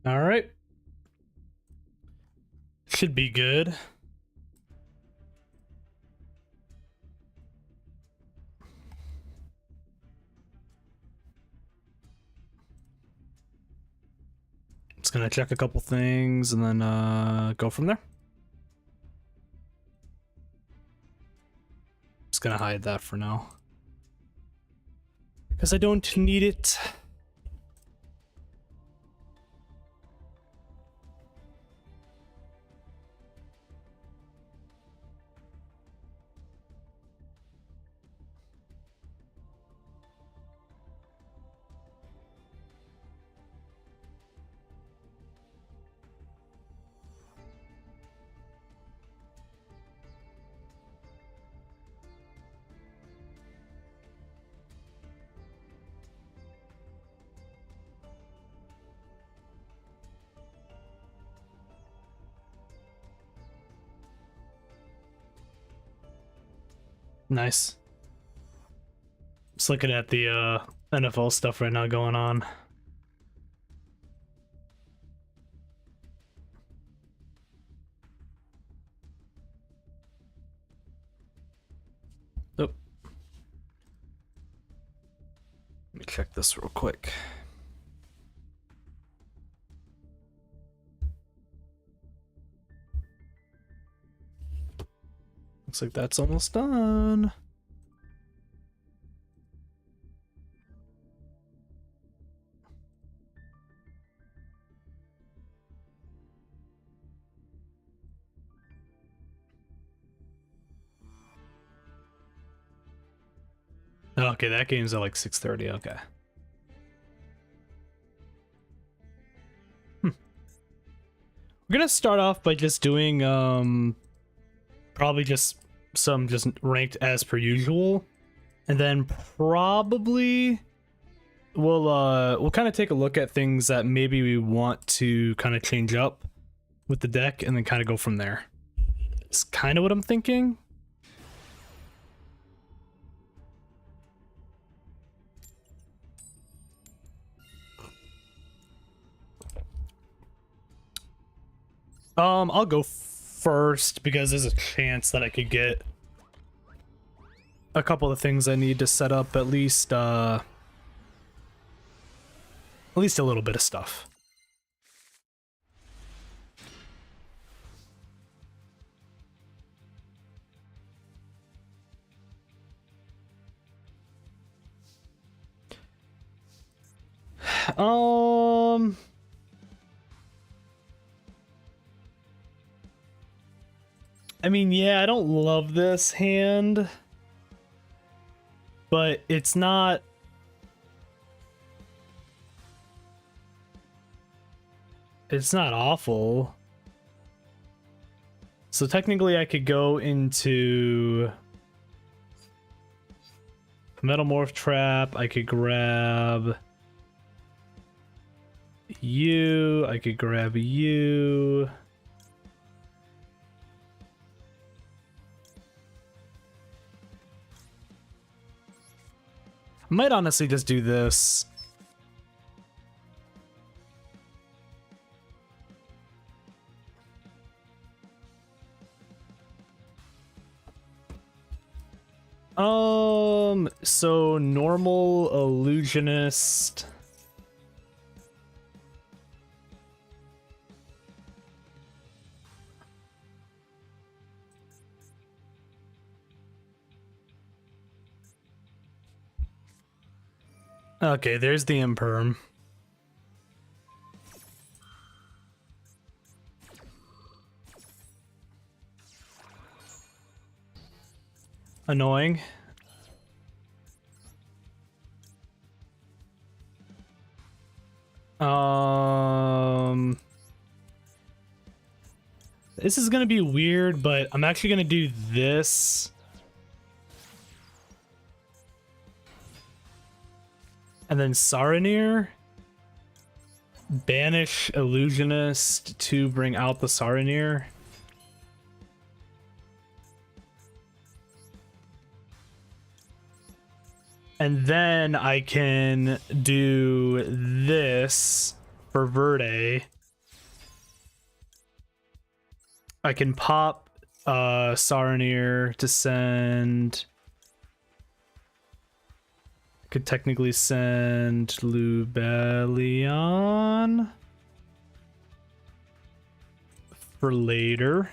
All right. Should be good. Just gonna check a couple things and then go from there. Just gonna hide that for now, because I don't need it. Nice. Just looking at the NFL stuff right now going on. Oh. Let me check this real quick. Looks like that's almost done. Okay, that game's at like 6:30. Okay. We're gonna start off by just doing probably just some just ranked as per usual, and then probably we'll kind of take a look at things that maybe we want to kind of change up with the deck, and then kind of go from there. It's kind of what I'm thinking. I'll go first because there's a chance that I could get a couple of things I need to set up at least a little bit of stuff. I mean, yeah, I don't love this hand, but it's not awful. So technically I could go into Metalmorph Trap, I could grab you, I could grab you. I might honestly just do this. So normal illusionist. Okay, there's the imperm. Annoying. This is gonna be weird, but I'm actually gonna do this. And then Saranir. Banish Illusionist to bring out the Saranir. And then I can do this for Verde I can pop Saronir to send. Could technically send Lubellion for later.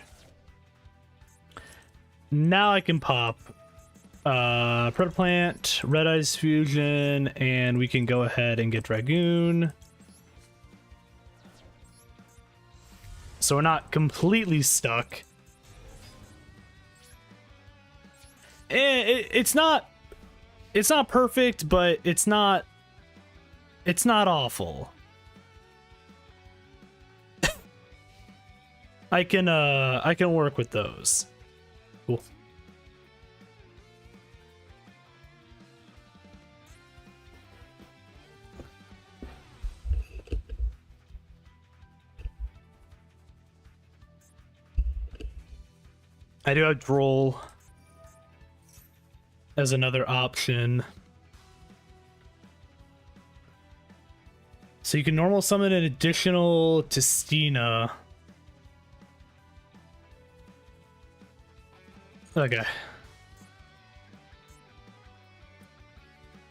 Now I can pop Protoplant, Red Eyes Fusion, and we can go ahead and get Dragoon. So we're not completely stuck. It's not perfect, but it's not awful. I can work with those. Cool. I do have Droll as another option. So you can normal summon an additional Testina. Okay.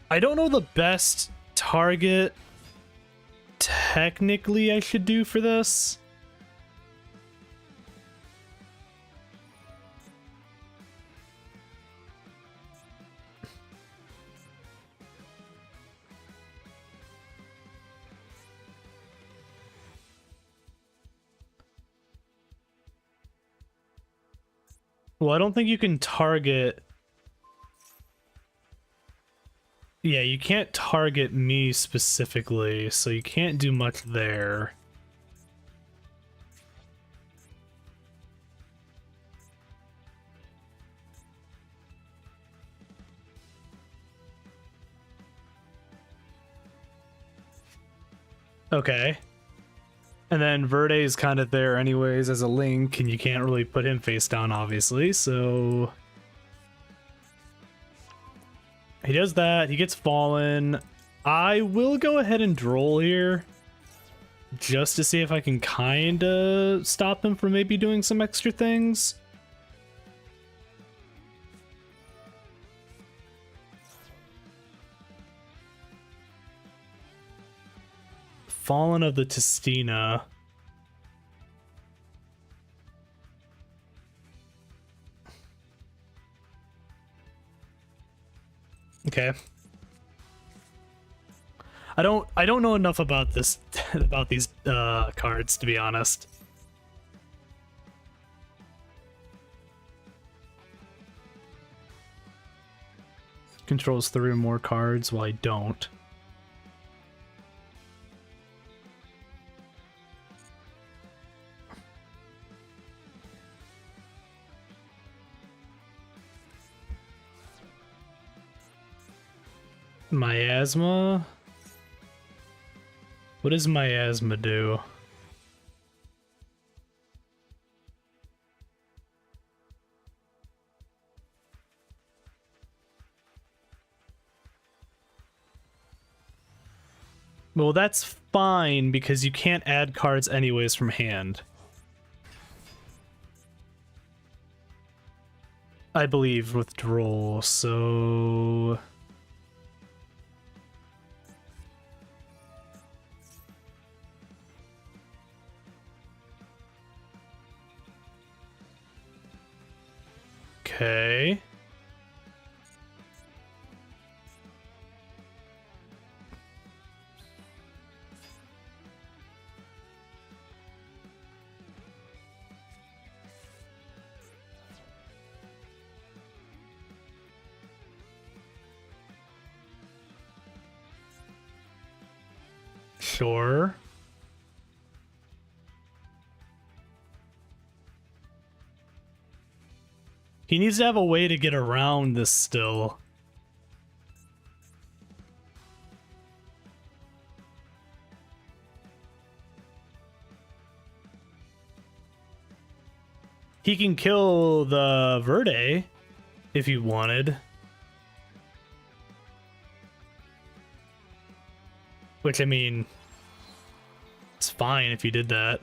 I don't know the best target technically I should do for this. Well, I don't think you can target... Yeah, you can't target me specifically, so you can't do much there. Okay. And then Verde is kind of there anyways as a link, and you can't really put him face down, obviously, so... He does that, he gets fallen. I will go ahead and Droll here, just to see if I can kinda stop him from maybe doing some extra things. Fallen of the Testina. Okay. I don't know enough about this about these cards, to be honest. Controls 3 or more cards, while I don't. Miasma? What does Miasma do? Well, that's fine because you can't add cards anyways from hand. I believe with Droll, so... Okay. Sure. He needs to have a way to get around this still. He can kill the Verde if he wanted. Which, I mean, it's fine if you did that.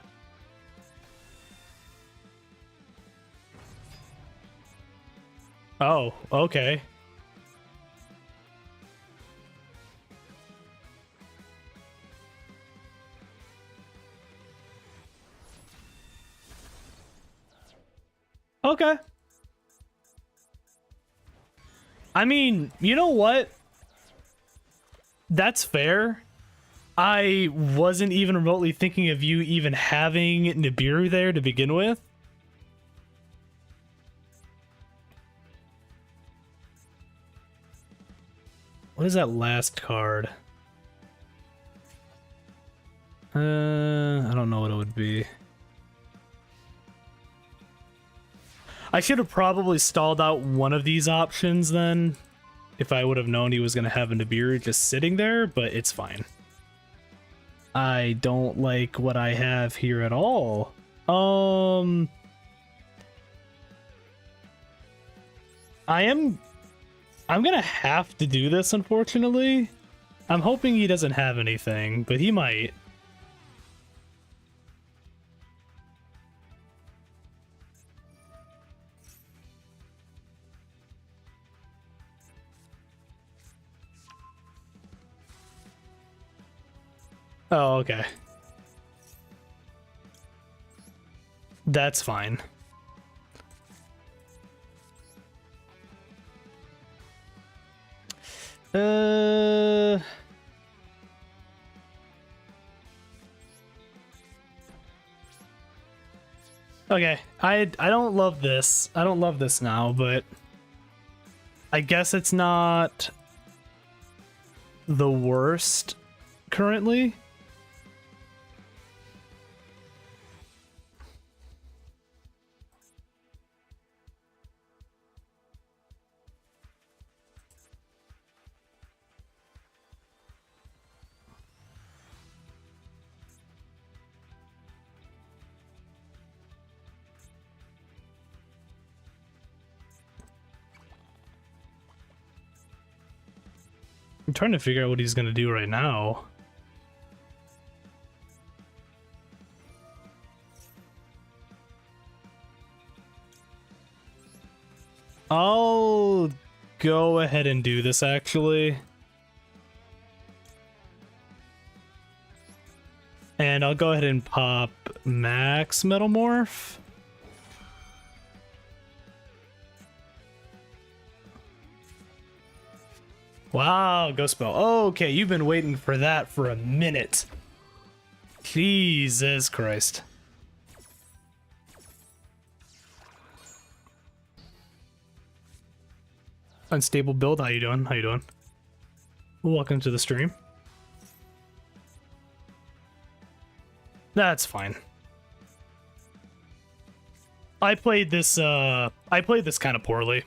Oh, okay. Okay. I mean, you know what? That's fair. I wasn't even remotely thinking of you even having Nibiru there to begin with. What is that last card? I don't know what it would be. I should have probably stalled out one of these options then, if I would have known he was going to have a Nibiru just sitting there, but it's fine. I don't like what I have here at all. I'm gonna have to do this, unfortunately. I'm hoping he doesn't have anything, but he might. Oh, okay. That's fine. Okay, I don't love this. I don't love this now, but I guess it's not the worst currently. I'm trying to figure out what he's gonna do right now. I'll go ahead and do this actually. And I'll go ahead and pop Max Metalmorph. Wow, Ghost Spell. Okay, you've been waiting for that for a minute. Jesus Christ. Unstable build, how you doing? How you doing? Welcome to the stream. That's fine. I played this kind of poorly.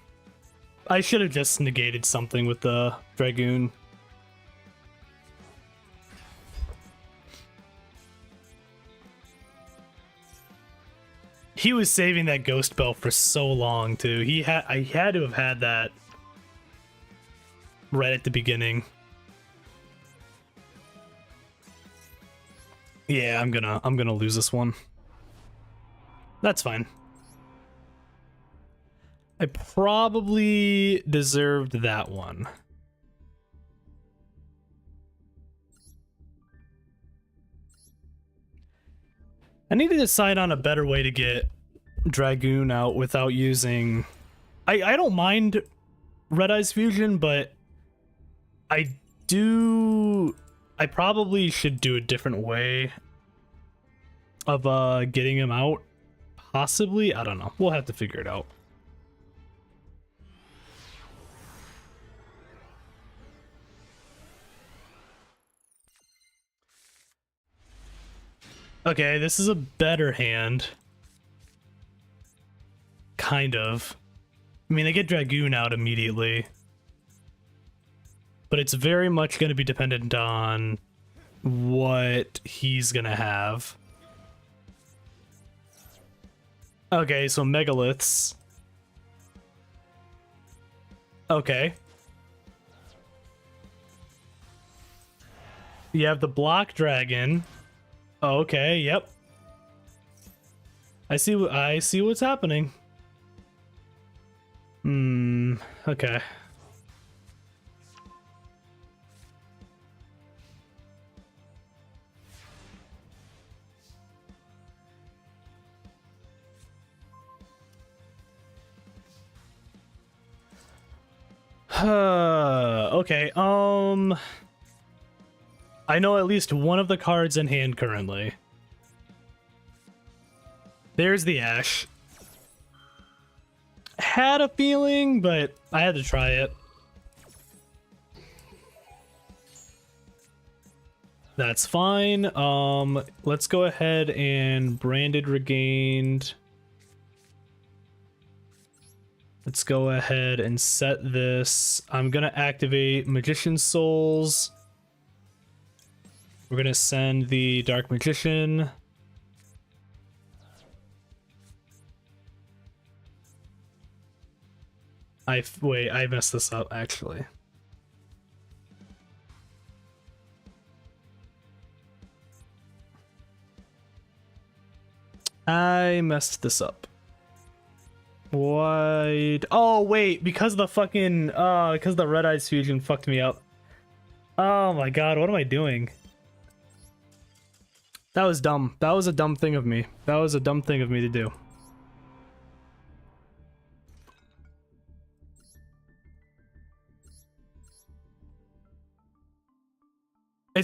I should have just negated something with the Dragoon. He was saving that Ghost Bell for so long too. I had to have had that right at the beginning. Yeah, I'm gonna lose this one. That's fine. I probably deserved that one. I need to decide on a better way to get Dragoon out without using... I don't mind Red Eyes Fusion, but I probably should do a different way of getting him out. Possibly? I don't know. We'll have to figure it out. Okay, this is a better hand. Kind of. I mean, I get Dragoon out immediately. But it's very much going to be dependent on what he's going to have. Okay, so Megaliths. Okay. You have the Block Dragon. Okay, yep. I see what's happening. Okay. Okay, I know at least one of the cards in hand currently. There's the Ash. Had a feeling, but I had to try it. That's fine. Let's go ahead and Branded Regained. Let's go ahead and set this. I'm gonna activate Magician's Souls. We're gonna send the Dark Magician. Wait, I messed this up actually. I messed this up. What? Oh wait, because the fucking because the Red Eyes fusion fucked me up. Oh my god, what am I doing? That was dumb. That was a dumb thing of me. That was a dumb thing of me to do.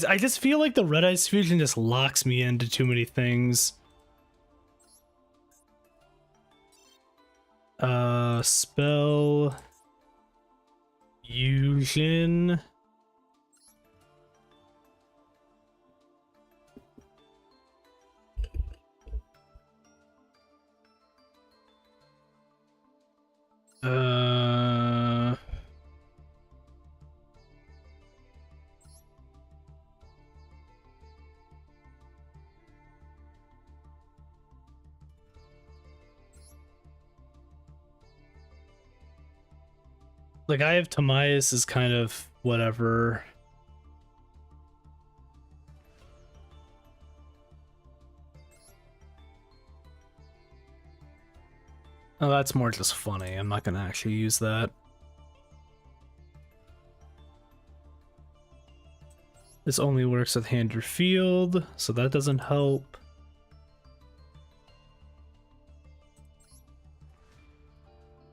I just feel like the Red Eyes fusion just locks me into too many things. Spell fusion. Like, I have Tamias is kind of whatever. Oh, that's more just funny. I'm not gonna actually use that. This only works with hand or field, so that doesn't help.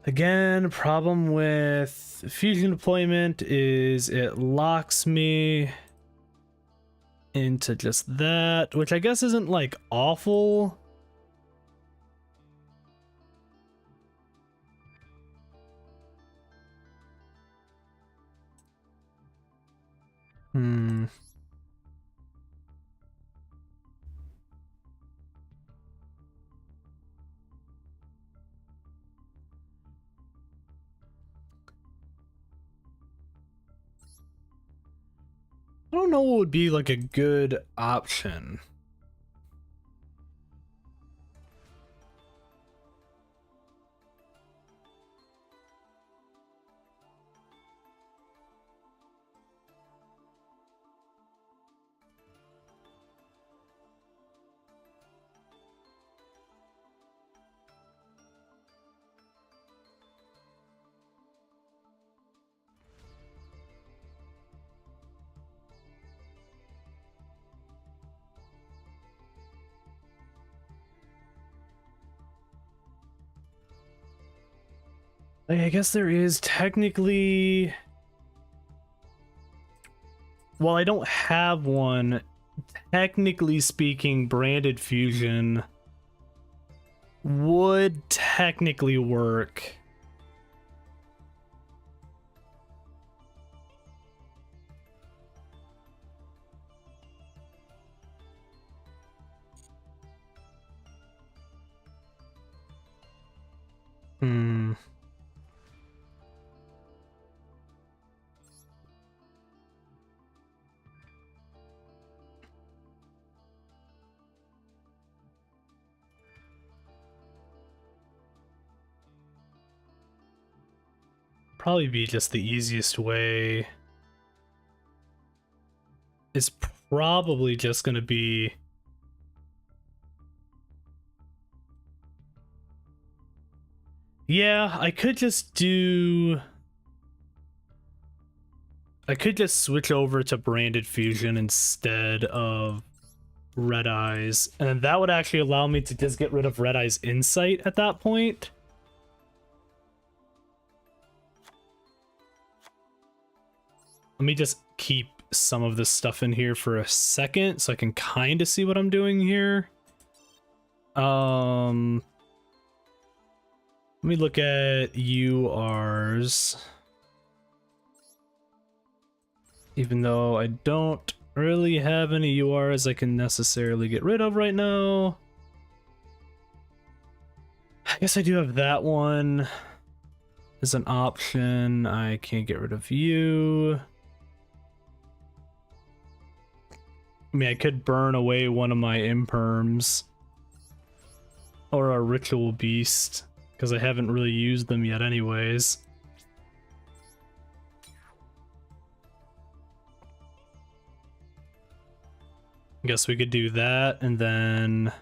Again, problem with fusion deployment is it locks me into just that, which I guess isn't like awful. I don't know what would be like a good option. Like, I guess there is technically... Well, I don't have one. Technically speaking, Branded Fusion would technically work. Probably be just the easiest way. Is probably just gonna be... I Yeah, I could just switch over to Branded Fusion instead of Red Eyes, and that would actually allow me to just get rid of Red Eyes Insight at that point. Let me just keep some of this stuff in here for a second so I can kind of see what I'm doing here. Let me look at URs. Even though I don't really have any URs I can necessarily get rid of right now. I guess I do have that one as an option. I can't get rid of you. I mean, I could burn away one of my imperms or a ritual beast because I haven't really used them yet anyways. I guess we could do that, and then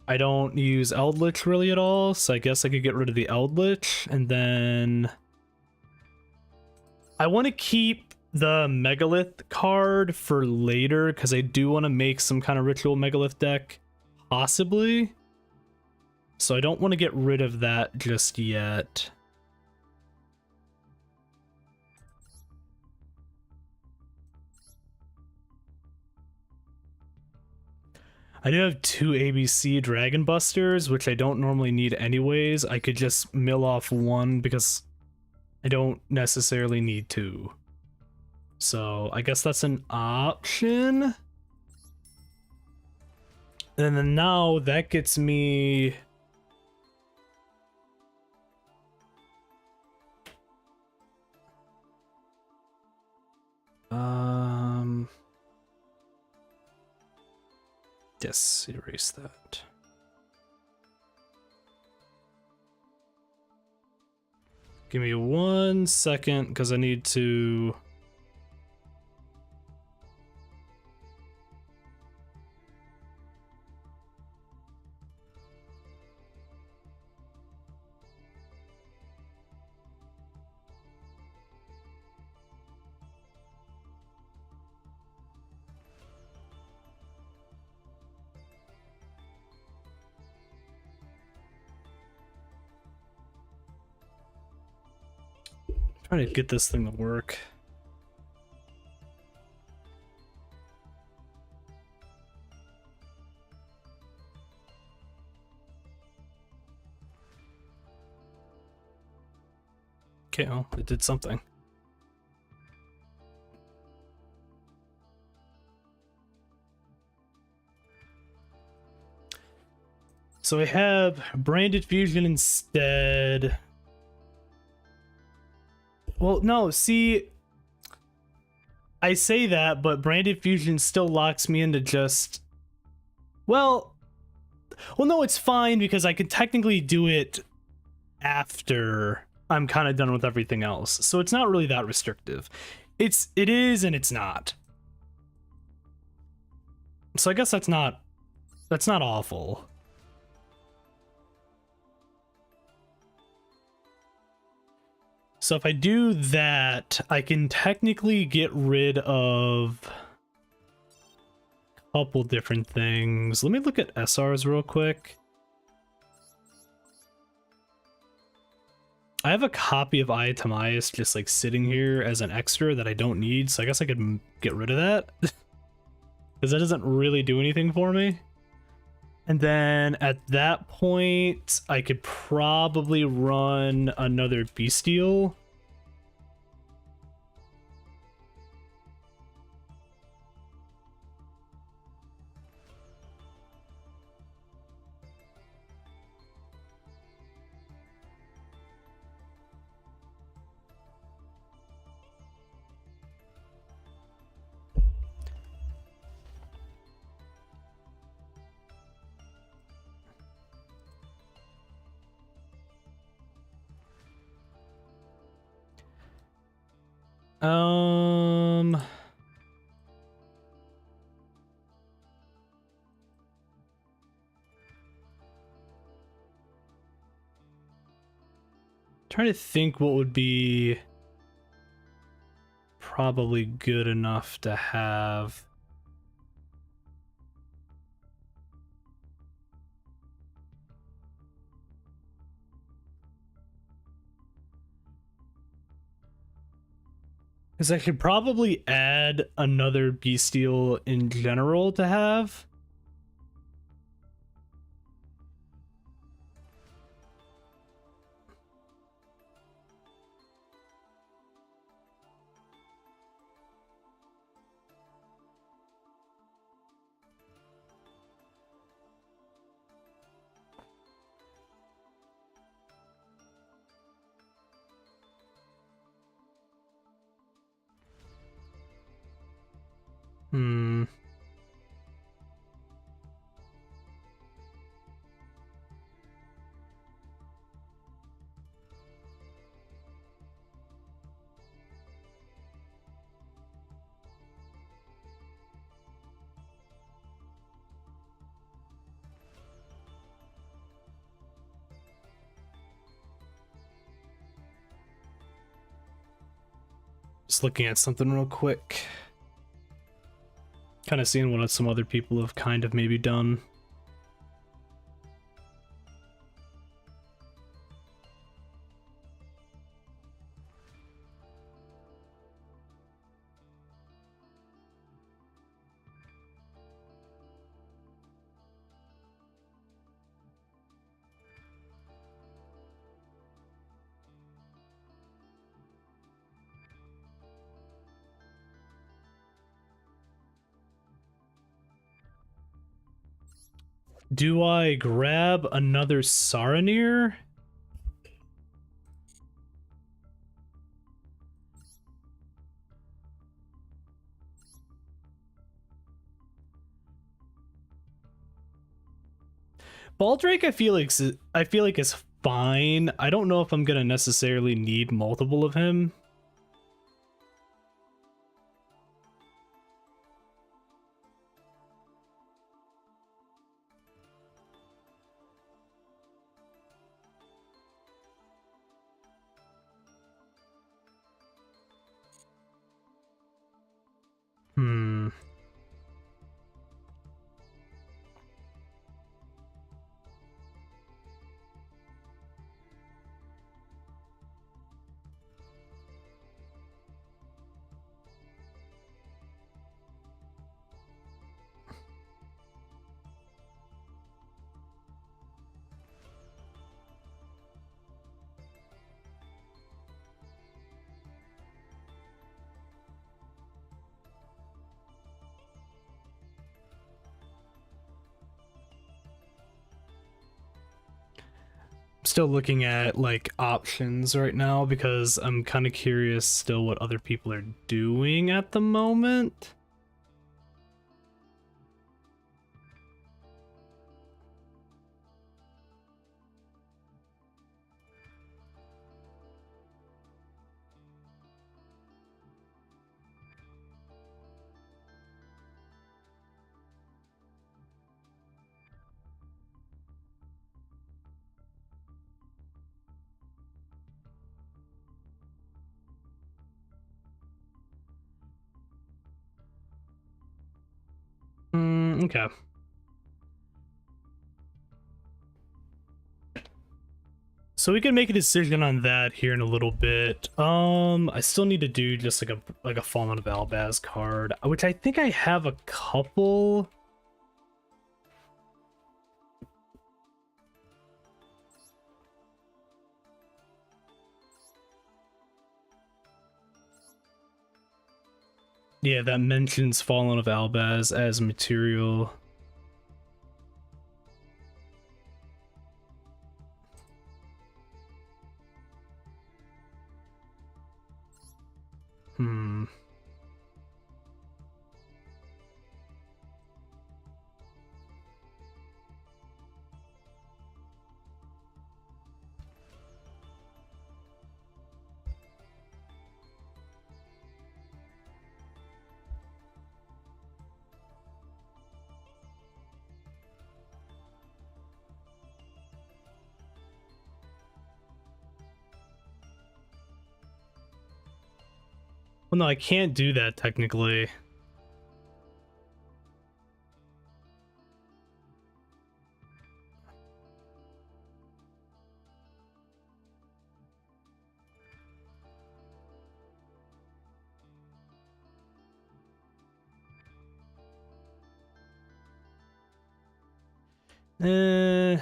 I don't use Eldritch really at all, so I guess I could get rid of the Eldritch, and then I want to keep the Megalith card for later because I do want to make some kind of ritual Megalith deck, possibly. So I don't want to get rid of that just yet. I do have 2 ABC Dragon Busters, which I don't normally need anyways. I could just mill off one because I don't necessarily need 2. So I guess that's an option. And then now that gets me... Yes, erase that. Give me 1 second because I need to... Trying to get this thing to work. Okay, well, it did something. So I have Branded Fusion instead. Well, no, see, I say that, but Branded Fusion still locks me into just... Well, no, it's fine because I can technically do it after I'm kind of done with everything else. So it's not really that restrictive. It is and it's not. So I guess that's not awful. So if I do that, I can technically get rid of a couple different things. Let me look at SRs real quick. I have a copy of Iatamias just like sitting here as an extra that I don't need, so I guess I could get rid of that. Because that doesn't really do anything for me. And then at that point, I could probably run another Bestial. Trying to think what would be probably good enough to have. Because I could probably add another bestial in general to have. Hmm. Just looking at something real quick. Kind of seeing what some other people have kind of maybe done. Do I grab another Saranir? Baldrake, I feel like is fine. I don't know if I'm gonna necessarily need multiple of him. Hmm. Still looking at like options right now because I'm kind of curious still what other people are doing at the moment. Okay. So we can make a decision on that here in a little bit. I still need to do just like a Fallen of Albaz card, which I think I have a couple. Yeah, that mentions Fallen of Albaz as material. Hmm. Well, no, I can't do that technically. It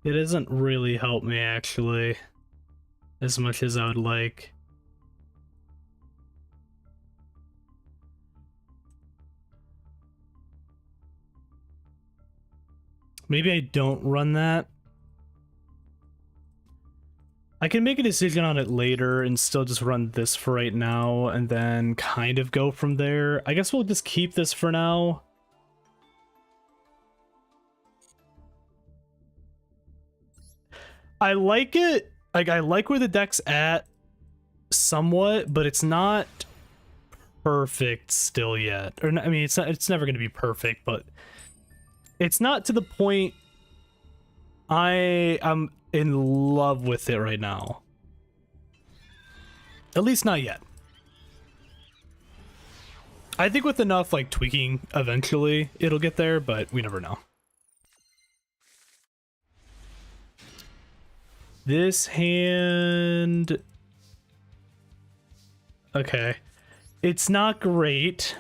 doesn't really help me actually as much as I would like. Maybe I don't run that. I can make a decision on it later and still just run this for right now and then kind of go from there. I guess we'll just keep this for now. I like it. Like, I like where the deck's at somewhat, but it's not perfect still yet. Or I mean, it's never going to be perfect, but it's not to the point I'm in love with it right now. At least not yet. I think with enough like tweaking eventually it'll get there, but we never know. This hand, okay, it's not great.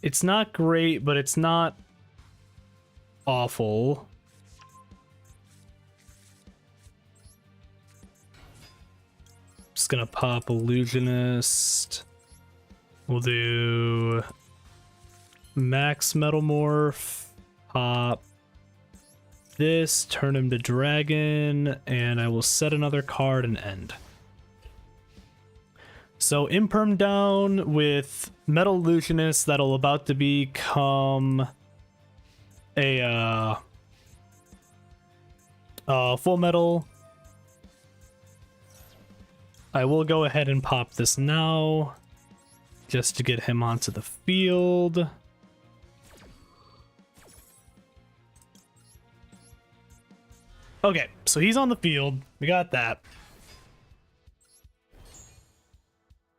It's not great, but it's not awful. Just gonna pop Illusionist. We'll do Max Metalmorph, pop this, turn him to Dragon, and I will set another card and end. So Imperm down with Metal Illusionist, that'll about to become a full metal. I will go ahead and pop this now just to get him onto the field. Okay, so he's on the field. We got that.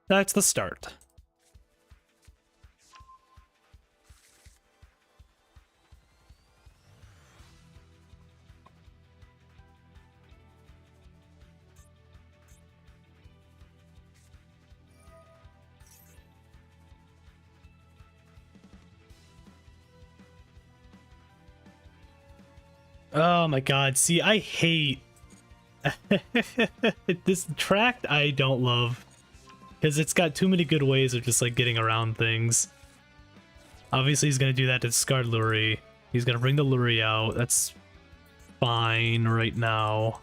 That's the start. Oh my god, see, I hate this tract. I don't love because it's got too many good ways of just like getting around things. Obviously he's gonna do that to discard Lurie. He's gonna bring the Lurie out. That's fine right now.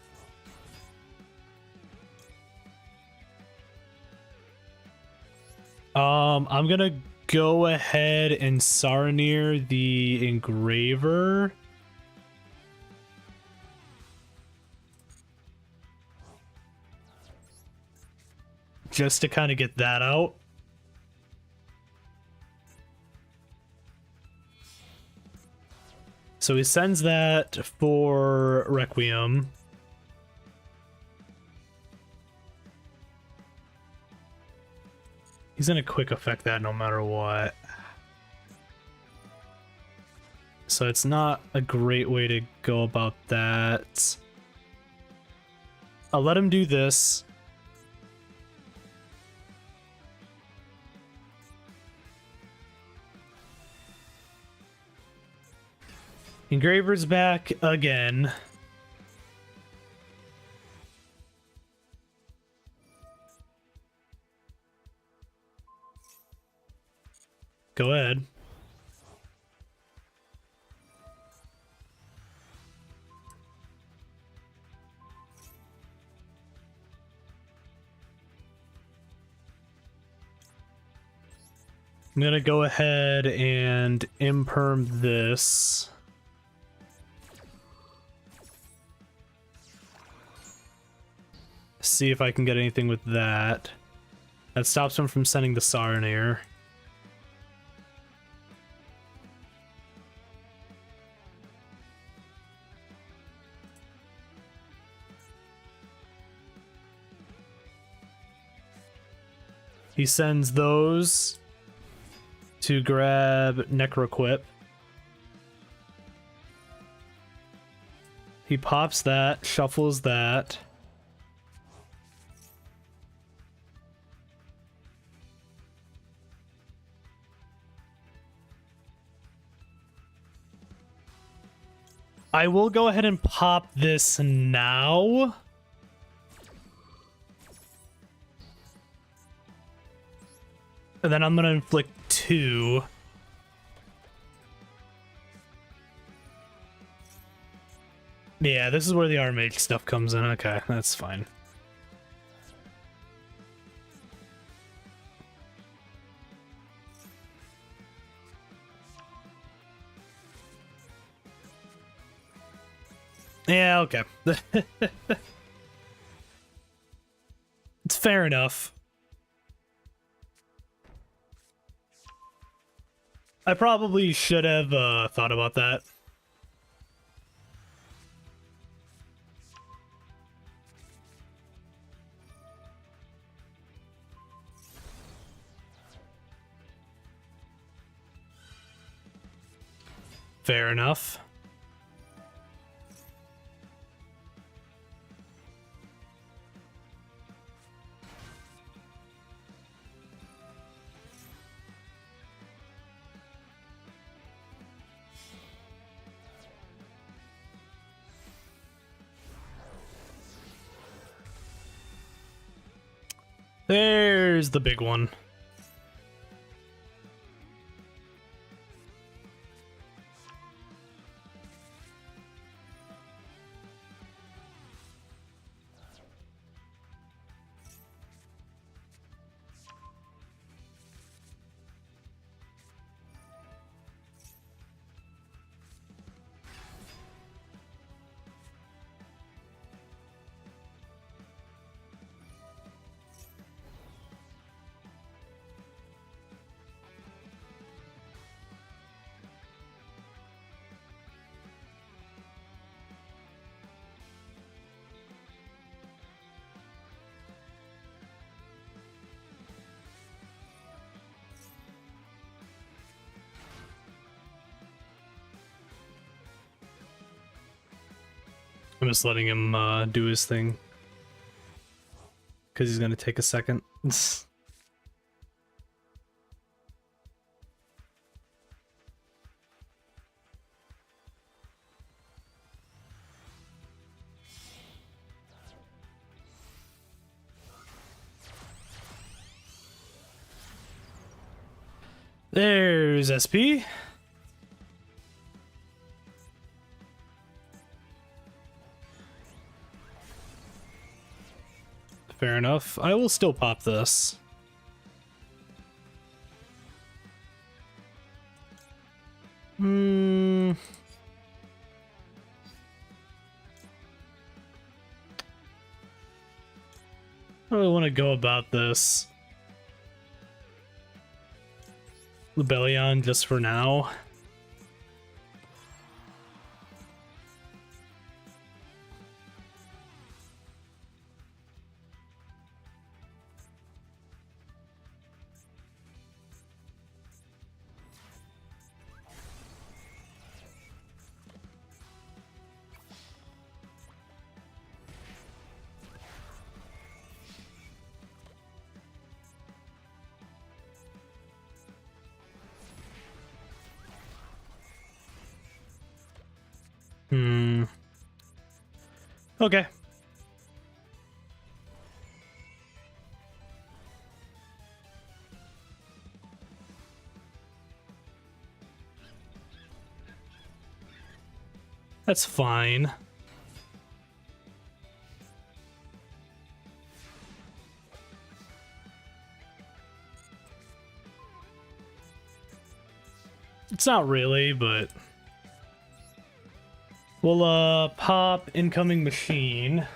I'm gonna go ahead and Saronir the Engraver. Just to kind of get that out. So he sends that for Requiem. He's gonna quick effect that no matter what. So it's not a great way to go about that. I'll let him do this. Engraver's back again. Go ahead. I'm gonna go ahead and imperm this. See if I can get anything with that. That stops him from sending the Saronir. He sends those to grab Necroquip. He pops that, shuffles that. I will go ahead and pop this now. And then I'm gonna inflict 2. Yeah, this is where the Armage stuff comes in. Okay, that's fine. Yeah, okay. It's fair enough. I probably should have thought about that. Fair enough. There's the big one. I'm just letting him do his thing. Because he's going to take a second. There's SP. Fair enough. I will still pop this. How do I want to go about this? Lebellion just for now. Okay. That's fine. It's not really, but we'll pop incoming machine.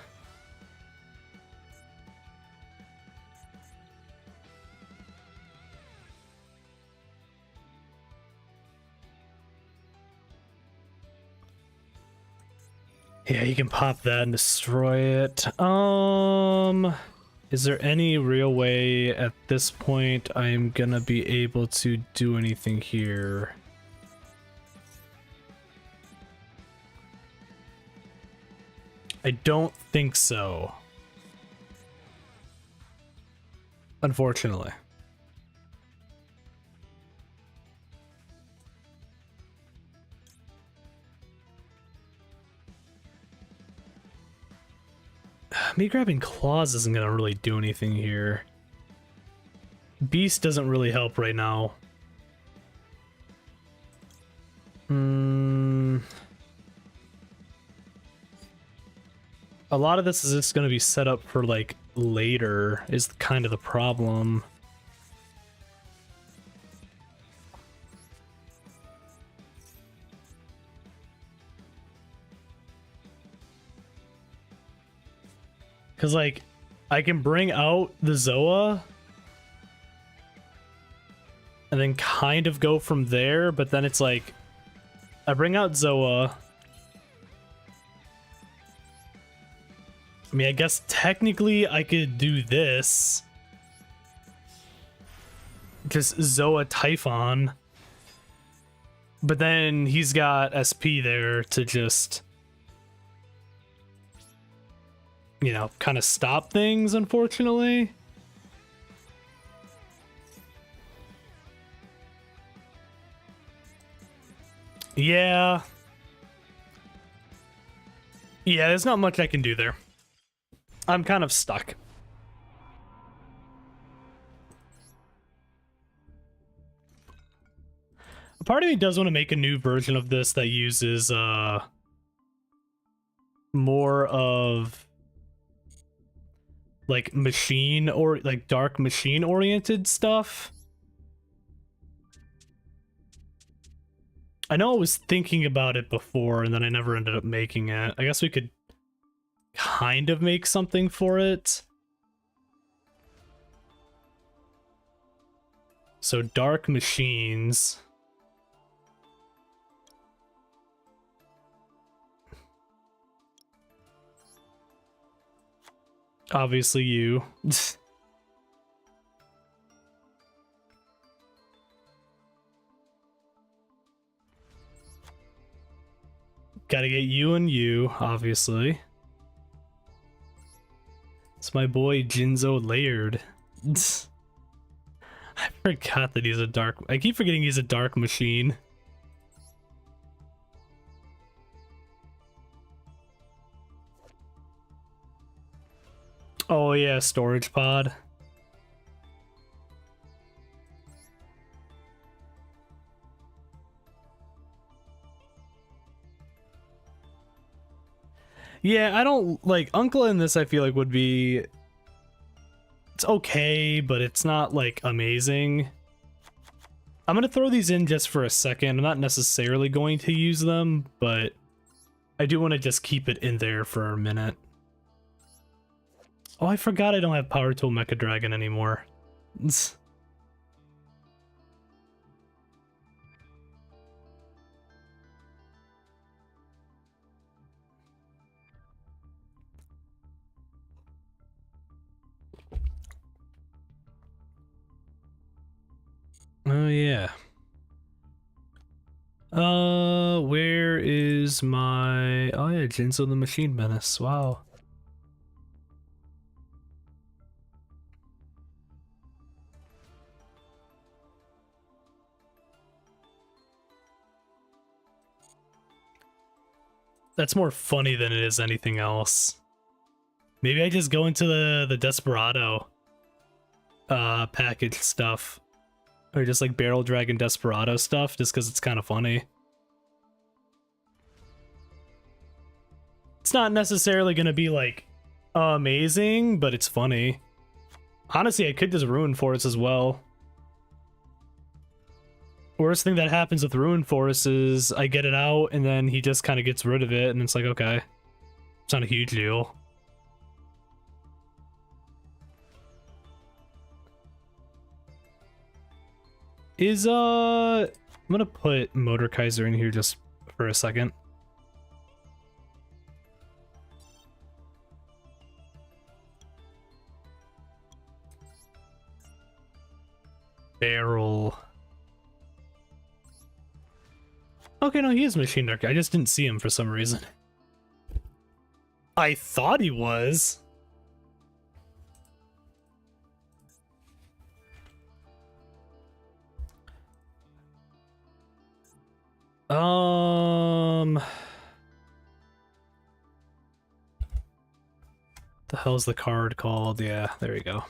Yeah, you can pop that and destroy it. Is there any real way at this point I'm gonna be able to do anything here? I don't think so. Unfortunately. Me grabbing claws isn't gonna really do anything here. Beast doesn't really help right now. A lot of this is just gonna be set up for like later is kind of the problem. Cause like I can bring out the Zoa and then kind of go from there, but then it's like I bring out Zoa. I mean, I guess technically I could do this. Just Zoa Typhon. But then he's got SP there to just, you know, kind of stop things, unfortunately. Yeah. Yeah, there's not much I can do there. I'm kind of stuck. A part of me does want to make a new version of this that uses more of like machine or like dark machine oriented stuff. I know I was thinking about it before and then I never ended up making it. I guess we could kind of make something for it. So dark machines. Obviously you. Gotta get you and you, obviously. It's my boy Jinzo Layered. I forgot that he's a dark... I keep forgetting he's a dark machine. Oh yeah, storage pod. Yeah, I don't like Uncle in this. I feel like would be, it's okay, but it's not like amazing. I'm gonna throw these in just for a second. I'm not necessarily going to use them, but I do want to just keep it in there for a minute. Oh, I forgot I don't have Power Tool Mecha Dragon anymore. Oh yeah. Where is my... Oh yeah, Jinzo the Machine Menace. Wow. That's more funny than it is anything else. Maybe I just go into the Desperado package stuff. Or just like Barrel Dragon Desperado stuff, just because it's kind of funny. It's not necessarily going to be like amazing, but it's funny. Honestly, I could just Ruin Forest as well. Worst thing that happens with Ruin Forest is I get it out and then he just kind of gets rid of it and it's like, okay. It's not a huge deal. I'm gonna put Motor Kaiser in here just for a second. barrel. Okay, no, he is Machine Dark. I just didn't see him for some reason. I thought he was. The hell's the card called? Yeah, there we go.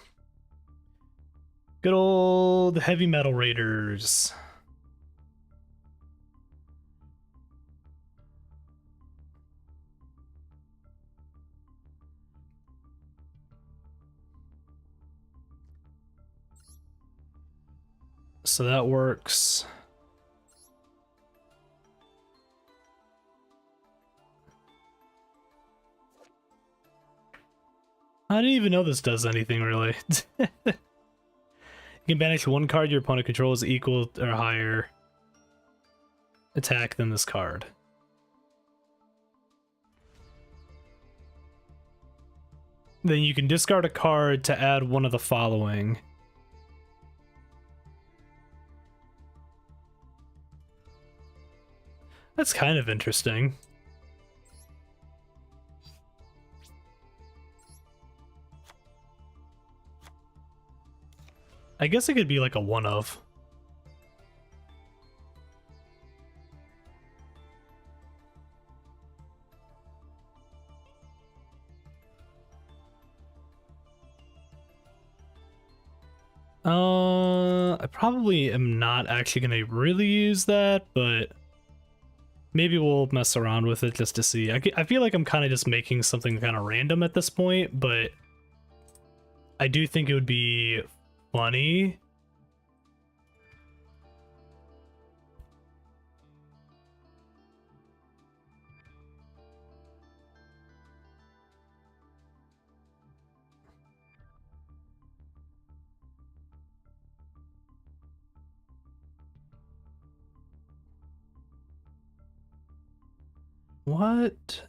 Good old Heavy Metal Raiders. So that works. I didn't even know this does anything, really. You can banish one card your opponent controls equal or higher attack than this card. Then you can discard a card to add one of the following. That's kind of interesting. I guess it could be like a one of. I probably am not actually gonna really use that, but maybe we'll mess around with it just to see. I feel like I'm kind of just making something kind of random at this point, but I do think it would be funny. What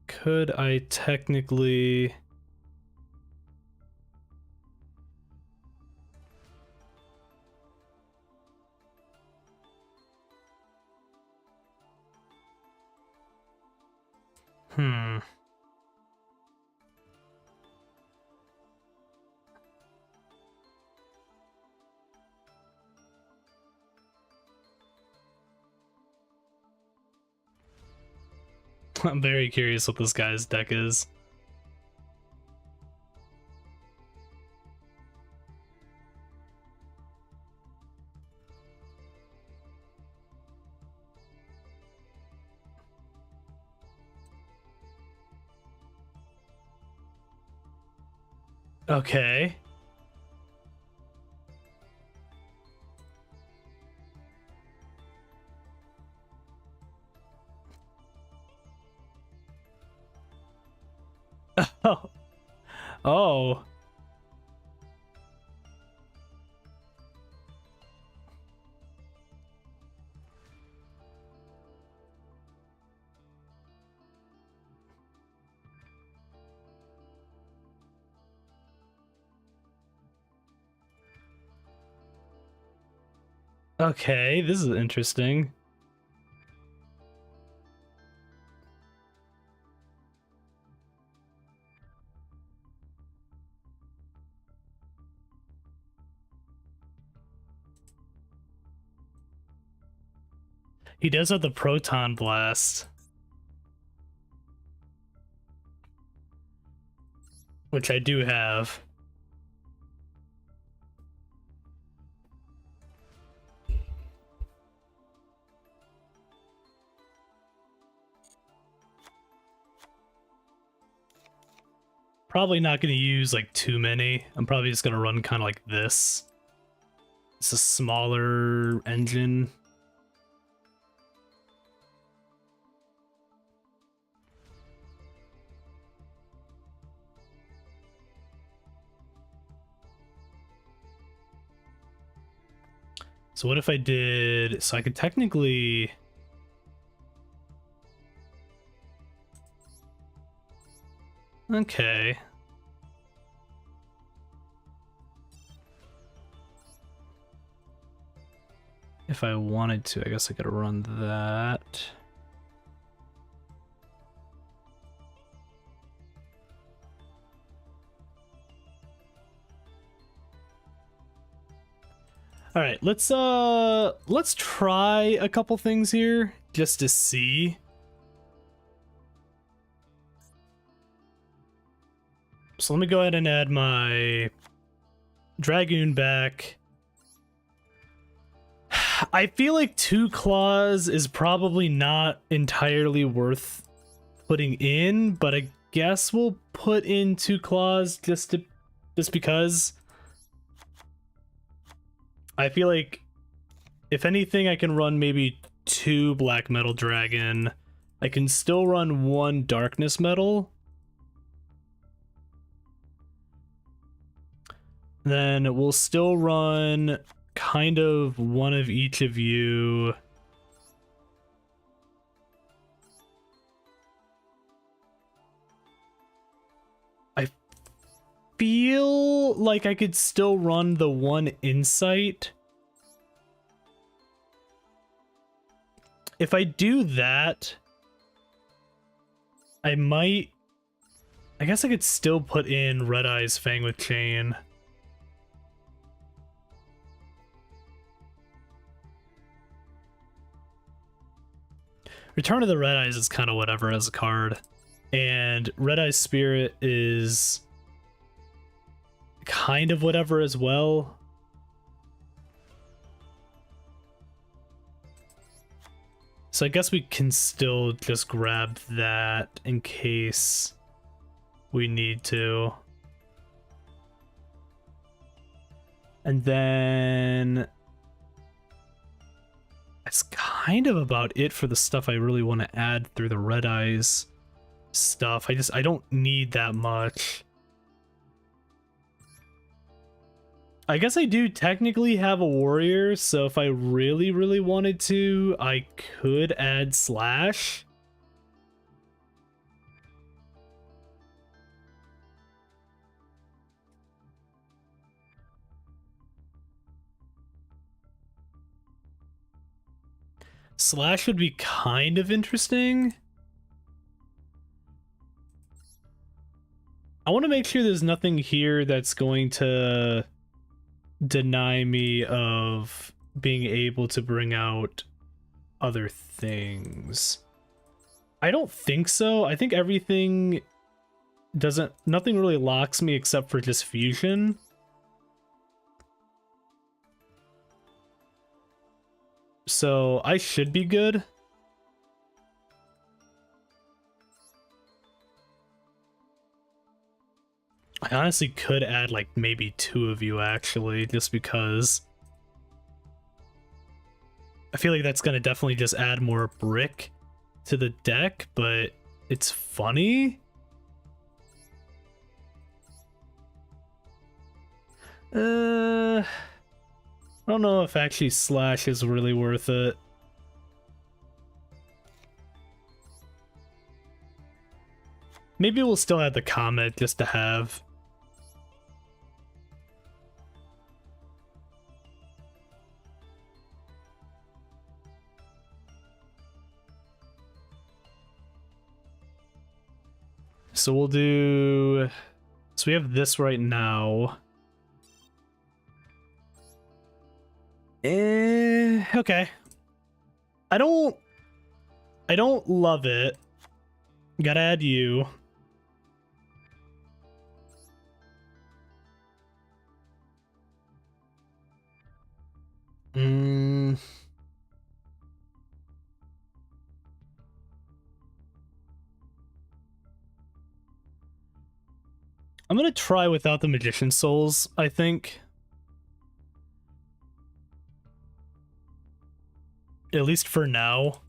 could I technically... I'm very curious what this guy's deck is. Okay. Oh. Oh. Okay, this is interesting. He does have the Proton Blast, which I do have. Probably not going to use like too many. I'm probably just going to run kind of like this. It's a smaller engine. So what if I did... So I could technically... Okay. If I wanted to, I guess I could run that. All right, let's try a couple things here just to see. So let me go ahead and add my Dragoon back. I feel like 2 claws is probably not entirely worth putting in, but I guess we'll put in 2 claws just because. I feel like if anything, I can run maybe 2 black metal dragon. I can still run 1 darkness metal. Then we'll still run kind of 1 of each of you. I feel like I could still run the 1 insight. If I do that, I guess I could still put in Red Eye's Fang with Chain. Return of the Red Eyes is kind of whatever as a card. And Red Eye's Spirit is kind of whatever as well. So I guess we can still just grab that in case we need to. And then that's kind of about it for the stuff I really want to add through the Red Eyes stuff. I don't need that much. I guess I do technically have a warrior, so if I really wanted to, I could add Slash. Slash would be kind of interesting. I want to make sure there's nothing here that's going to deny me of being able to bring out other things. I don't think so. I think everything nothing really locks me except for just fusion. So I should be good. I honestly could add like maybe 2 of you actually, just because I feel like that's gonna definitely just add more brick to the deck, but it's funny. I don't know if actually Slash is really worth it. Maybe we'll still add the Comet just to have. So we'll do... So we have this right now. Okay. I don't love it. Gotta add you. I'm gonna try without the Magician Souls, I think. At least for now.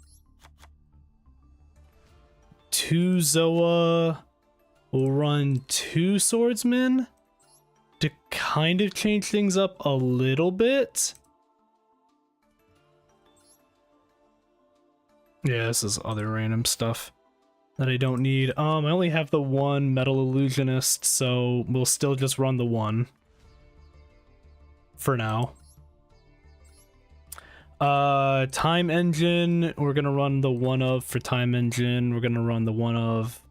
2 Zoa. We'll run 2 Swordsmen to kind of change things up a little bit. Yeah, this is other random stuff that I don't need. I only have the 1 Metal Illusionist, so we'll still just run the 1 for now. Time Engine, we're gonna run the one of for Time Engine. We're gonna run the one of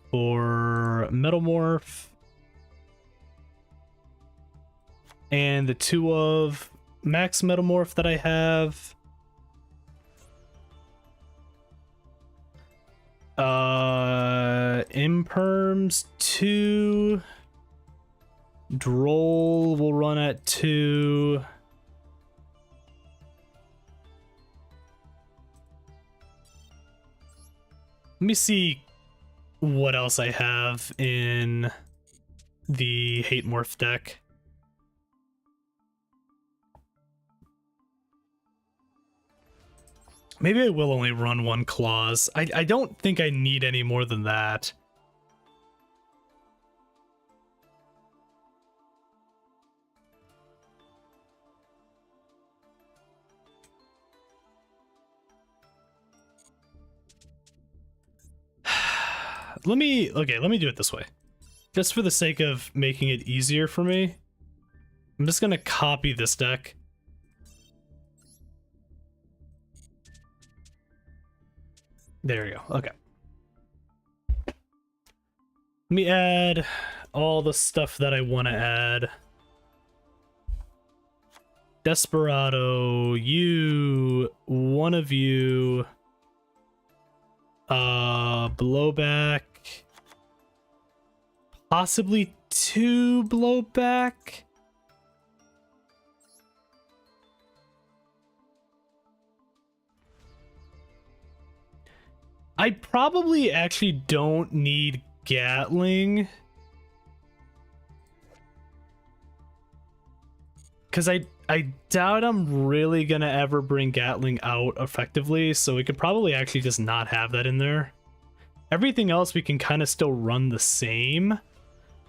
for Metalmorph. And the two of Max Metalmorph that I have. Imperms 2. Droll will run at 2. Let me see what else I have in the Hate Morph deck. Maybe I will only run one clause. I don't think I need any more than that. Let me do it this way. Just for the sake of making it easier for me, I'm just gonna copy this deck. There we go. Okay. Let me add all the stuff that I want to add. Desperado, you, one of you, blowback, possibly 2 blowback. I probably actually don't need Gatling, because I doubt I'm really gonna ever bring Gatling out effectively, so we could probably actually just not have that in there. Everything else we can kind of still run the same.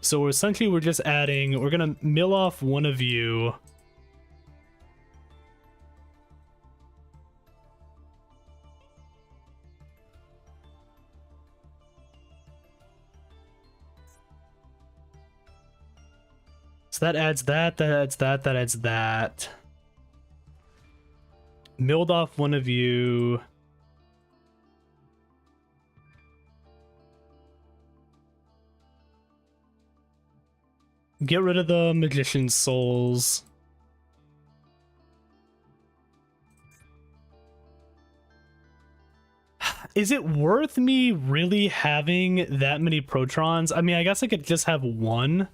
So essentially we're just adding, we're gonna mill off one of you. So that adds that, that adds that, that adds that. Milled off one of you. Get rid of the Magician's Souls. Is it worth me really having that many Protrons? I mean, I guess I could just have one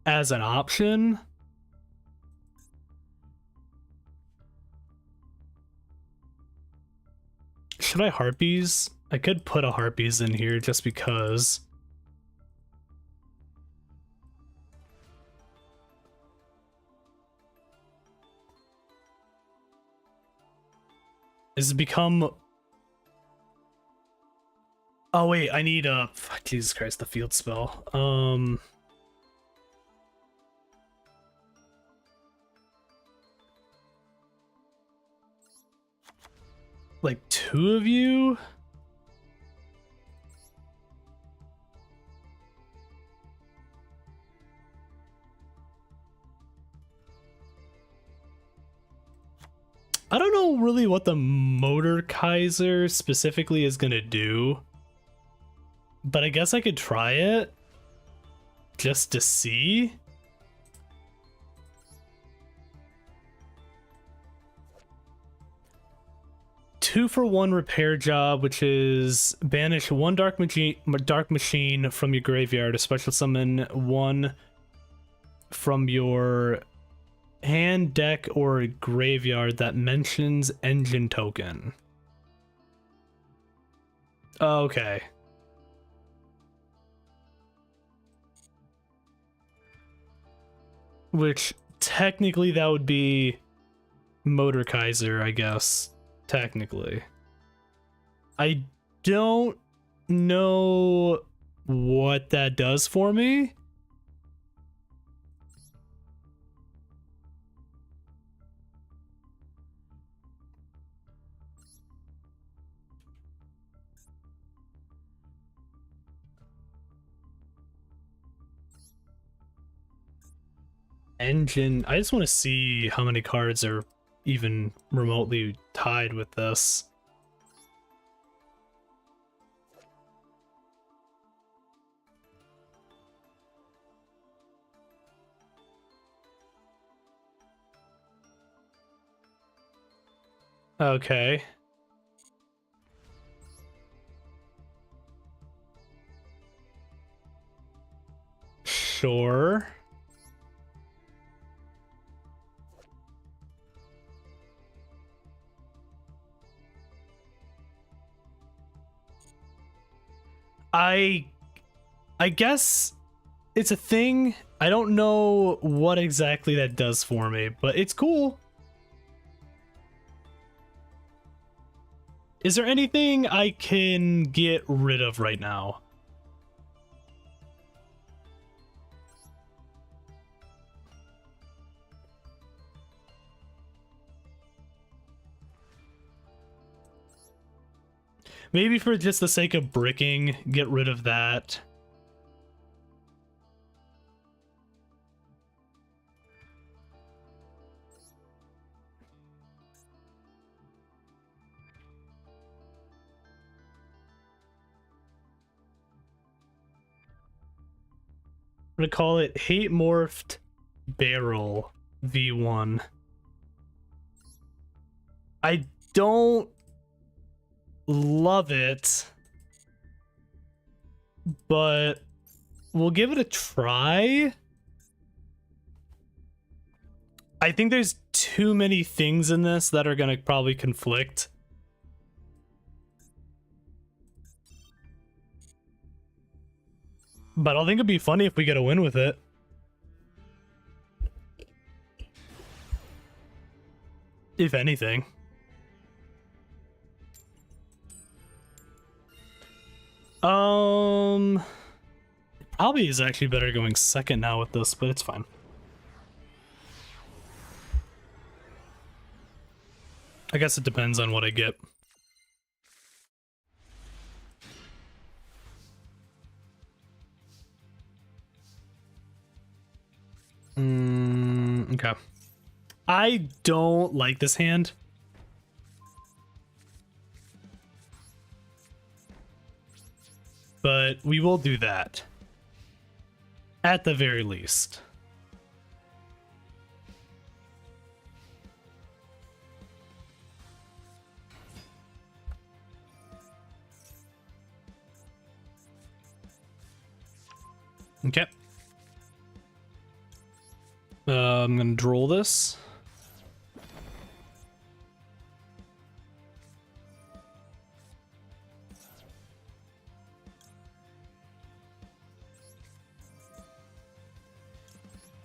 as an option. Should I Harpies? I could put a Harpies in here just because. Has it become... Oh wait, I need a... Jesus Christ, the field spell. Like 2 of you? I don't know really what the Motor Kaiser specifically is gonna do, but I guess I could try it just to see. Two for 1 repair job, which is banish 1 dark machine from your graveyard, a special summon 1 from your hand, deck, or graveyard that mentions engine token. Okay. Which technically that would be Motor Kaiser, I guess. Technically. I don't know what that does for me. Engine. I just want to see how many cards are even remotely tied with this. Okay. Sure. I guess it's a thing. I don't know what exactly that does for me, but it's cool. Is there anything I can get rid of right now? Maybe for just the sake of bricking, get rid of that. I'm gonna call it Hate Morphed Barrel V1. I don't love it, but we'll give it a try. I think there's too many things in this that are gonna probably conflict. But I think it'd be funny if we get a win with it. If anything. Probably is actually better going second now with this, but it's fine. I guess it depends on what I get. Okay. I don't like this hand. But we will do that. At the very least. Okay. I'm gonna draw this.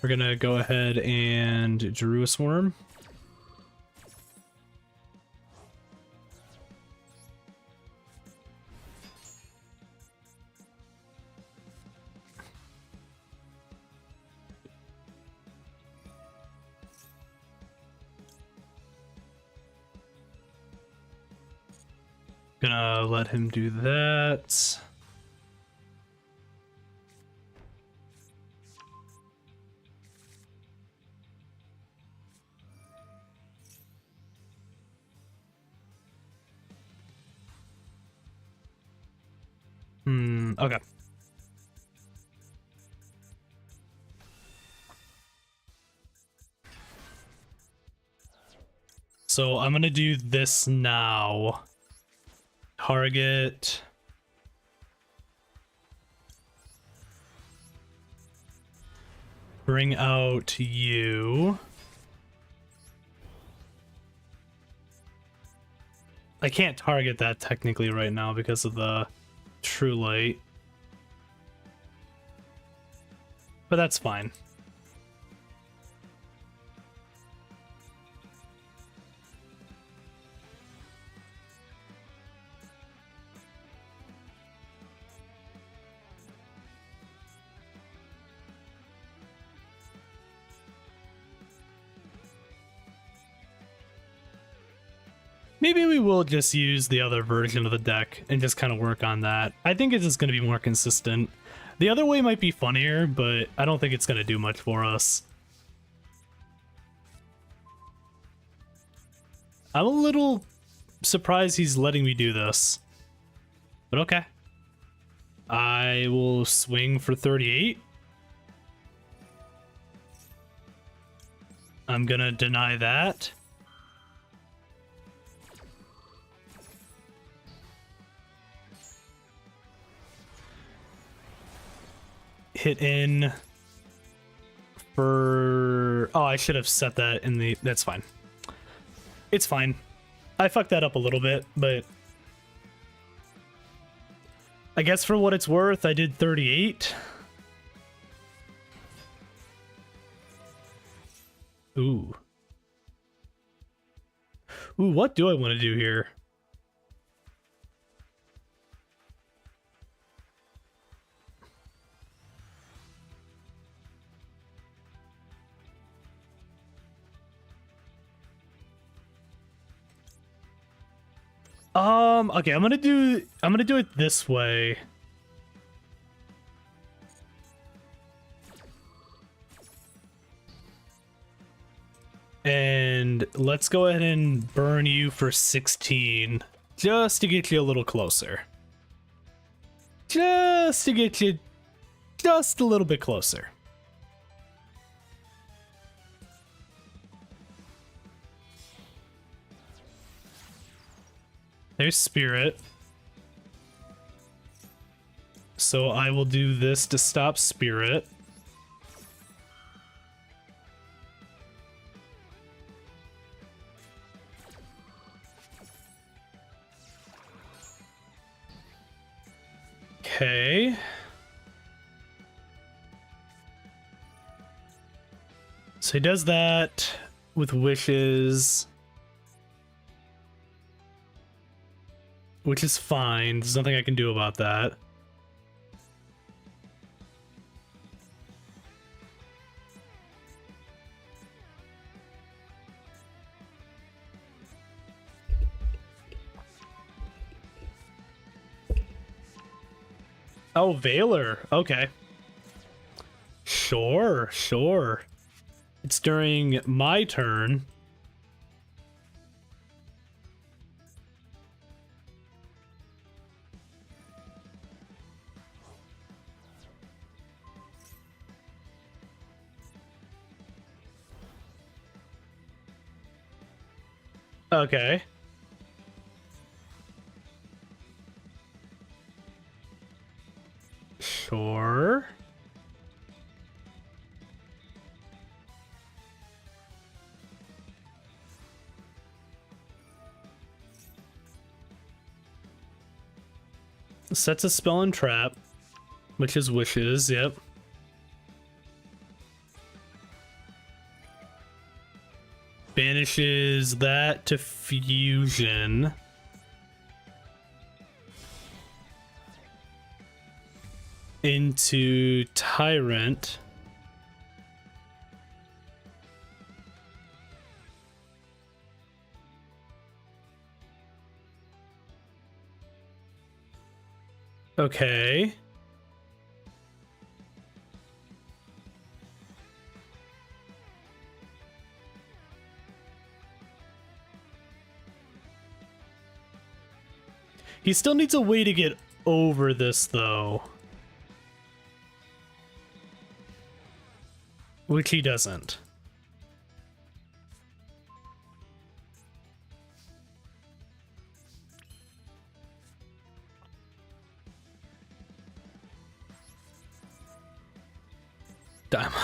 We're gonna go ahead and drew a swarm. Gonna let him do that. Okay. So I'm gonna do this now. Target. Bring out you. I can't target that technically right now because of the true light. But that's fine. Maybe we will just use the other version of the deck and just kind of work on that. I think it's just going to be more consistent. The other way might be funnier, but I don't think it's going to do much for us. I'm a little surprised he's letting me do this. But okay. I will swing for 38. I'm gonna deny that. Hit in for... Oh, I should have set that in the... That's fine. It's fine. I fucked that up a little bit, but... I guess for what it's worth, I did 38. Ooh. Ooh, what do I want to do here? Okay, I'm gonna do it this way. And let's go ahead and burn you for 16, just to get you a little closer. Just to get you just a little bit closer. There's Spirit. So I will do this to stop Spirit. Okay. So he does that with wishes. Which is fine. There's nothing I can do about that. Oh, Valor. Okay. Sure, sure. It's during my turn. Okay. Sure. Sets a spell and trap, which is wishes, yep. Banishes that to fusion. Into Tyrant. Okay. He still needs a way to get over this, though. Which he doesn't.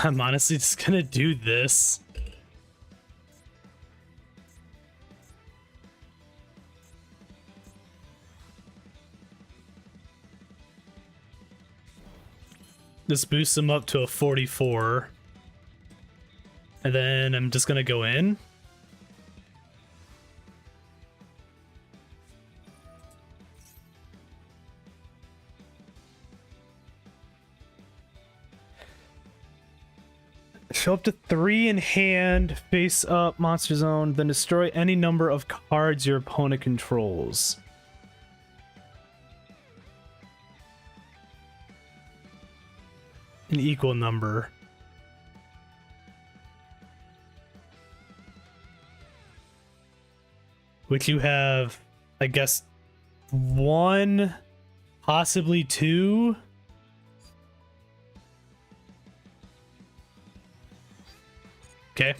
I'm honestly just gonna do this. This boosts him up to a 44. And then I'm just gonna go in. Show up to 3 in hand, face up, monster zone, then destroy any number of cards your opponent controls. An equal number. which you have, I guess, 1, possibly 2. Okay.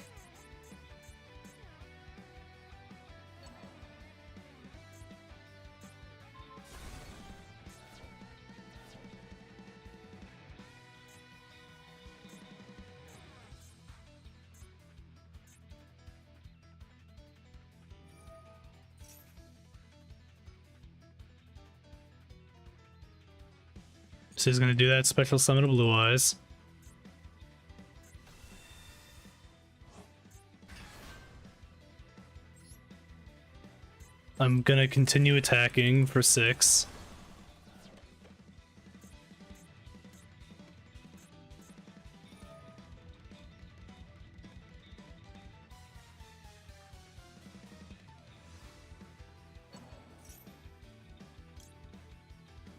So he's gonna do that special summon of Blue Eyes. I'm gonna continue attacking for 6.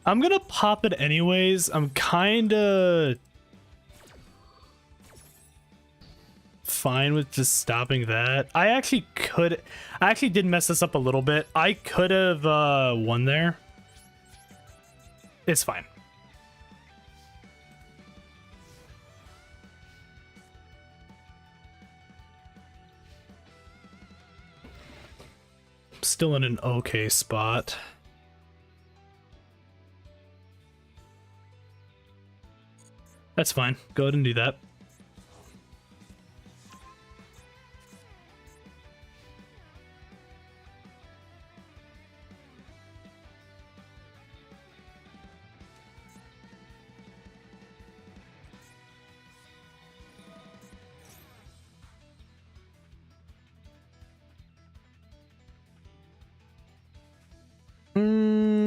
I'm gonna pop it anyways. I'm kinda fine with just stopping that. I actually did mess this up a little bit. I could have won there. It's fine. Still in an okay spot. That's fine. Go ahead and do that.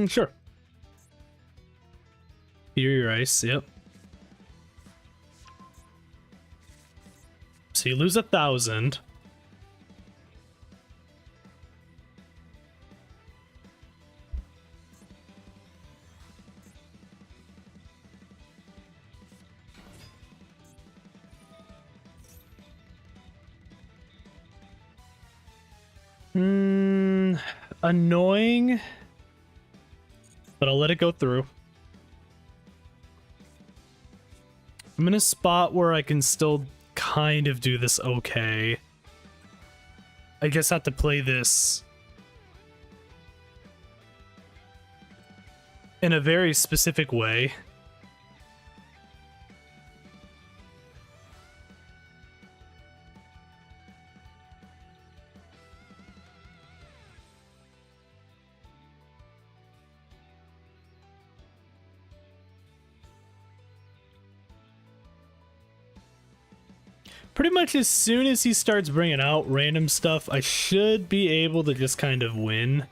Sure. Here your ice, yep. So you lose 1,000. Annoying, but I'll let it go through. I'm in a spot where I can still kind of do this okay. I just have to play this in a very specific way. Pretty much as soon as he starts bringing out random stuff, I should be able to just kind of win.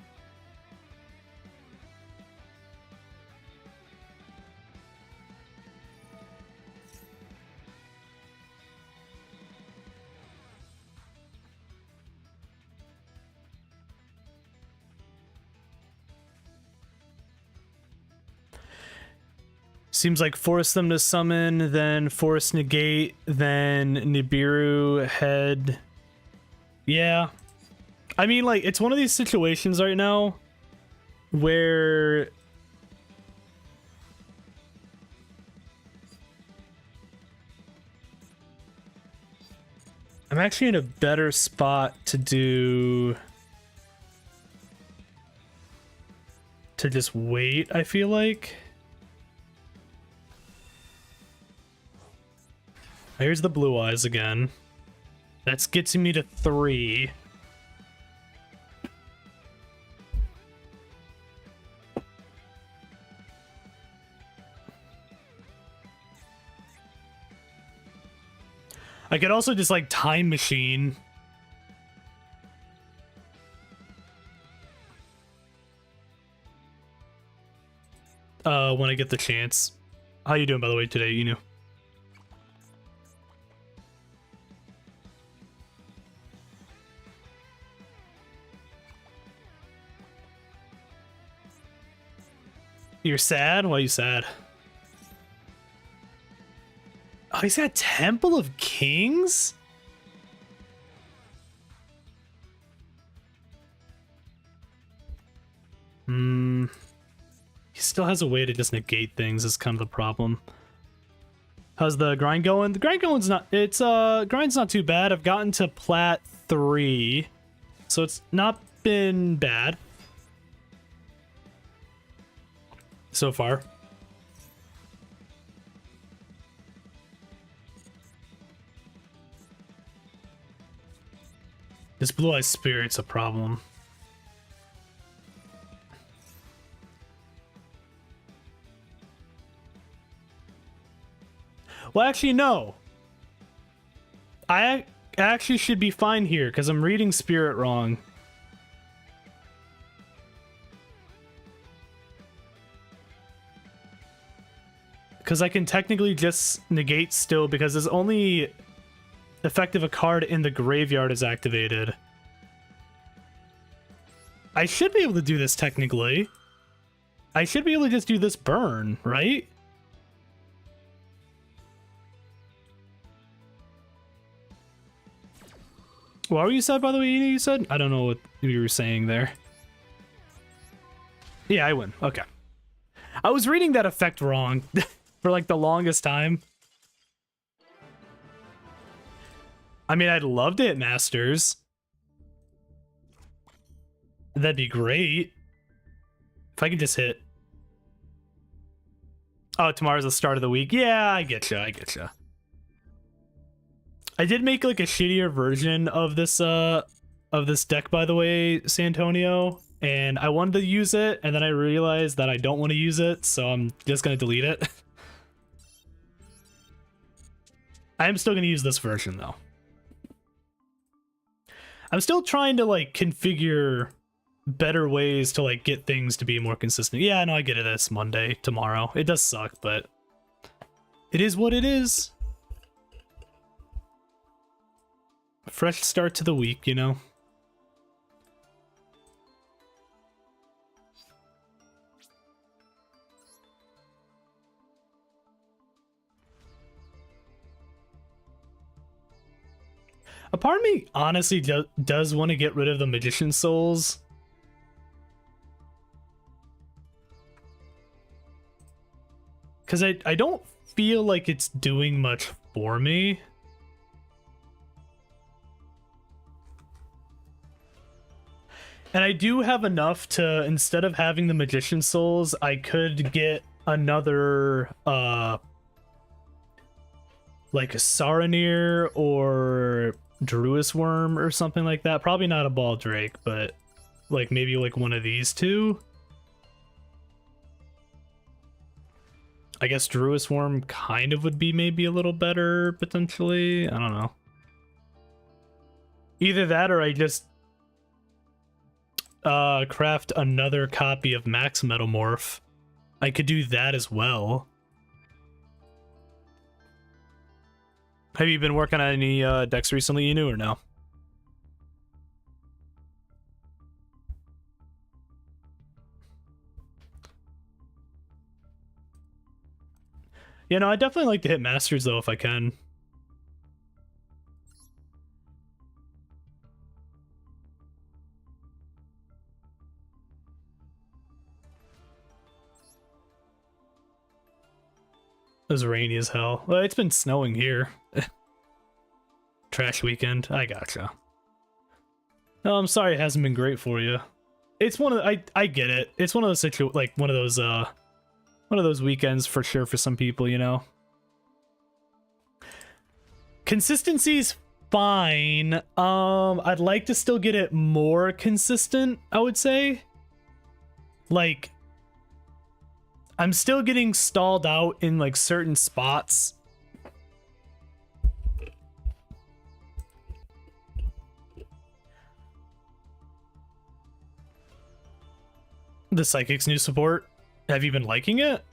Seems like force them to summon, then force negate, then Nibiru head. Yeah. I mean, like, it's one of these situations right now where I'm actually in a better spot to just wait, I feel like. Here's the Blue Eyes again. That's getting me to 3. I could also just like time machine. When I get the chance. How you doing, by the way, today, you know? You're sad? Why are you sad? Oh, he's got Temple of Kings? he still has a way to just negate things is kind of the problem. How's the grind going? The grind grind's not too bad. I've gotten to plat 3, so it's not been bad so far. This Blue Eye Spirit's a problem. Well, actually, no. I actually should be fine here because I'm reading Spirit wrong. Because I can technically just negate still because there's only effective a card in the graveyard is activated. I should be able to do this technically. I should be able to just do this burn, right? What were you said, by the way, you said? I don't know what you were saying there. Yeah, I win. Okay. I was reading that effect wrong for like the longest time. I mean, I'd love to hit Masters. That'd be great. If I could just hit... Oh, tomorrow's the start of the week. Yeah, I getcha, I getcha. I did make like a shittier version of this deck, by the way, Santonio, and I wanted to use it, and then I realized that I don't want to use it, so I'm just gonna delete it. I am still gonna use this version though. I'm still trying to like configure better ways to like get things to be more consistent. Yeah, no, I get it. It's Monday, tomorrow. It does suck, but it is what it is. Fresh start to the week, you know? A part of me honestly does want to get rid of the Magician Souls. Because I don't feel like it's doing much for me. And I do have enough to, instead of having the Magician Souls, I could get another, like a Saronir or Druis Worm or something like that. Probably not a Ball Drake, but like maybe like one of these two. I guess Druis Worm kind of would be maybe a little better, potentially. I don't know. Either that or I just craft another copy of Max Metalmorph. I could do that as well. Have you been working on any decks recently, you knew, or no? Yeah, no, I definitely like to hit Masters though if I can. It was rainy as hell. Well, it's been snowing here. Trash weekend. I gotcha. No, I'm sorry it hasn't been great for you. It's one of the, I get it. It's one of those one of those weekends for sure for some people, you know. Consistency's fine. I'd like to still get it more consistent, I would say. Like, I'm still getting stalled out in like certain spots. The Psychic's new support. Have you been liking it?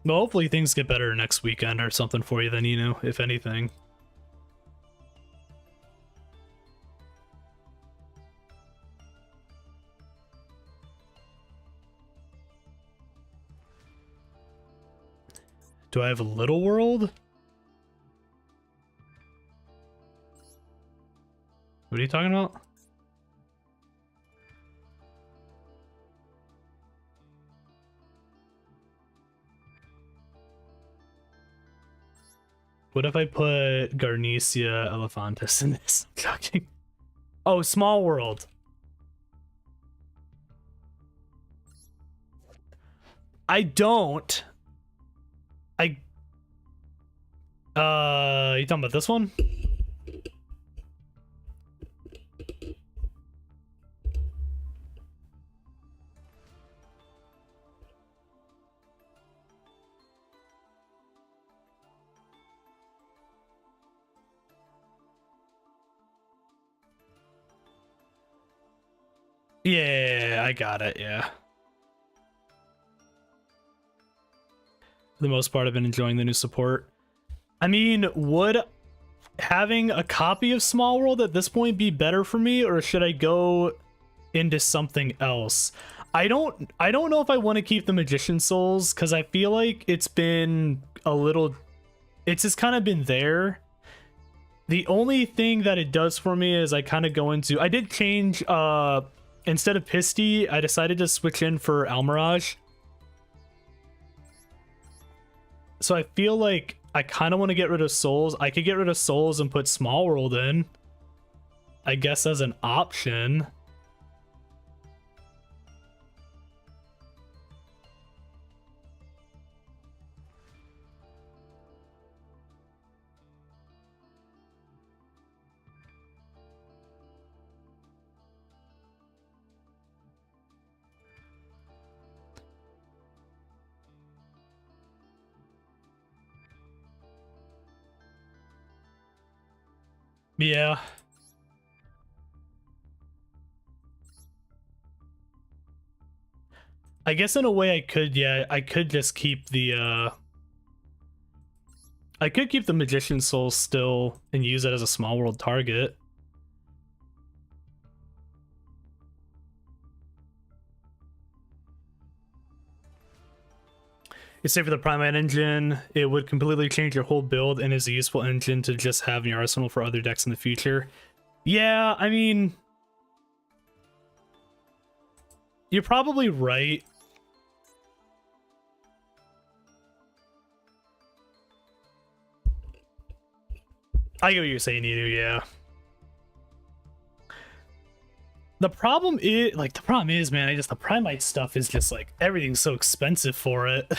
Well, hopefully things get better next weekend or something for you then, you know, if anything. Do I have a Little World? What are you talking about? What if I put Garnecia Elephantis in this? I'm joking. Oh, Small World. I don't. You talking about this one? Yeah, I got it, yeah. For the most part, I've been enjoying the new support. I mean, would having a copy of Small World at this point be better for me, or should I go into something else? I don't know if I want to keep the Magician Souls, because I feel like it's been a little... It's just kind of been there. The only thing that it does for me is I kind of go into... I did change... Instead of Pisty, I decided to switch in for Almirage. So I feel like I kind of want to get rid of Souls. I could get rid of Souls and put Small World in, I guess, as an option. Yeah. I guess in a way I could, yeah, I could just keep the, I could keep the Magician Soul still and use it as a Small World target. It's safe for the Primate engine. It would completely change your whole build and is a useful engine to just have in your arsenal for other decks in the future. Yeah, I mean... You're probably right. I get what you're saying, Edu, yeah. The problem is, man, the Primate stuff is just, like, everything's so expensive for it.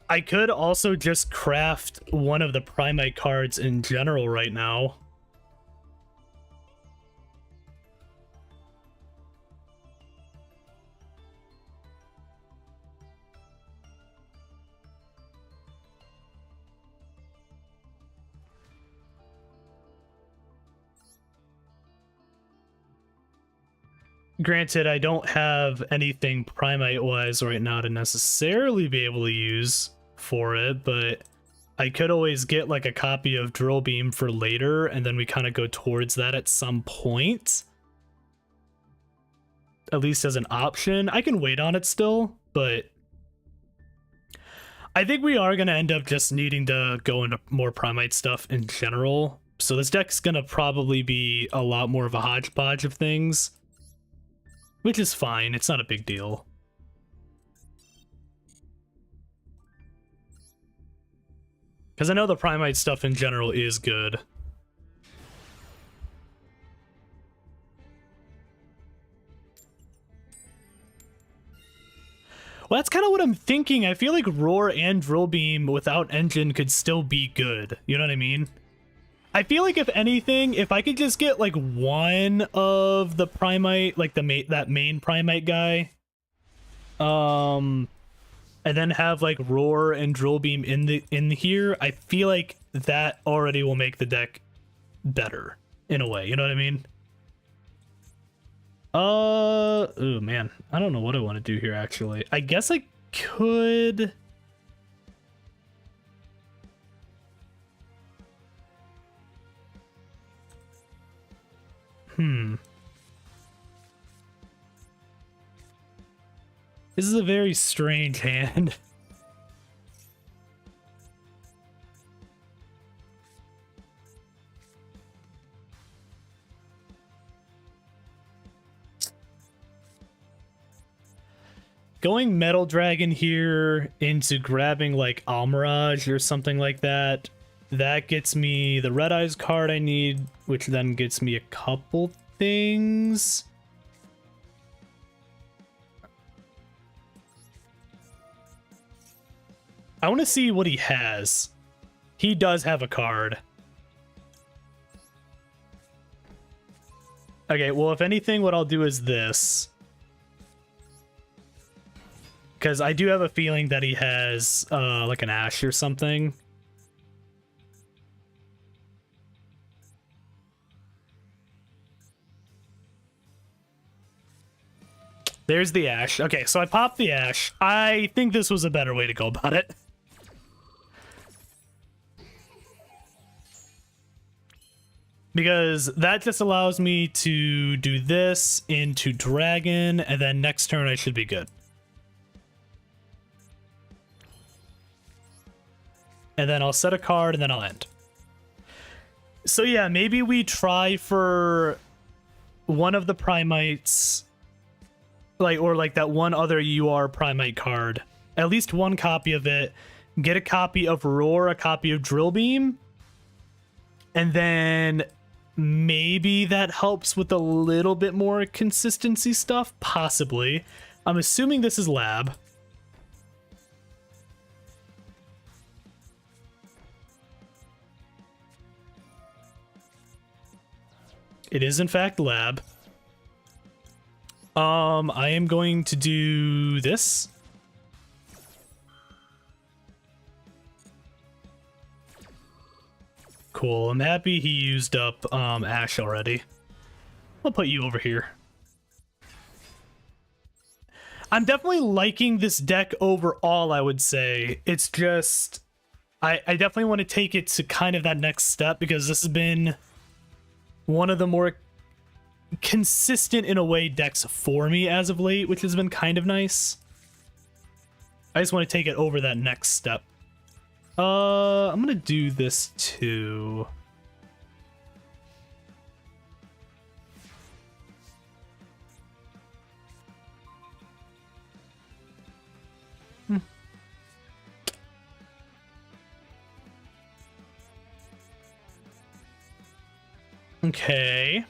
I could also just craft one of the Primate cards in general right now. Granted, I don't have anything Primate-wise right now to necessarily be able to use for it, but I could always get like a copy of Drill Beam for later, and then we kind of go towards that at some point. At least as an option. I can wait on it still, but I think we are going to end up just needing to go into more Primate stuff in general. So this deck's going to probably be a lot more of a hodgepodge of things, which is fine. It's not a big deal. Because I know the Primate stuff in general is good. Well, that's kind of what I'm thinking. I feel like Roar and Drill Beam without Engine could still be good. You know what I mean? I feel like if anything, if I could just get like one of the Primate, like that main Primate guy, and then have like Roar and Drill Beam in here, I feel like that already will make the deck better in a way. You know what I mean? Oh man, I don't know what I want to do here actually. I guess I could. This is a very strange hand. going Metal Dragon here into grabbing like Almirage or something like that, that gets me the Red Eyes card I need, which then gets me a couple things. I want to see what he has. He does have a card. Okay, well, if anything, what I'll do is this. Because I do have a feeling that he has, like an Ash or something. There's the Ash. Okay, so I popped the Ash. I think this was a better way to go about it. Because that just allows me to do this into Dragon, and then next turn I should be good. And then I'll set a card, and then I'll end. So yeah, maybe we try for one of the Primites, like, or like that one other UR Primite card. At least one copy of it. Get a copy of Roar, a copy of Drill Beam. And then maybe that helps with a little bit more consistency stuff, possibly. I'm assuming this is Lab. It is in fact Lab. I am going to do this. Cool, I'm happy he used up Ash already. I'll put you over here. I'm definitely liking this deck overall, I would say. It's just, I definitely want to take it to kind of that next step, because this has been one of the more consistent, in a way, decks for me as of late, which has been kind of nice. I just want to take it over that next step. I'm gonna do this too. Okay.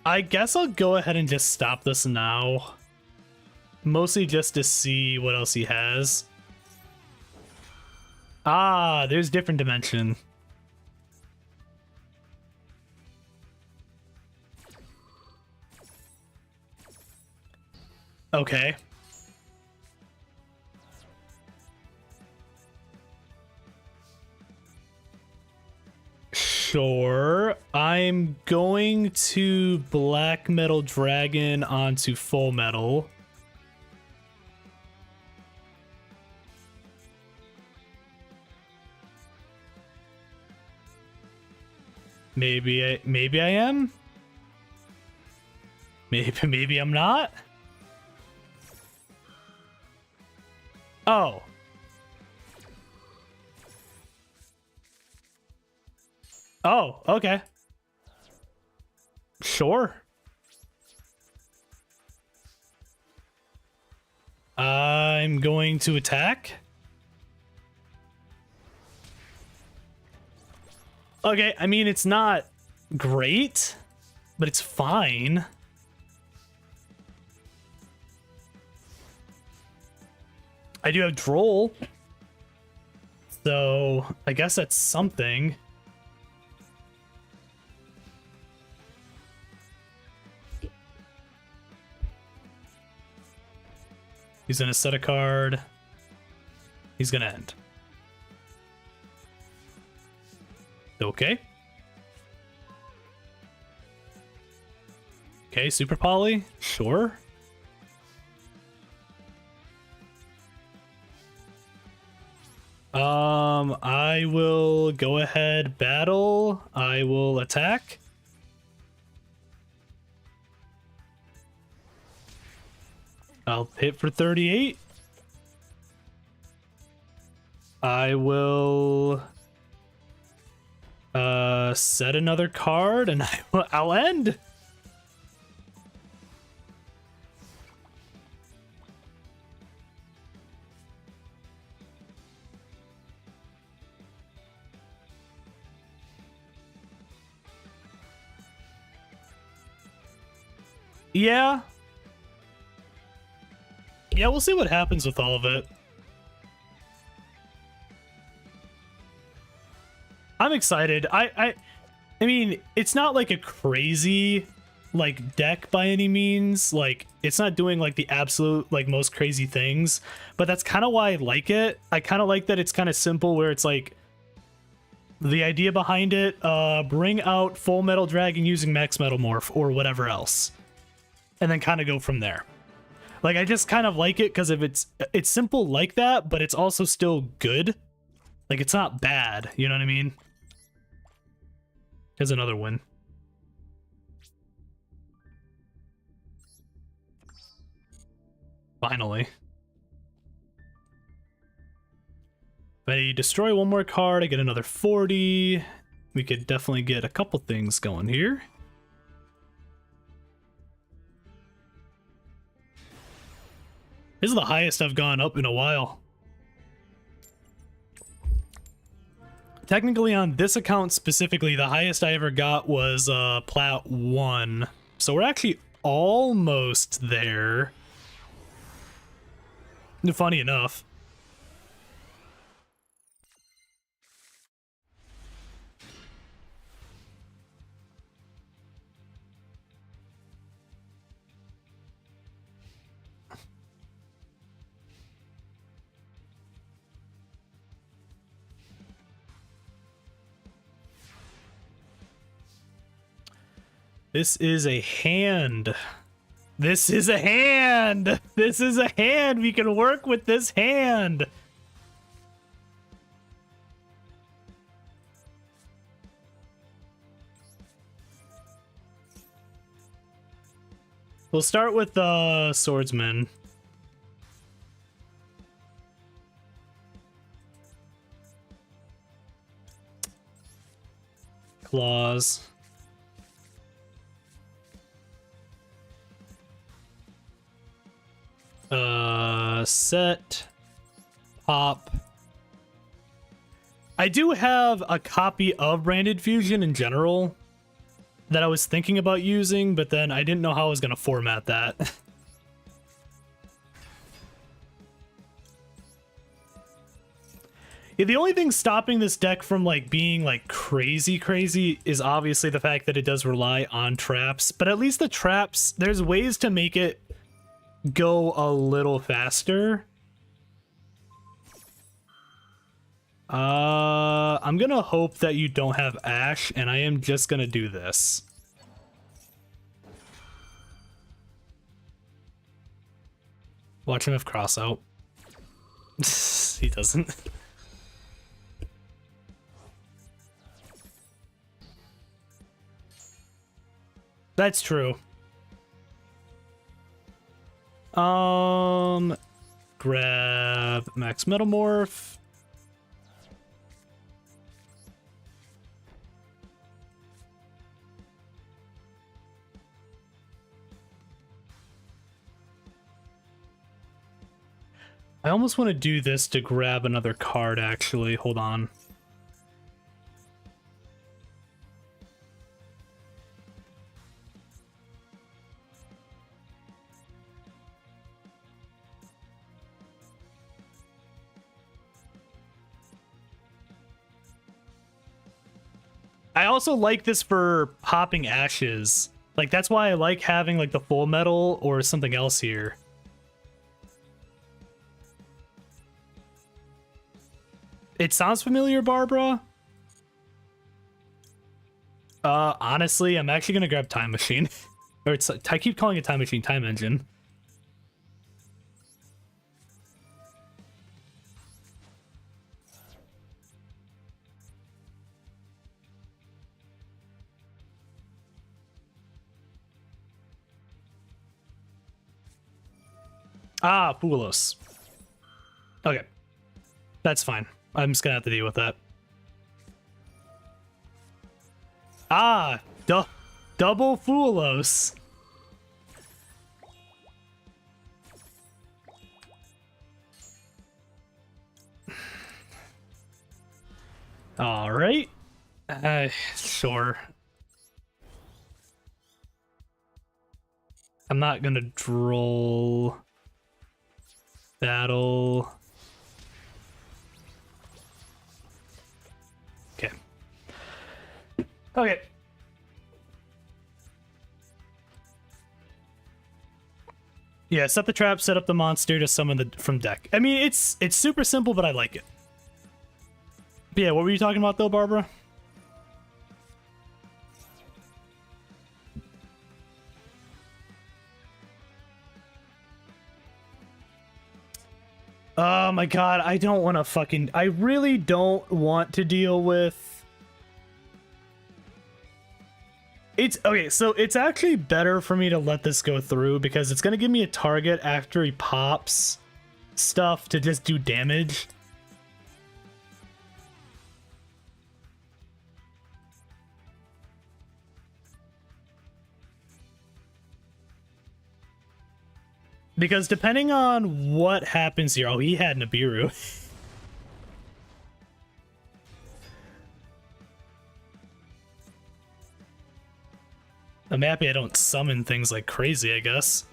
I guess I'll go ahead and just stop this now. Mostly just to see what else he has. Ah, there's different dimension. Okay. Sure. I'm going to Black Metal Dragon onto Full Metal. Maybe I am. Maybe I'm not. Oh. Oh, okay. Sure. I'm going to attack. Okay, I mean, it's not great, but it's fine. I do have Droll, so I guess that's something. He's gonna set a card. He's gonna end. Okay. Okay, Super Poly? Sure. I will go ahead, battle. I will attack. I'll hit for 38. I will set another card and I'll end. Yeah. Yeah, we'll see what happens with all of it. I'm excited. I mean, it's not like a crazy like deck by any means. Like, it's not doing like the absolute like most crazy things, but that's kind of why I like it. I kind of like that it's kind of simple, where it's like the idea behind it, bring out Full Metal Dragon using Max Metalmorph or whatever else, and then kind of go from there. Like, I just kind of like it because if it's simple like that, but it's also still good. Like, it's not bad, you know what I mean? Here's another win. Finally. If I destroy one more card, I get another 40. We could definitely get a couple things going here. This is the highest I've gone up in a while. Technically, on this account specifically, the highest I ever got was Plat 1. So we're actually almost there. Funny enough. This is a hand. This is a hand. This is a hand. We can work with this hand. We'll start with the swordsman. Claws. Set. Pop. I do have a copy of Branded Fusion in general that I was thinking about using, but then I didn't know how I was going to format that. Yeah, the only thing stopping this deck from like being like crazy is obviously the fact that it does rely on traps, but at least the traps, there's ways to make it go a little faster. I'm gonna hope that you don't have Ash, and I am just gonna do this. Watch him have cross out. He doesn't. That's true. Grab Max Metalmorph. I almost want to do this to grab another card, actually. Hold on. I also like this for popping ashes. Like, that's why I like having like the full metal or something else here. It sounds familiar, Barbara. Honestly, I'm actually gonna grab Time Machine. Or I keep calling it Time Machine, Time Engine. Ah, Pulos. Okay. That's fine. I'm just gonna have to deal with that. Ah, double Foolos. All right. Sure. I'm not gonna droll battle. Okay. Okay. Yeah, set the trap, set up the monster to summon from deck. I mean, it's super simple, but I like it. But yeah, what were you talking about though, Barbara? Oh my god, I don't want to fucking... I really don't want to deal with... It's... Okay, so it's actually better for me to let this go through because it's going to give me a target after he pops stuff to just do damage. Because depending on what happens here... Oh, he had Nibiru. I'm happy I don't summon things like crazy, I guess.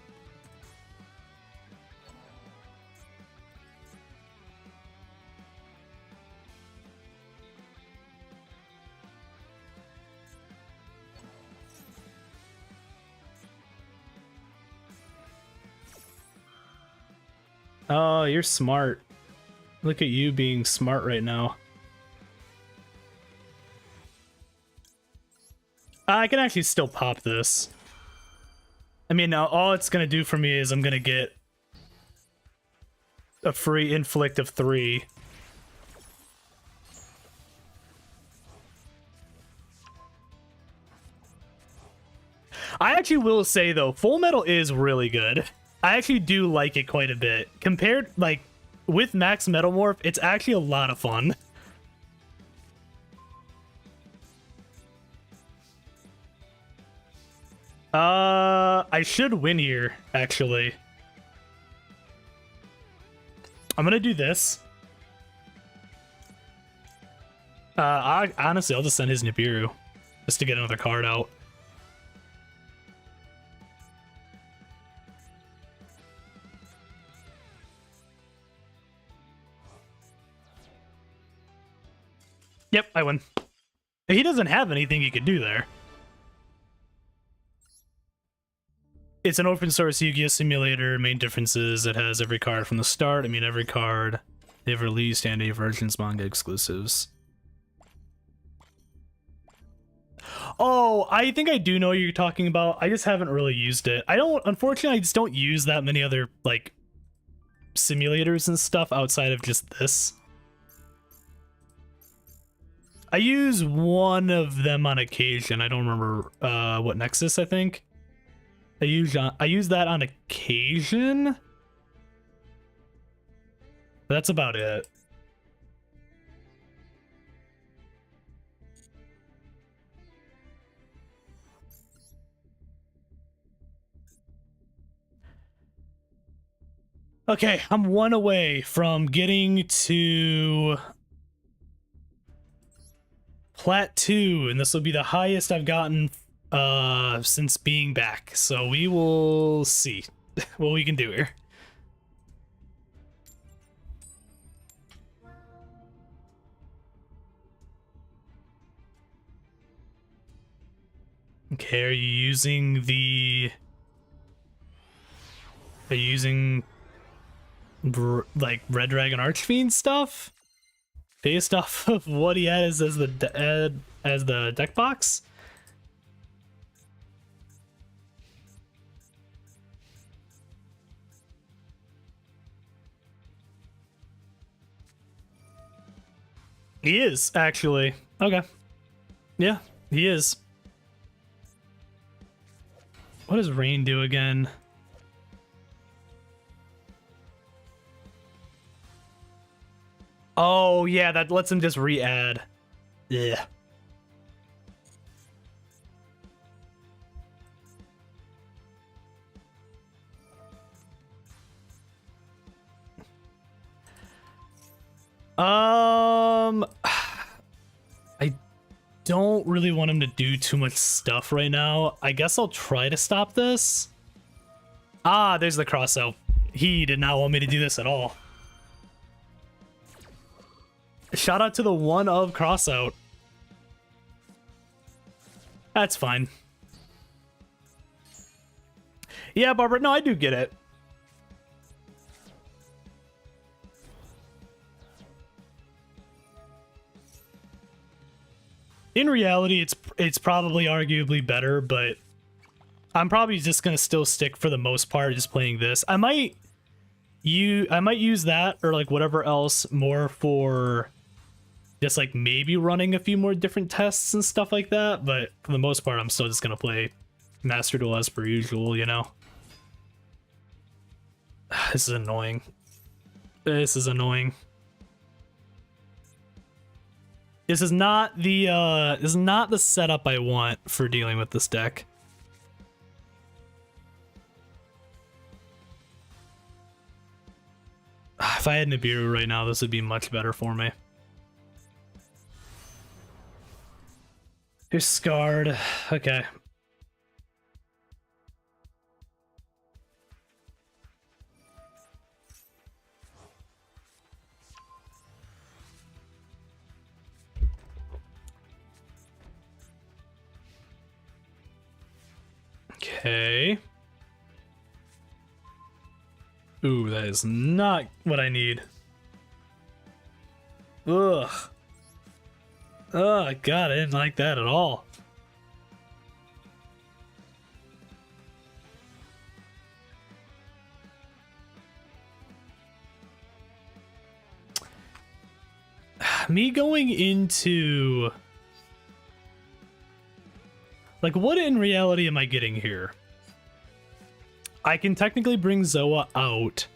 Oh, you're smart. Look at you being smart right now. I can actually still pop this. I mean, now all it's gonna do for me is I'm gonna get a free inflict of 3. I actually will say though, Full Metal is really good. I actually do like it quite a bit. Compared, like, with Max Metalmorph, it's actually a lot of fun. I should win here, actually. I'm gonna do this. Honestly, I'll just send his Nibiru, just to get another card out. Yep, I win. He doesn't have anything he could do there. It's an open source Yu-Gi-Oh! Simulator. Main difference is it has every card from the start. I mean, every card they've released and a Versions manga exclusives. Oh, I think I do know what you're talking about. I just haven't really used it. Unfortunately, I just don't use that many other, like, simulators and stuff outside of just this. I use one of them on occasion. I don't remember what Nexus, I think. I use that on occasion. That's about it. Okay, I'm one away from getting to Plat 2, and this will be the highest I've gotten since being back. So we will see what we can do here. Okay, are you using the... Are you using like Red Dragon Archfiend stuff based off of what he has as the deck box? He is, actually. Okay. Yeah, he is. What does Rain do again? Oh, yeah, that lets him just re-add. Yeah. I don't really want him to do too much stuff right now. I guess I'll try to stop this. Ah, there's the cross out. He did not want me to do this at all. Shout out to the one of cross out. That's fine. Yeah, Barbara, no, I do get it. In reality, it's probably arguably better, but I'm probably just gonna still stick for the most part just playing this. I might use that or like whatever else more for just like maybe running a few more different tests and stuff like that, but for the most part I'm still just gonna play Master Duel as per usual, you know. This is annoying. This is annoying. This is not the setup I want for dealing with this deck. If I had Nibiru right now, this would be much better for me. You're scarred. Okay. Okay. Ooh, that is not what I need. Ugh. Oh, God, I didn't like that at all. Me going into... Like, what in reality am I getting here? I can technically bring Zoa out.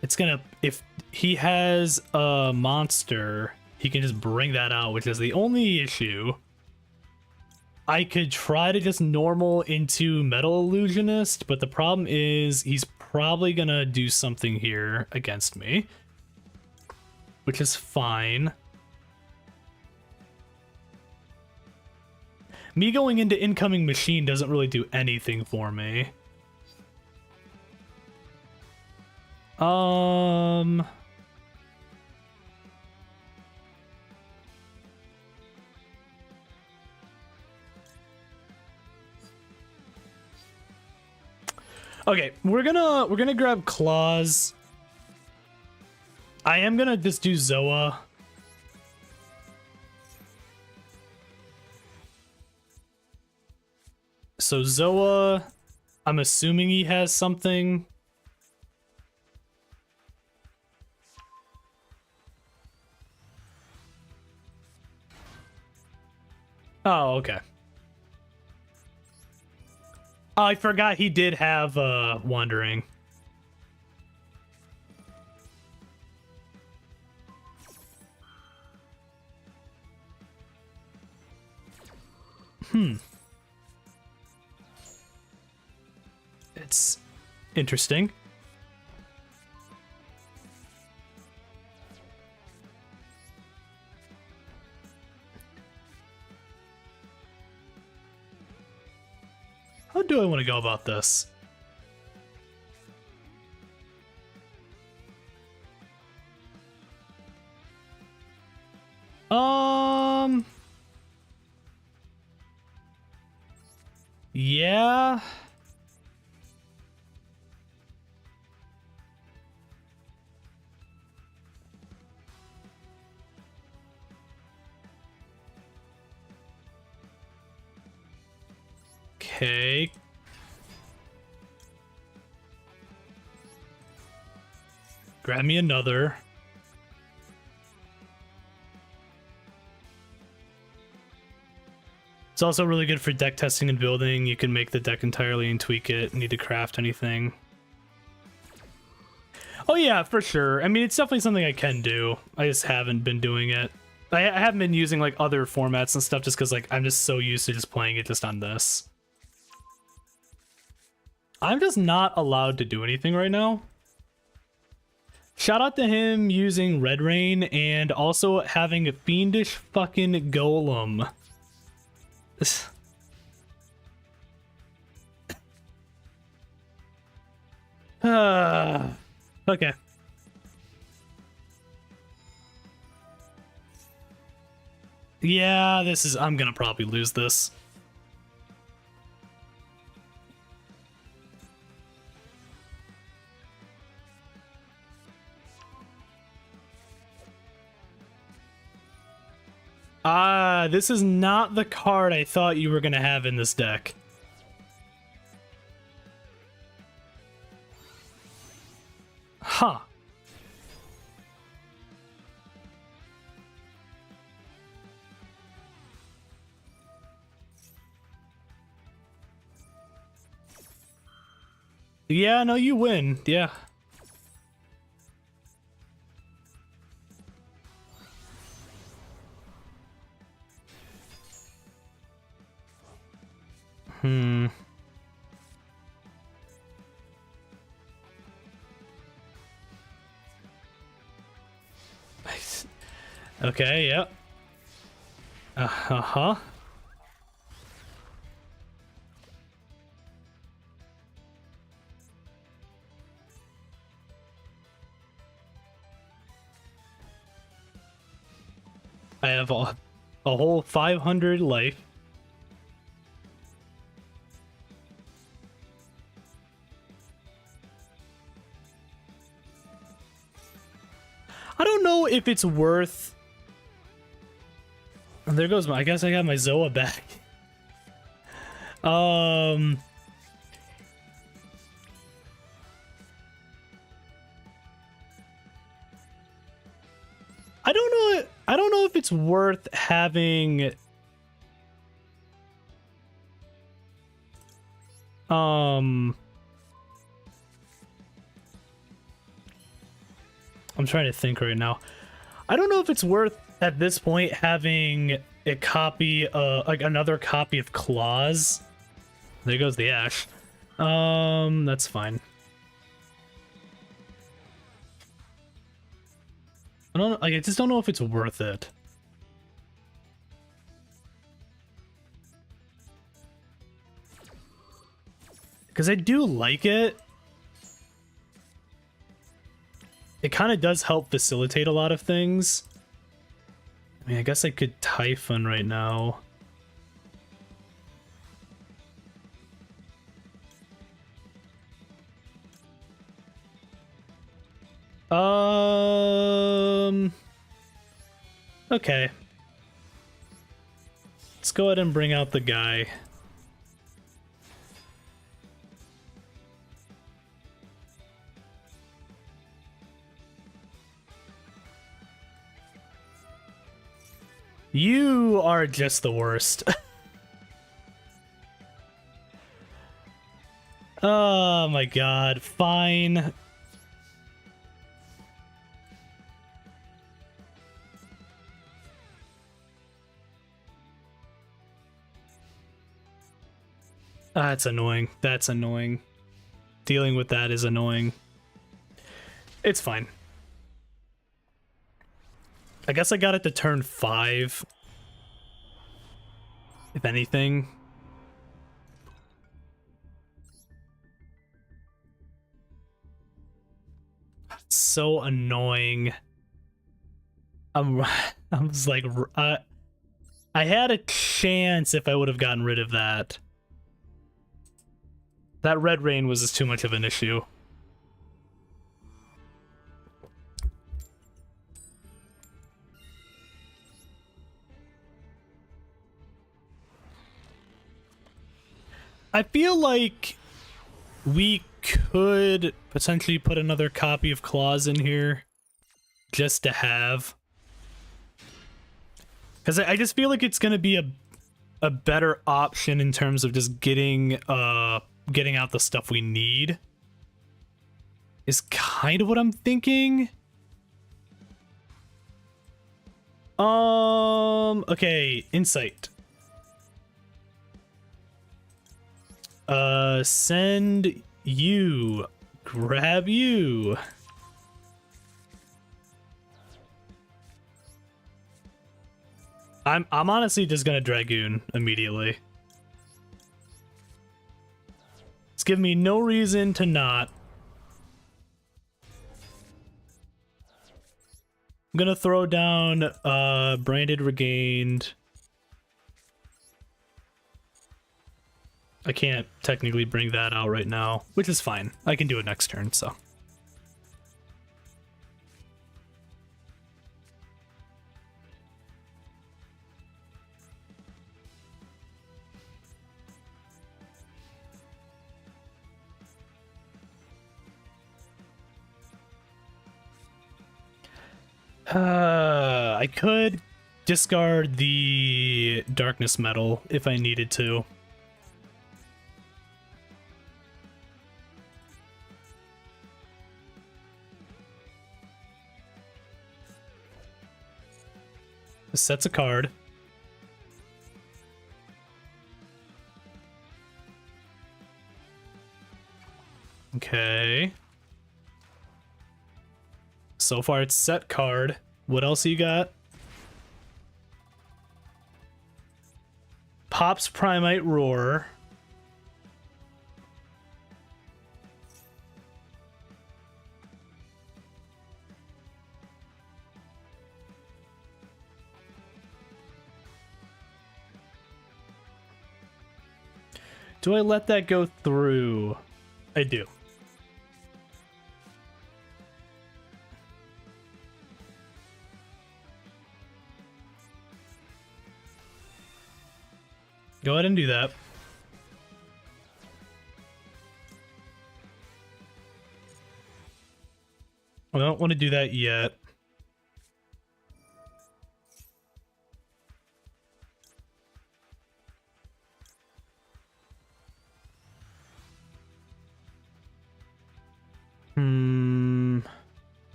It's gonna... If he has a monster, he can just bring that out, which is the only issue. I could try to just normal into Metal Illusionist, but the problem is he's probably gonna do something here against me, which is fine. Me going into Incoming Machine doesn't really do anything for me. Okay, we're gonna grab Claws. I am gonna just do Zoa. So Zoa, I'm assuming he has something. Oh, okay. Oh, I forgot he did have Wandering. It's interesting. How do I want to go about this? Yeah. Okay. Grab me another. It's also really good for deck testing and building. You can make the deck entirely and tweak it. Need to craft anything. Oh yeah, for sure. I mean, it's definitely something I can do. I just haven't been doing it. I haven't been using like other formats and stuff just because like I'm just so used to just playing it just on this. I'm just not allowed to do anything right now. Shout out to him using Red Rain and also having a fiendish fucking golem. Okay. Yeah, this is... I'm gonna probably lose this. This is not the card I thought you were gonna have in this deck. Huh. Yeah, no, you win. Yeah. Okay, yep. Uh-huh. I have a whole 500 life. I don't know if it's worth... There goes my... I guess I got my Zoa back. I don't know if it's worth having... I'm trying to think right now. I don't know if it's worth at this point having a copy, like another copy of Claws. There goes the Ash. That's fine. I just don't know if it's worth it. Because I do like it. It kind of does help facilitate a lot of things. I mean, I guess I could Typhon right now. Okay. Let's go ahead and bring out the guy. You are just the worst. Oh my god, fine. That's annoying. That's annoying. Dealing with that is annoying. It's fine. I guess I got it to turn 5. If anything. So annoying. I was like, I had a chance if I would have gotten rid of that. That Red Rain was just too much of an issue. I feel like we could potentially put another copy of Claws in here just to have. Because I just feel like it's going to be a better option in terms of just getting out the stuff we need. Is kind of what I'm thinking. Okay, Insight. Send you. Grab you. I'm honestly just gonna Dragoon immediately. It's giving me no reason to not. I'm gonna throw down Branded Regained. I can't technically bring that out right now, which is fine. I can do it next turn, so. I could discard the Darkness Metal if I needed to. This sets a card. Okay. So far it's set card. What else you got? Pops Primite Roar. Do I let that go through? I do. Go ahead and do that. I don't want to do that yet.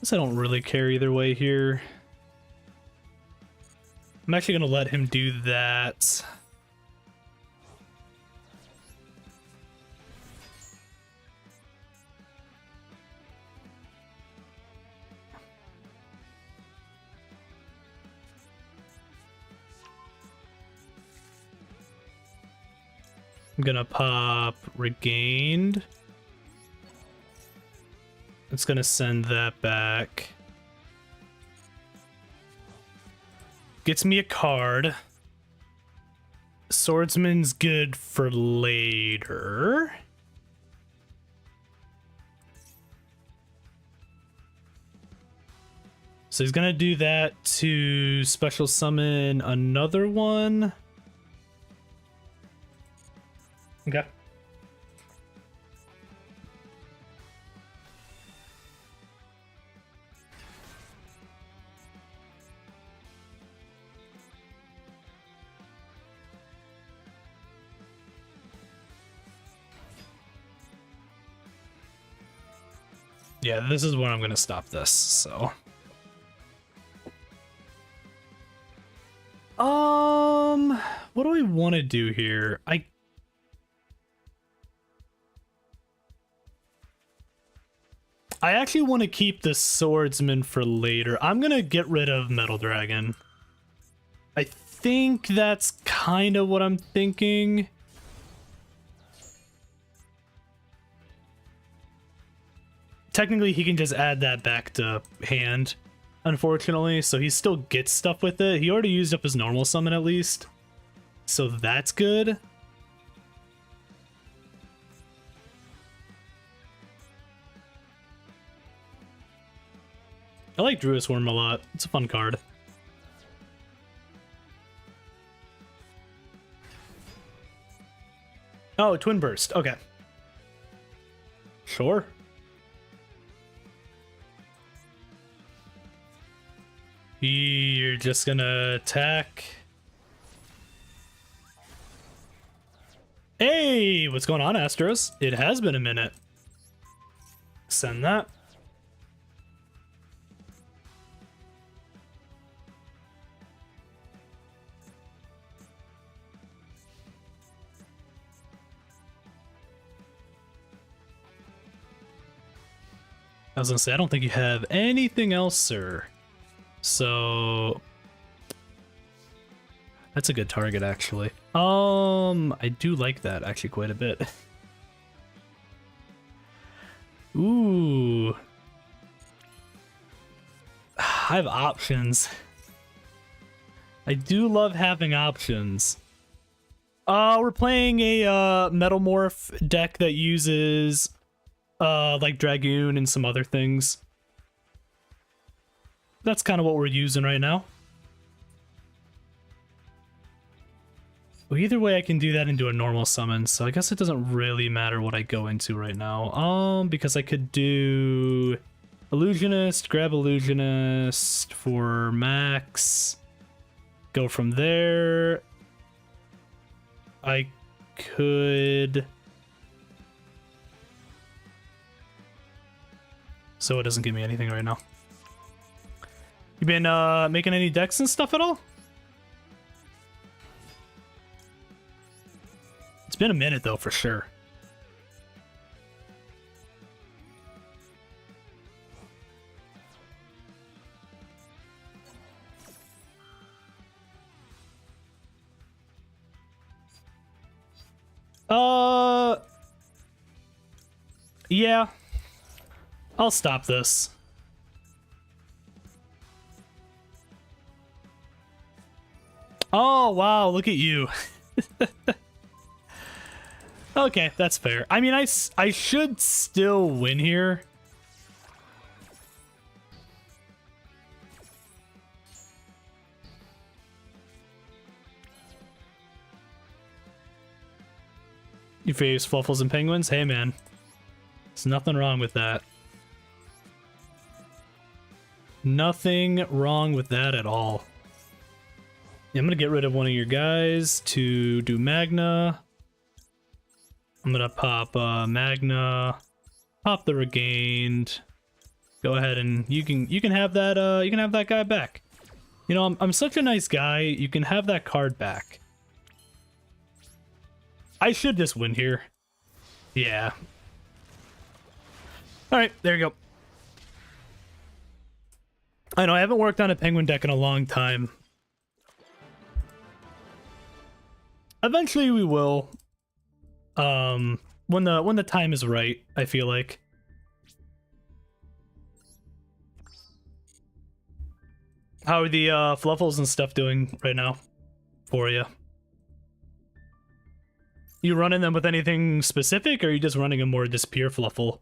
I don't really care either way here. I'm actually going to let him do that. I'm going to pop Regained. It's gonna send that back. Gets me a card. Swordsman's good for later. So he's gonna do that to special summon another one. Okay. Yeah, this is where I'm gonna stop this, so. What do I want to do here? I actually want to keep the swordsman for later. I'm gonna get rid of Metal Dragon. I think that's kind of what I'm thinking. Technically, he can just add that back to hand, unfortunately, so he still gets stuff with it. He already used up his normal summon at least, so that's good. I like Druid's Worm a lot. It's a fun card. Oh, Twin Burst. Okay. Sure. You're just gonna attack. Hey, what's going on, Astros? It has been a minute. Send that. was gonna say, I don't think you have anything else, sir. So that's a good target, actually. I do like that actually quite a bit. Ooh. I have options. I do love having options. We're playing a Metalmorph deck that uses like Dragoon and some other things. That's kind of what we're using right now. Well, either way, I can do that into a normal summon, so I guess it doesn't really matter what I go into right now. Because I could do Illusionist, grab Illusionist for max, go from there. I could... So it doesn't give me anything right now. You been making any decks and stuff at all? It's been a minute though, for sure. Yeah. I'll stop this. Oh, wow, look at you. Okay, that's fair. I mean, I should still win here. You face Fluffles and Penguins? Hey, man. There's nothing wrong with that. Nothing wrong with that at all. Yeah, I'm gonna get rid of one of your guys to do Magna. I'm gonna pop Magna, pop the Regained. Go ahead and you can have that guy back. You know, I'm such a nice guy. You can have that card back. I should just win here. Yeah. All right, there you go. I know I haven't worked on a Penguin deck in a long time. Eventually we will. When the time is right, I feel like. How are the Fluffles and stuff doing right now for you? You running them with anything specific, or are you just running them more just pure Fluffle?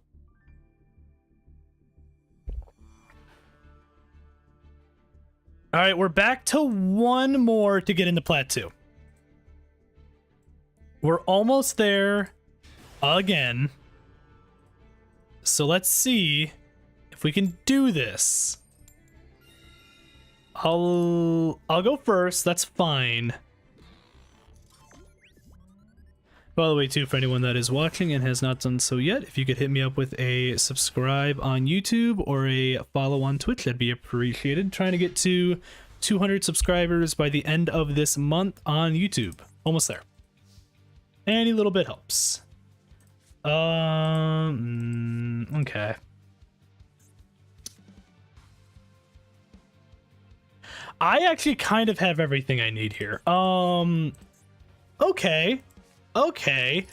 All right, we're back to one more to get into Plat 2. We're almost there again. So let's see if we can do this. I'll go first. That's fine. By the way, too, for anyone that is watching and has not done so yet, if you could hit me up with a subscribe on YouTube or a follow on Twitch, that'd be appreciated. Trying to get to 200 subscribers by the end of this month on YouTube. Almost there. Any little bit helps. Okay. I actually kind of have everything I need here. Okay. Okay.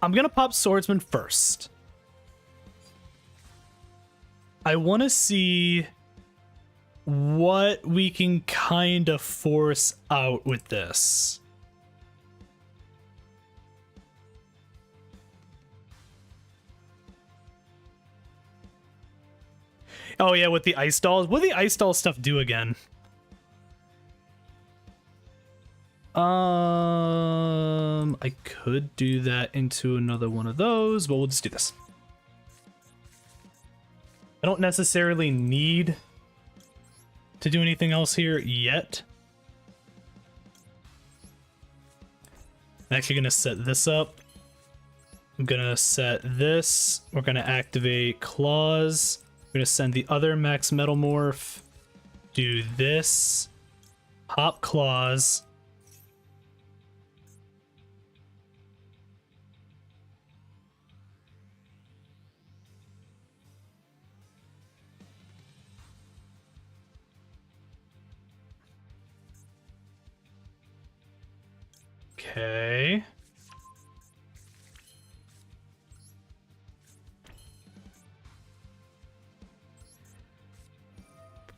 I'm gonna pop Swordsman first. I want to see what we can kind of force out with this. Oh yeah, with the ice dolls. What do the ice doll stuff do again? I could do that into another one of those, but we'll just do this. I don't necessarily need to do anything else here yet. I'm actually gonna set this up. I'm gonna set this. We're gonna activate Claws. We're gonna send the other Max Metalmorph. Do this. Pop Claws. Okay.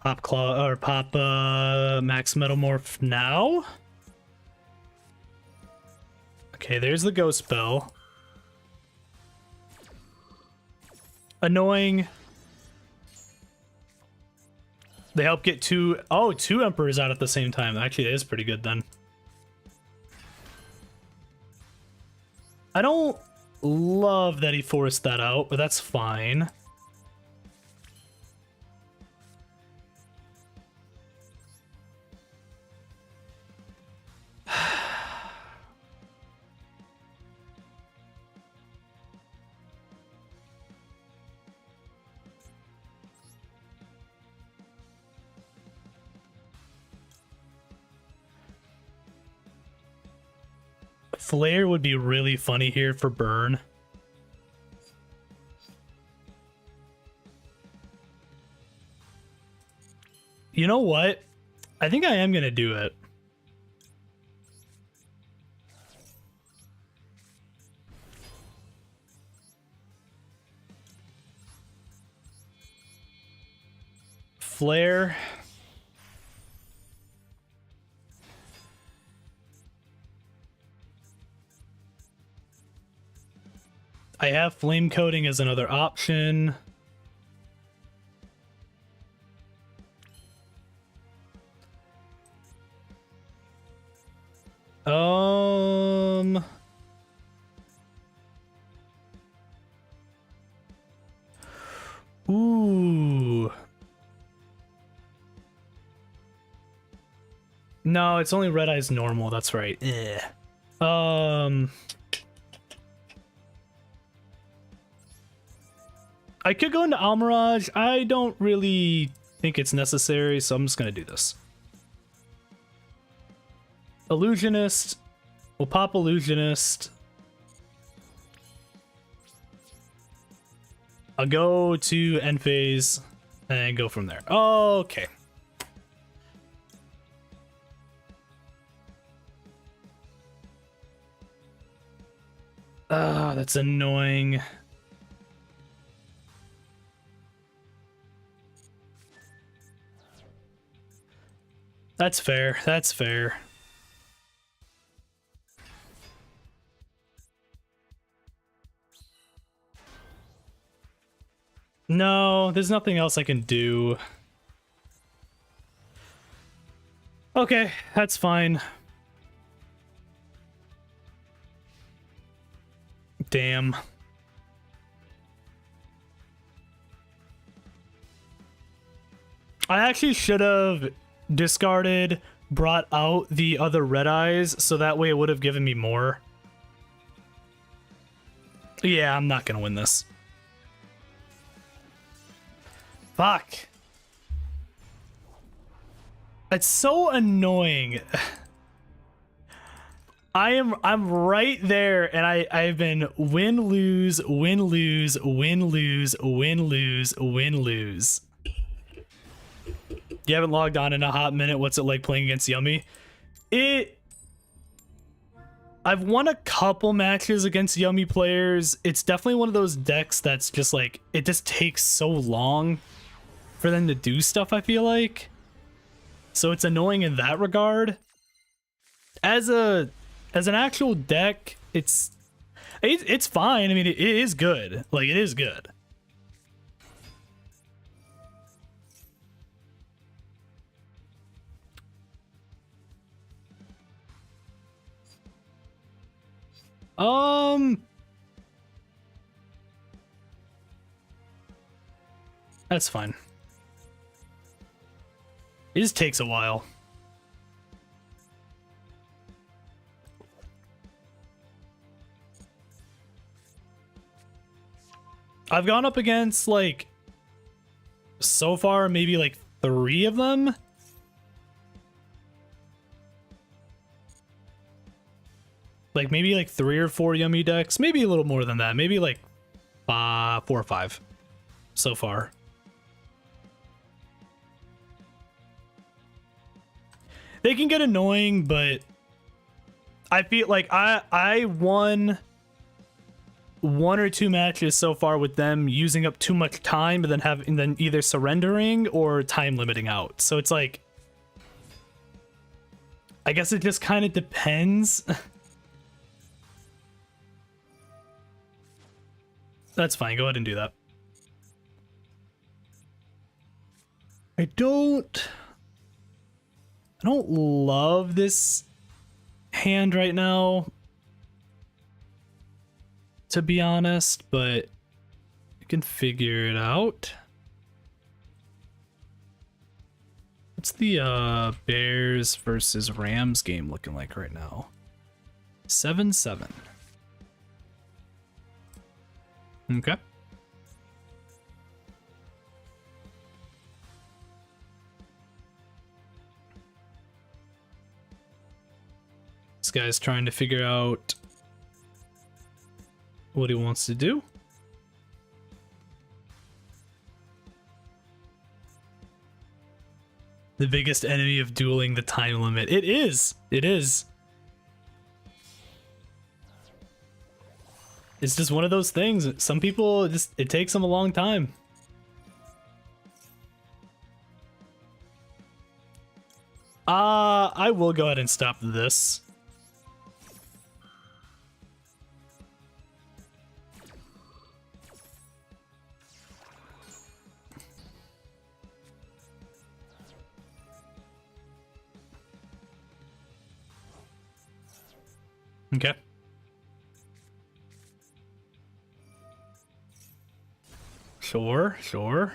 Pop Claw or Pop Max Metalmorph now. Okay, there's the Ghost Bell. Annoying. They help get two Emperors out at the same time. Actually, it is pretty good then. I don't love that he forced that out, but that's fine. Flare would be really funny here for burn. You know what? I think I am gonna do it. Flare. I have flame coating as another option. Ooh. No, it's only Red Eyes normal, that's right. I could go into Almirage. I don't really think it's necessary, so I'm just gonna do this. Illusionist. We'll pop Illusionist. I'll go to end phase and go from there. Okay. That's annoying. That's fair. That's fair. No, there's nothing else I can do. Okay, that's fine. Damn. I actually should have discarded, brought out the other Red Eyes, so that way it would have given me more. Yeah, I'm not gonna win this. Fuck. It's so annoying. I'm right there, and I've been win lose win lose win lose win lose win lose. You haven't logged on in a hot minute. What's it like playing against Yummy? I've won a couple matches against Yummy players. It's definitely one of those decks that's just like, it just takes so long for them to do stuff, I feel like. So it's annoying in that regard. As an actual deck, it's fine. I mean, it is good. Like, it is good. That's fine. It just takes a while. I've gone up against, like, so far, maybe like 3 of them. Like, maybe like 3 or 4 Yummy decks. Maybe a little more than that. Maybe like 4 or 5 so far. They can get annoying, but I feel like I won one or two matches so far with them using up too much time and then either surrendering or time limiting out. So it's like, I guess it just kind of depends. That's fine. Go ahead and do that. I don't love this hand right now, to be honest, but I can figure it out. What's the Bears versus Rams game looking like right now? 7-7. Okay. This guy's trying to figure out what he wants to do. The biggest enemy of dueling, the time limit. It is. It is. It's just one of those things. Some people it takes them a long time. I will go ahead and stop this. Okay. Sure, sure.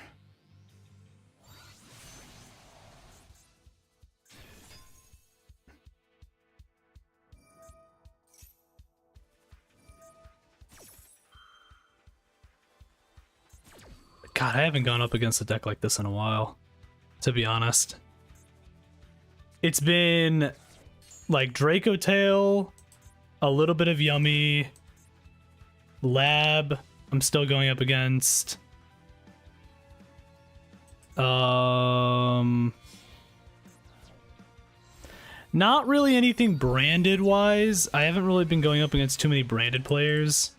God, I haven't gone up against a deck like this in a while, to be honest. It's been like Draco Tail, a little bit of Yummy, Lab, I'm still going up against. Not really anything branded wise. I haven't really been going up against too many branded players.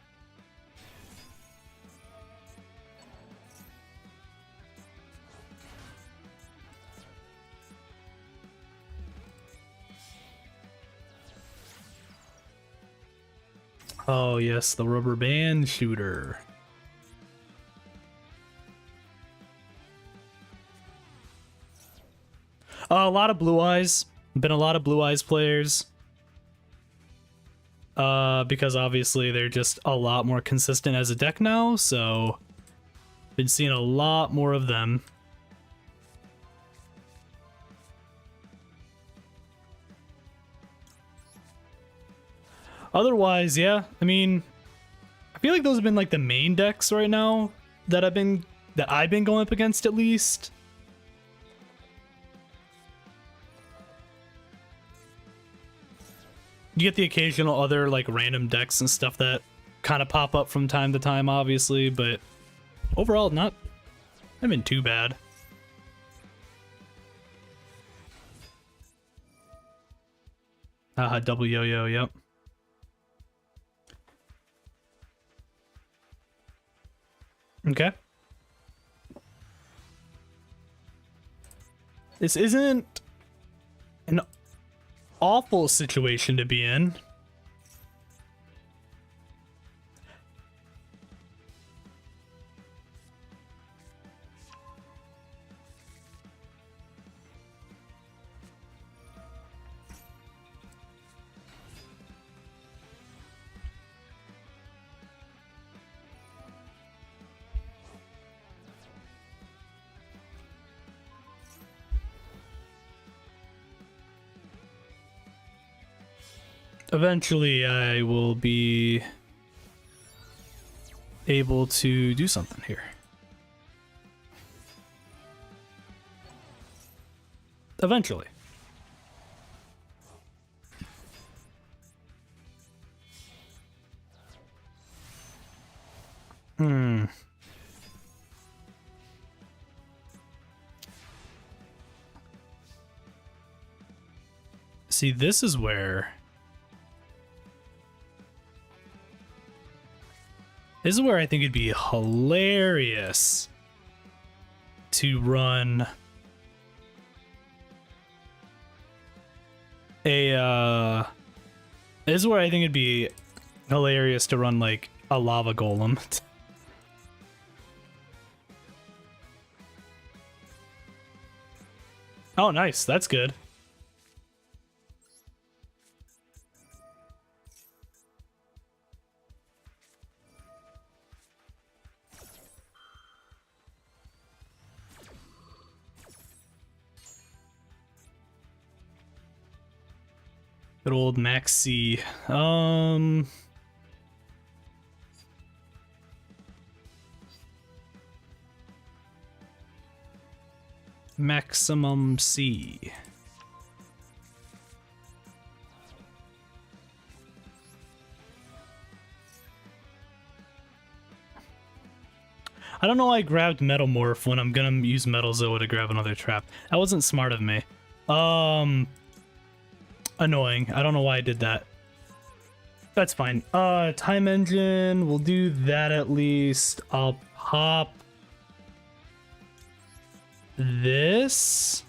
Oh yes, the rubber band shooter. A lot of Blue Eyes. Been a lot of Blue Eyes players. Because obviously they're just a lot more consistent as a deck now, so been seeing a lot more of them. Otherwise, yeah, I mean, I feel like those have been like the main decks right now that I've been going up against at least. You get the occasional other like random decks and stuff that kind of pop up from time to time, obviously, but overall, not been too bad. Double yo-yo, yep. Okay. This isn't an awful situation to be in. Eventually, I will be able to do something here. Eventually. See, this is where This is where I think it'd be hilarious to run a this is where I think it'd be hilarious to run like a lava golem. Oh, nice. That's good. Good old Max C. Maximum C. I don't know why I grabbed Metalmorph when I'm gonna use Metal Zoa to grab another trap. That wasn't smart of me. Annoying. I don't know why I did that. That's fine. Time Engine, we'll do that at least. I'll pop this.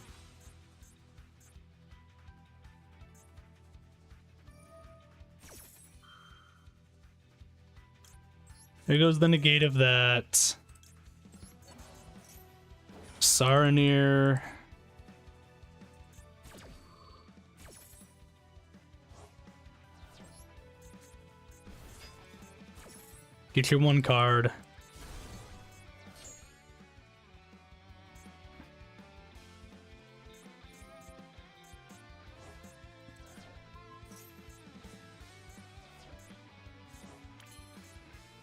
There goes the negate of that. Saranir. Get your one card.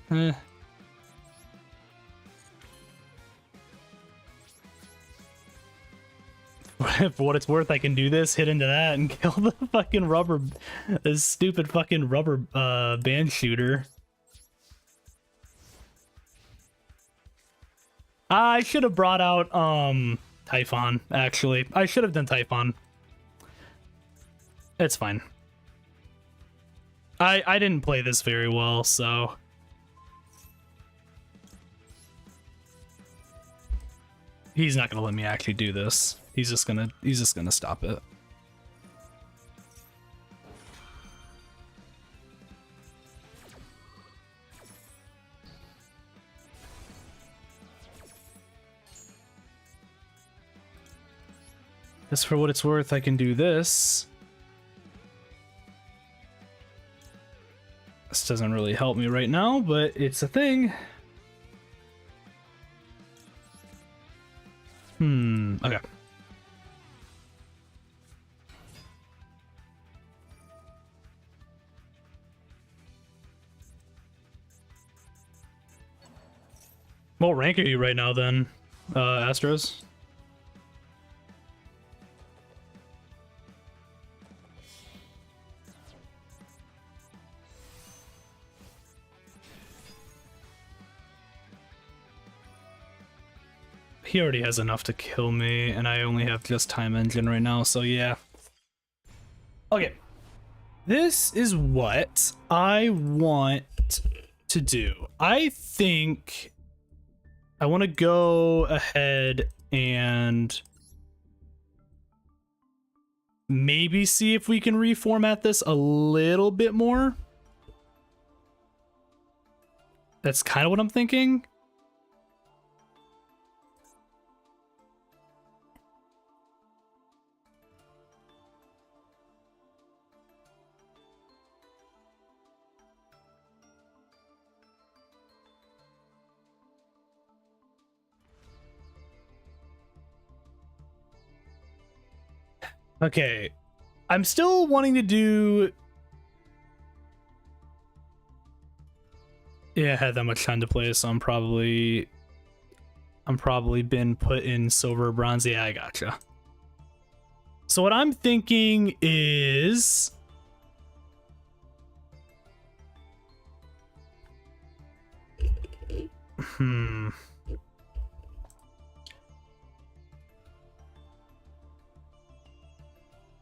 For what it's worth, I can do this, hit into that, and kill the fucking rubber, this stupid fucking rubber band shooter. I should have brought out Typhon, actually. I should have done Typhon. It's fine. I didn't play this very well, so he's not gonna let me actually do this. He's just gonna stop it. Just for what it's worth, I can do this. This doesn't really help me right now, but it's a thing. Okay. What rank are you right now then, Astros? He already has enough to kill me, and I only have just Time Engine right now, so yeah. Okay. This is what I want to do. I think I want to go ahead and maybe see if we can reformat this a little bit more. That's kind of what I'm thinking. Okay, I'm still wanting to do... Yeah, I had that much time to play, so I'm probably been put in silver or bronze. Yeah, I gotcha. So what I'm thinking is...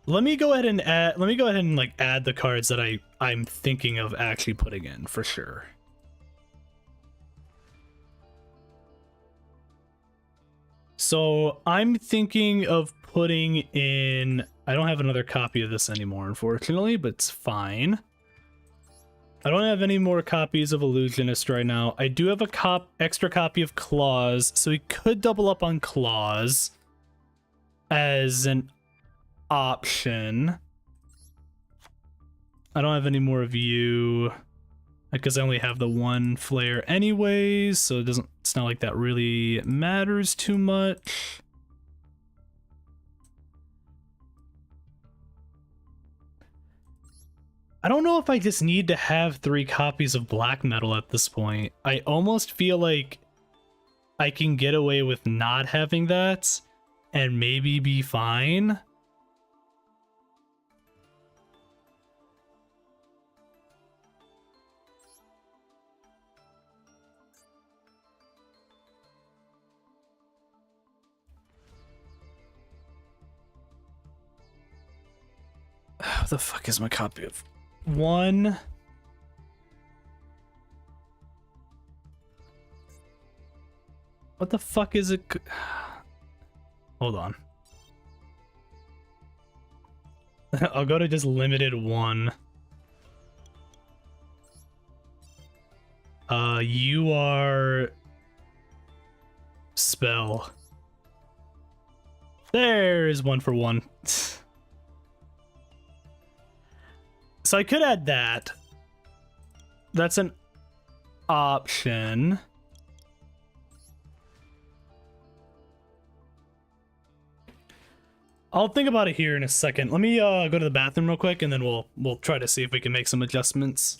Let me go ahead and add the cards that I'm thinking of actually putting in for sure. So I'm thinking of putting in... I don't have another copy of this anymore, unfortunately, but it's fine. I don't have any more copies of Illusionist right now. I do have a extra copy of Claws, so we could double up on Claws as an option. I don't have any more of you because I only have the one flare anyways, so it's not like that really matters too much. I don't know if I just need to have 3 copies of black metal at this point. I almost feel like I can get away with not having that and maybe be fine. What the fuck is my copy of 1? What the fuck is it? Hold on. I'll go to just limited 1. You are spell. There's 1 for 1. So I could add that. That's an option. I'll think about it here in a second. Let me go to the bathroom real quick, and then we'll try to see if we can make some adjustments.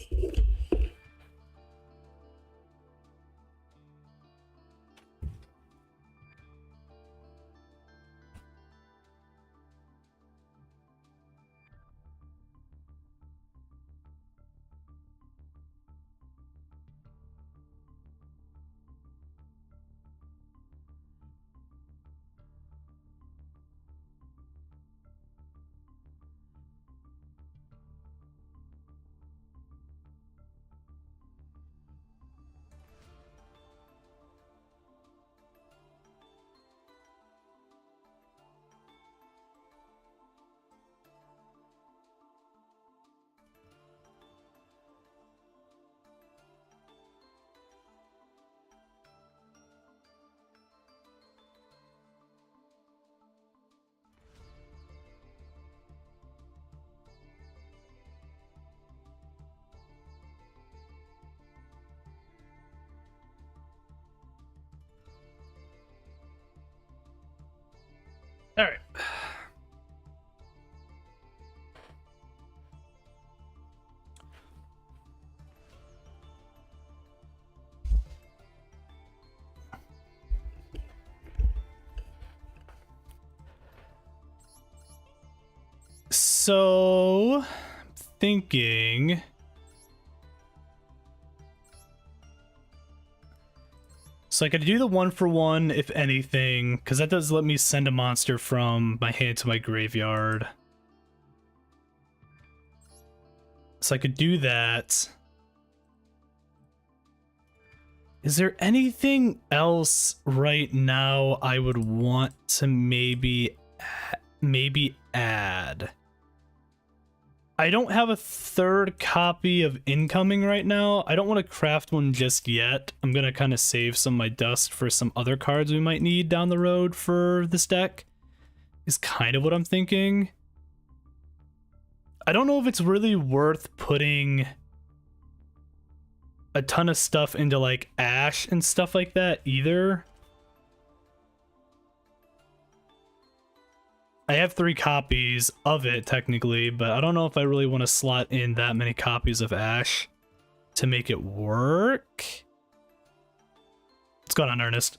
All right. So, I'm thinking... So I could do the 1 for 1 if anything, because that does let me send a monster from my hand to my graveyard. So I could do that. Is there anything else right now I would want to maybe add? I don't have a 3rd copy of Incoming right now. I don't want to craft one just yet. I'm going to kind of save some of my dust for some other cards we might need down the road for this deck, is kind of what I'm thinking. I don't know if it's really worth putting a ton of stuff into like Ash and stuff like that either. I have 3 copies of it technically, but I don't know if I really want to slot in that many copies of Ash to make it work. What's going on, Ernest?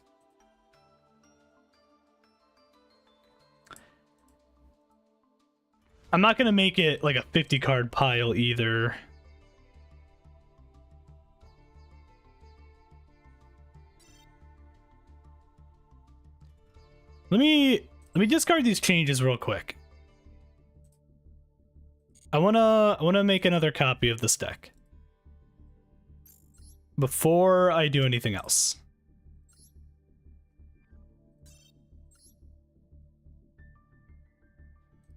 I'm not going to make it like a 50 card pile either. Let me discard these changes real quick. I wanna make another copy of this deck before I do anything else.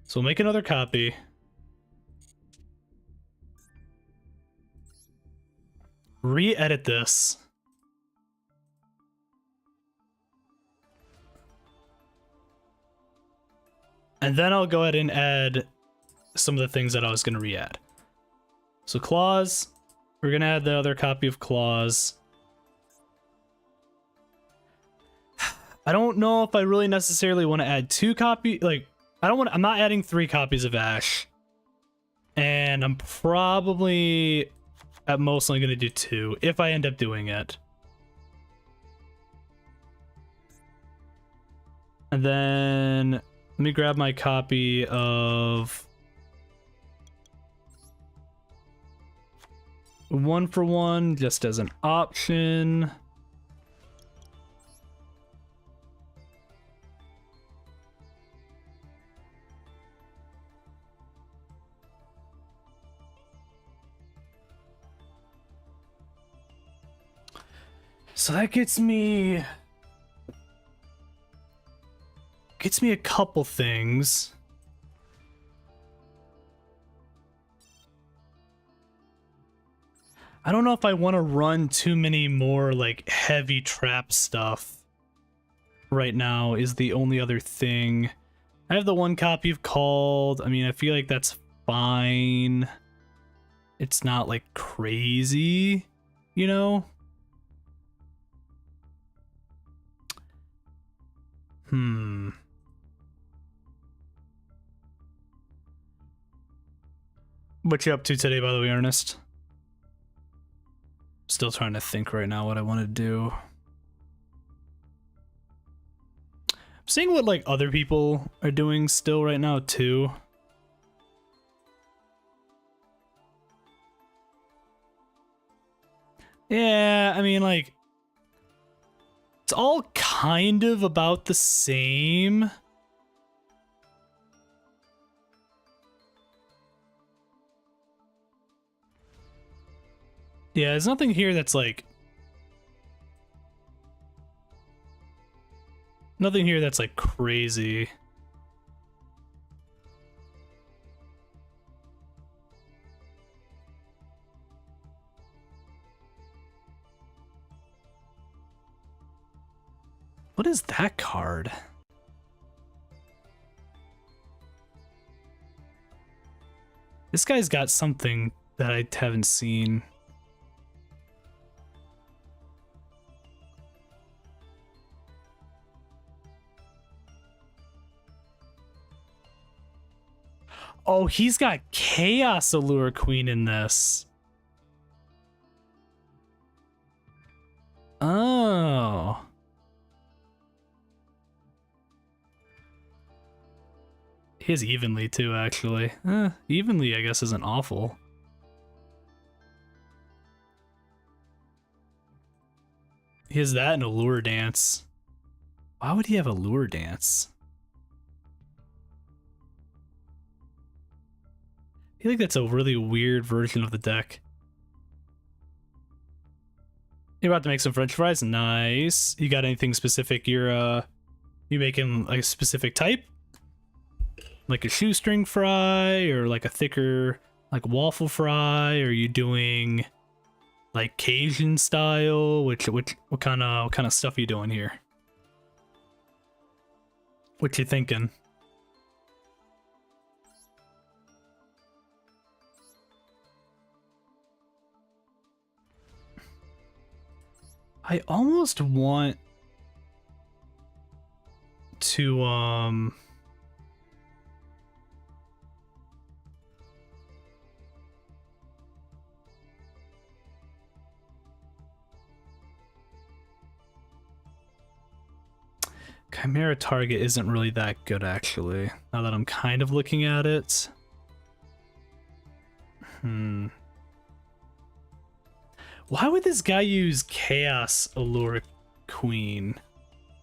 So we'll make another copy. Re-edit this. And then I'll go ahead and add some of the things that I was going to re-add. So claws, we're going to add the other copy of claws. I don't know if I really necessarily want to add 2 copies. Like, I'm not adding 3 copies of Ash. And I'm probably at most only going to do 2 if I end up doing it. And then let me grab my copy of 1-for-1 just as an option. So that gets me a couple things. I don't know if I want to run too many more like heavy trap stuff right now is the only other thing. I have the 1 copy of Called. I mean, I feel like that's fine. It's not like crazy, you know? What you up to today, by the way, Ernest? Still trying to think right now what I want to do. I'm seeing what like other people are doing still right now too. Yeah, I mean like it's all kind of about the same. Yeah, there's nothing here that's like... Nothing here that's like crazy. What is that card? This guy's got something that I haven't seen. Oh, he's got Chaos Allure Queen in this. Oh. He has Evenly too, actually. Evenly, I guess, isn't awful. He has that and Allure Dance. Why would he have Allure Dance? I feel like that's a really weird version of the deck. You're about to make some French fries? Nice. You got anything specific you making like a specific type? Like a shoestring fry or like a thicker like waffle fry? Or are you doing like Cajun style? What kind of stuff are you doing here? What you thinking? I almost want to Chimera Target isn't really that good, actually, now that I'm kind of looking at it. Why would this guy use Chaos Allure Queen?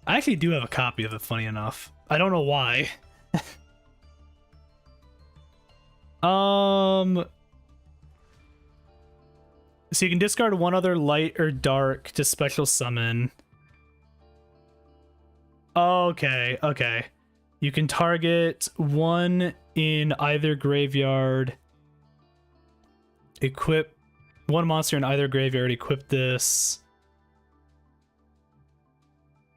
I actually do have a copy of it, funny enough. I don't know why. So you can discard 1 other light or dark to special summon. Okay, okay. You can target one in either graveyard, equip one monster in either graveyard, equip this,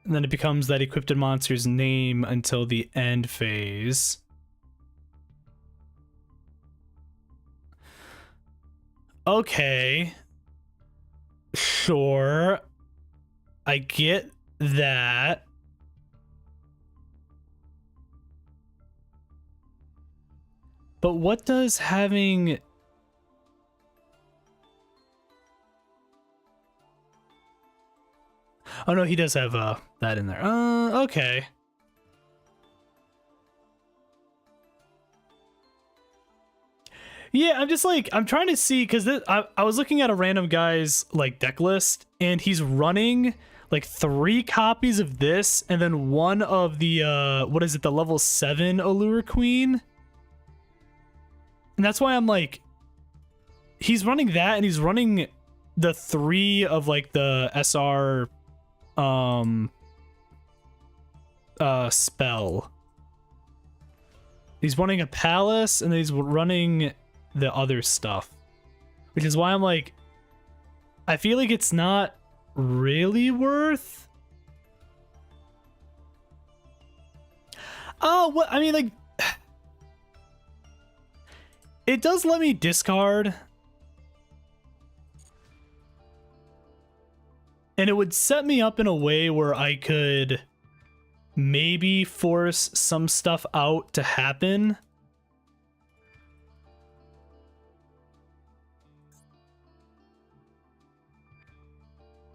and then it becomes that equipped monster's name until the end phase. Okay. Sure. I get that. But what does having... Oh no, he does have that in there. Okay. Yeah, I'm just like, I'm trying to see, because I was looking at a random guy's like deck list, and he's running like 3 copies of this, and then one of the what is it, the level 7 Allure Queen. And that's why I'm like, he's running that, and he's running the 3 of like the SR spell. He's running a palace, and he's running the other stuff, which is why I'm like, I feel like it's not really worth. Oh, what I mean, like, it does let me discard, and it would set me up in a way where I could maybe force some stuff out to happen.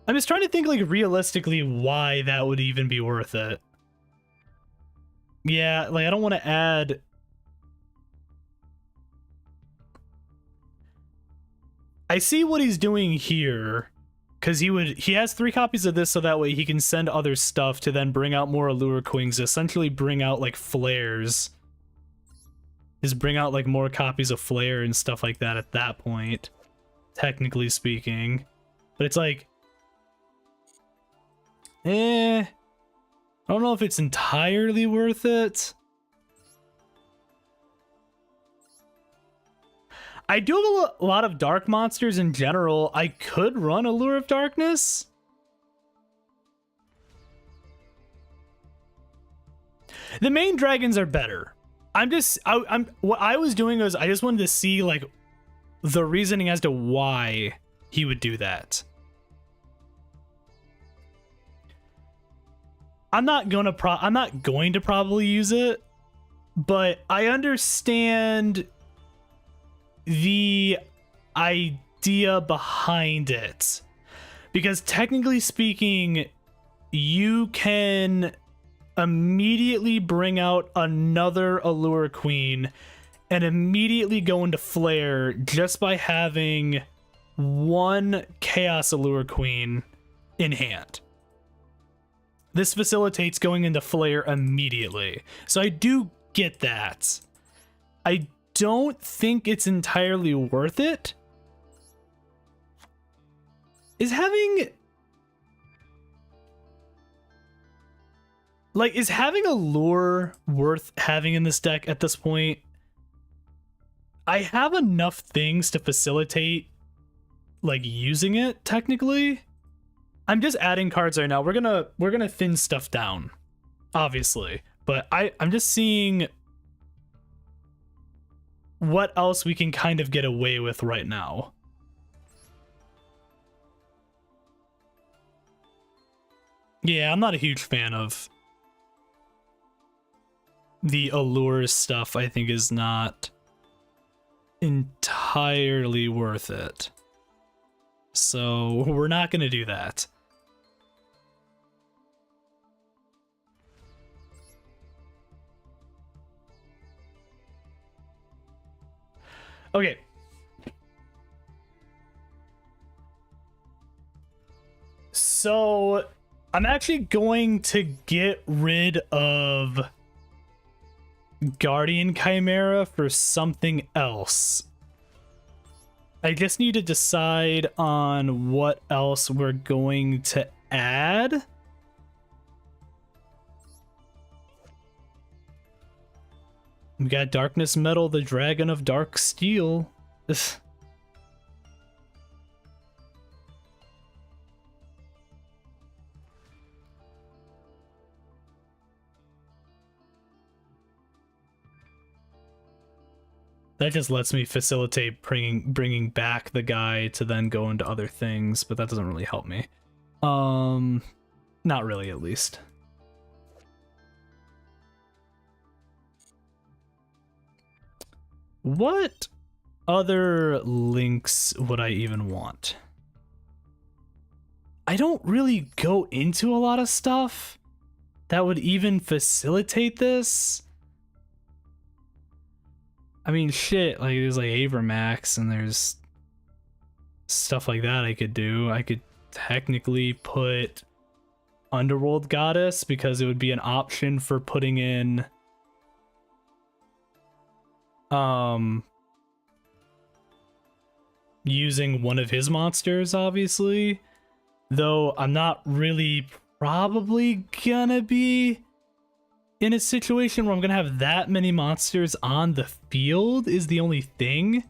I'm just trying to think, like, realistically why that would even be worth it. Yeah, like, I don't want to add... I see what he's doing here, because he has 3 copies of this, so that way he can send other stuff to then bring out more Allure Queens, essentially bring out, like, flares. Just bring out, like, more copies of Flare and stuff like that at that point, technically speaking. But it's like... I don't know if it's entirely worth it. I do have a lot of dark monsters in general. I could run Allure of Darkness. The main dragons are better. What I was doing was I just wanted to see like the reasoning as to why he would do that. I'm not going to probably use it, but I understand the idea behind it, because technically speaking, you can immediately bring out another Allure Queen and immediately go into Flare just by having one Chaos Allure Queen in hand. This facilitates going into Flare immediately. So I do get that. I don't think it's entirely worth it. Is having a lure worth having in this deck at this point? I have enough things to facilitate like using it technically. I'm just adding cards right now. We're gonna thin stuff down, obviously, but I'm just seeing what else we can kind of get away with right now. Yeah, I'm not a huge fan of the Allure stuff. I think is not entirely worth it. So we're not gonna do that. Okay. So I'm actually going to get rid of Guardian Chimera for something else. I just need to decide on what else we're going to add. We got Darkness Metal, the Dragon of Dark Steel. This. That just lets me facilitate bringing back the guy to then go into other things, but that doesn't really help me. Not really, at least. What other links would I even want? I don't really go into a lot of stuff that would even facilitate this. I mean, shit, like there's like Avermax and there's stuff like that I could do. I could technically put Underworld Goddess because it would be an option for putting in using one of his monsters, obviously. Though I'm not really probably gonna be in a situation where I'm gonna have that many monsters on the field is the only thing.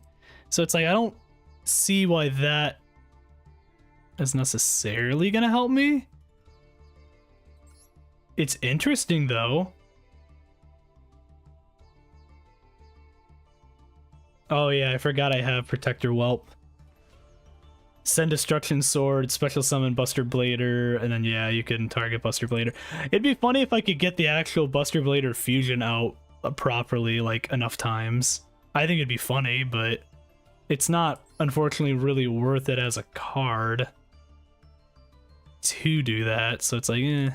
So it's like I don't see why that is necessarily gonna help me. It's interesting though. Oh yeah, I forgot I have Protector Whelp. Send Destruction Sword, Special Summon Buster Blader, and then yeah, you can target Buster Blader. It'd be funny if I could get the actual Buster Blader fusion out properly, like, enough times. I think it'd be funny, but it's not, unfortunately, really worth it as a card to do that, so it's like, eh.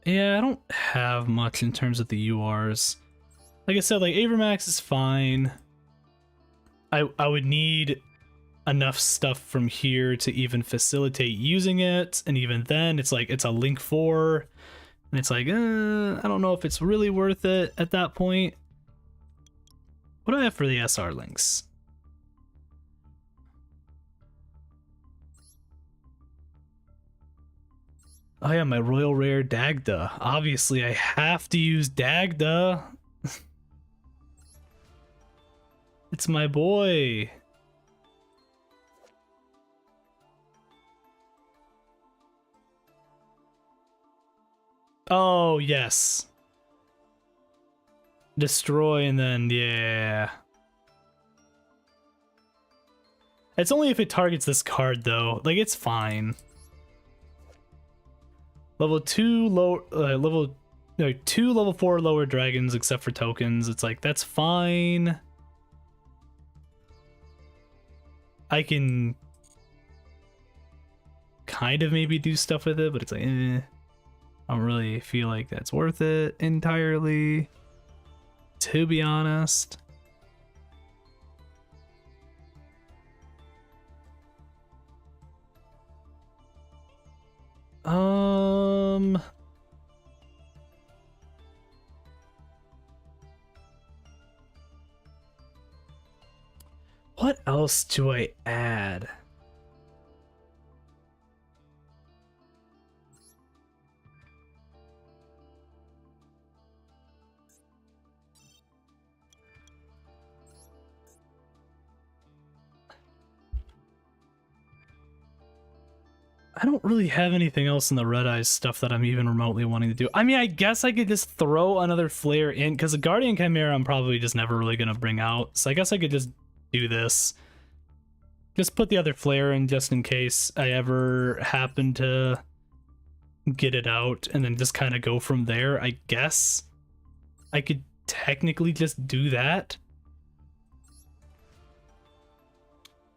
Yeah, I don't have much in terms of the URs. Like I said, like Avermax is fine. I would need enough stuff from here to even facilitate using it, and even then it's like it's a link 4 and it's like I don't know if it's really worth it at that point. What do I have for the SR links? Oh yeah, my Royal Rare Dagda. Obviously, I have to use Dagda. It's my boy. Oh, yes. Destroy and then, yeah. It's only if it targets this card, though. Like, it's fine. Level 2 low two level 4 lower dragons except for tokens. It's like that's fine. I can kind of maybe do stuff with it, but it's like I don't really feel like that's worth it entirely, to be honest. What else do I add? I don't really have anything else in the Red Eyes stuff that I'm even remotely wanting to do. I mean, I guess I could just throw another flare in, because the Guardian Chimera I'm probably just never really going to bring out. So I guess I could just do this. Just put the other flare in just in case I ever happen to get it out, and then just kind of go from there. I guess I could technically just do that.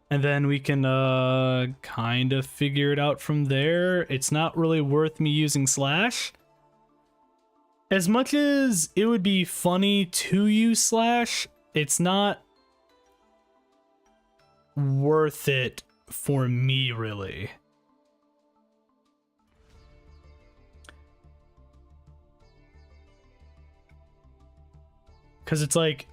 And then we can kind of figure it out from there. It's not really worth me using Slash. As much as it would be funny to use Slash, it's not worth it for me, really. Because it's like...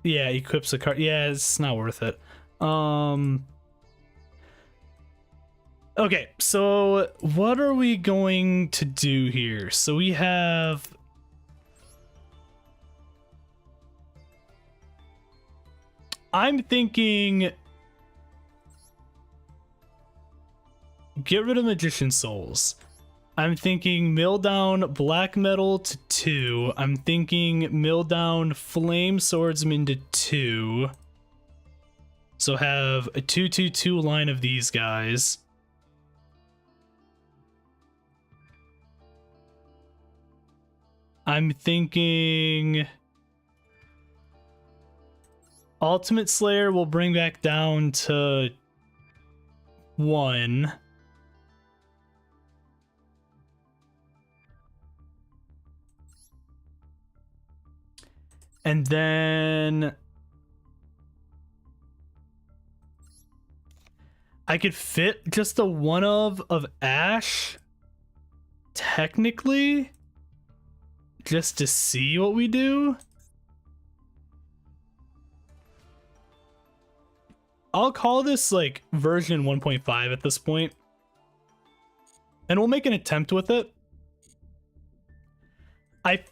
yeah, equips a card. Yeah, it's not worth it. Okay, so what are we going to do here? So we have... I'm thinking... Get rid of Magician Souls. I'm thinking mill down Black Metal to 2. I'm thinking mill down Flame Swordsman to 2. So have a 2-2-2 line of these guys. I'm thinking Ultimate Slayer will bring back down to 1. And then I could fit just a one of Ash, technically, just to see what we do. I'll call this like version 1.5 at this point, and we'll make an attempt with it. I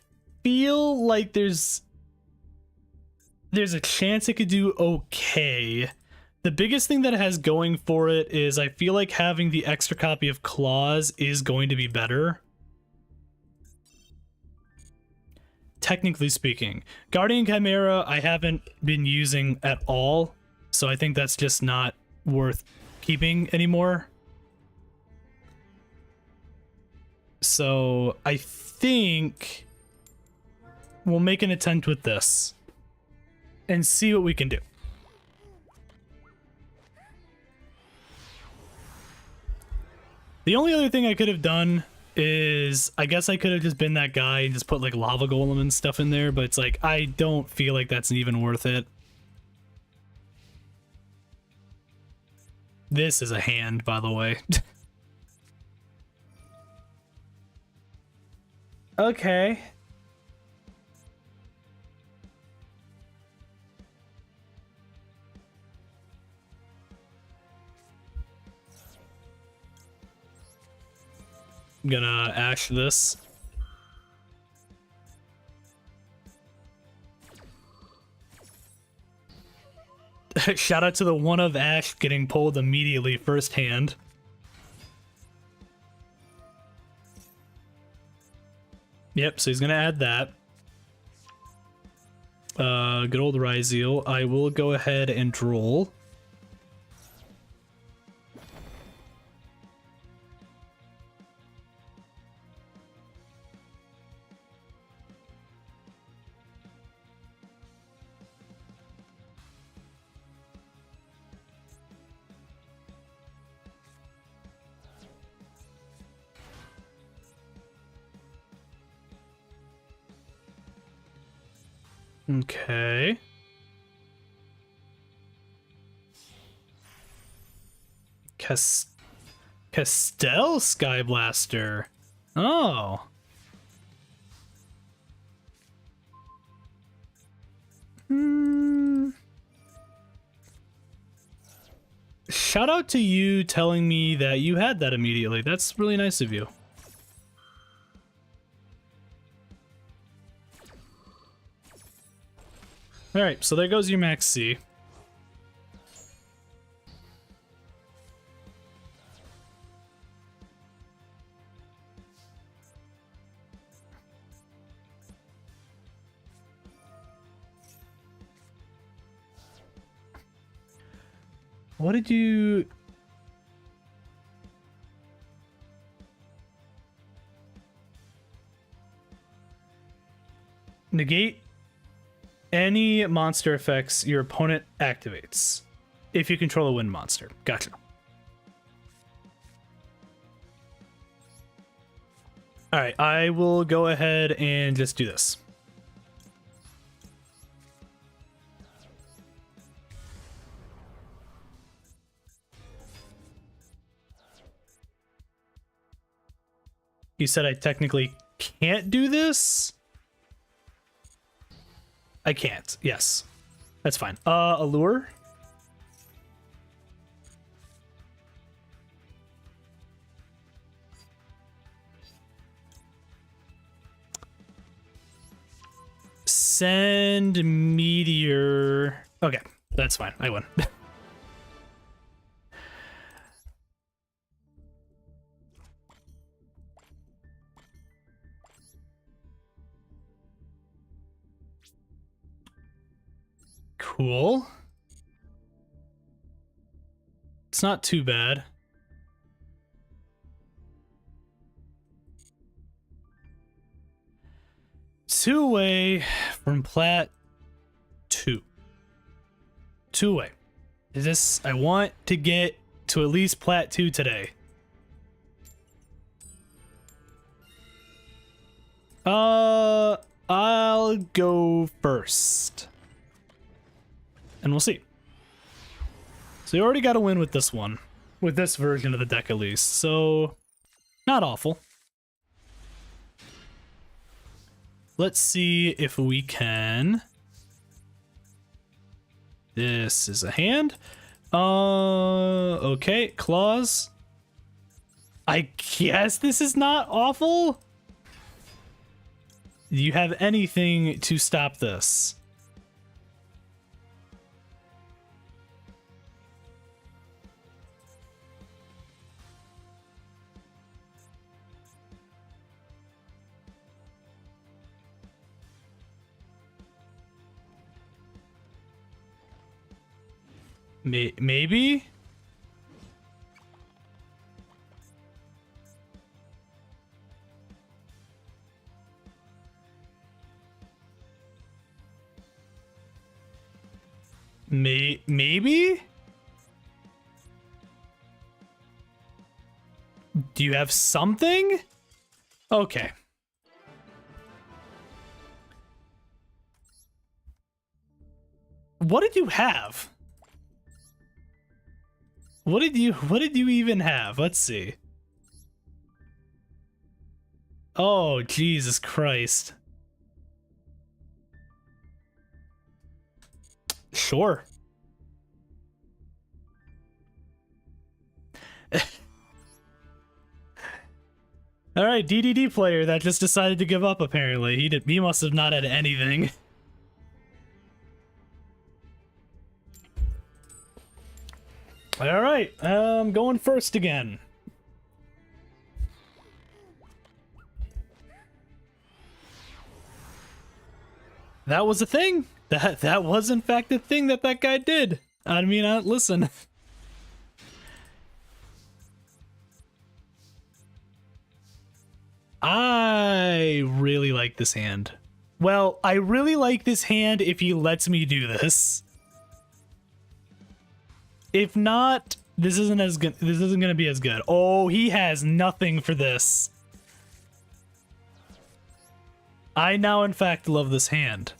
feel like there's a chance it could do okay. The biggest thing that it has going for it is I feel like having the extra copy of Claws is going to be better. Technically speaking. Guardian Chimera I haven't been using at all, so I think that's just not worth keeping anymore. So I think we'll make an attempt with this and see what we can do. The only other thing I could have done is, I guess I could have just been that guy and just put like lava golem and stuff in there, but it's like, I don't feel like that's even worth it. This is a hand, by the way. Okay. I'm gonna ash this. Shout out to the one of Ash getting pulled immediately firsthand. Yep, so he's gonna add that. Good old Ryzeal. I will go ahead and droll. Okay. Castell Skyblaster. Oh. Shout out to you telling me that you had that immediately. That's really nice of you. Alright, so there goes your max C. What did you... Negate any monster effects your opponent activates if you control a wind monster. Gotcha. Alright, I will go ahead and just do this. You said I technically can't do this? I can't. Yes. That's fine. Allure. Send meteor. Okay, that's fine. I win. Cool. It's not too bad. Two-way from plat 2. Two-way. Is this? I want to get to at least plat 2 today. I'll go first. And we'll see. So you already got a win with this one. With this version of the deck at least. So, not awful. Let's see if we can. This is a hand. Okay, claws. I guess this is not awful. Do you have anything to stop this? Maybe? Maybe? Do you have something? Okay. What did you have? What did you even have? Let's see. Oh, Jesus Christ. Sure. All right, DDD player that just decided to give up apparently. He must have not had anything. All right, I'm going first again. That was a thing. That was in fact a thing that guy did. I mean, listen. I really like this hand. Well, I really like this hand if he lets me do this. If not, this isn't as good. This isn't going to be as good. Oh, he has nothing for this. I now, in fact, love this hand.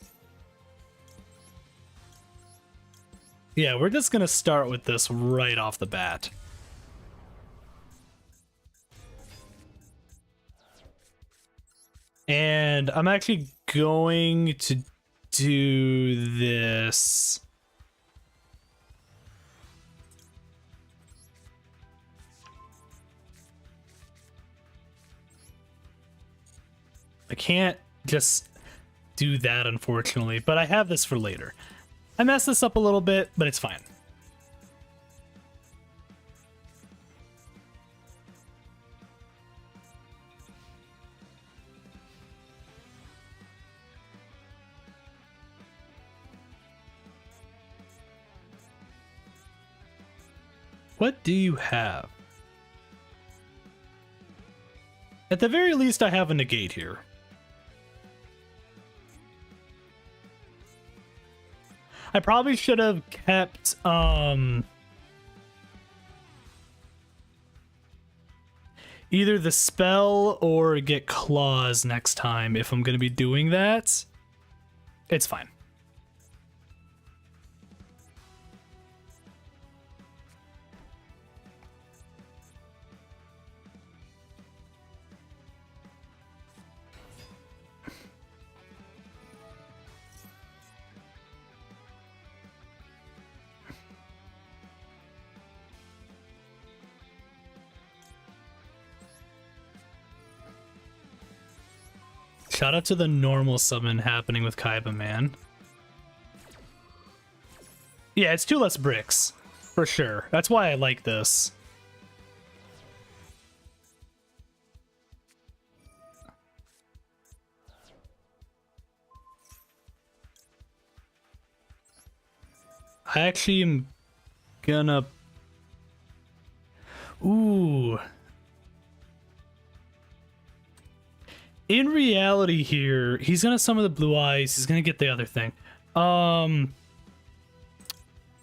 Yeah, we're just going to start with this right off the bat. And I'm actually going to do this. I can't just do that, unfortunately, but I have this for later. I messed this up a little bit, but it's fine. What do you have? At the very least, I have a negate here. I probably should have kept, either the spell or get claws next time if I'm going to be doing that. It's fine. Shout out to the normal summon happening with Kaiba, man. Yeah, it's 2 less bricks. For sure. That's why I like this. I actually am gonna... Ooh. In reality here, he's gonna summon the blue eyes, he's gonna get the other thing. I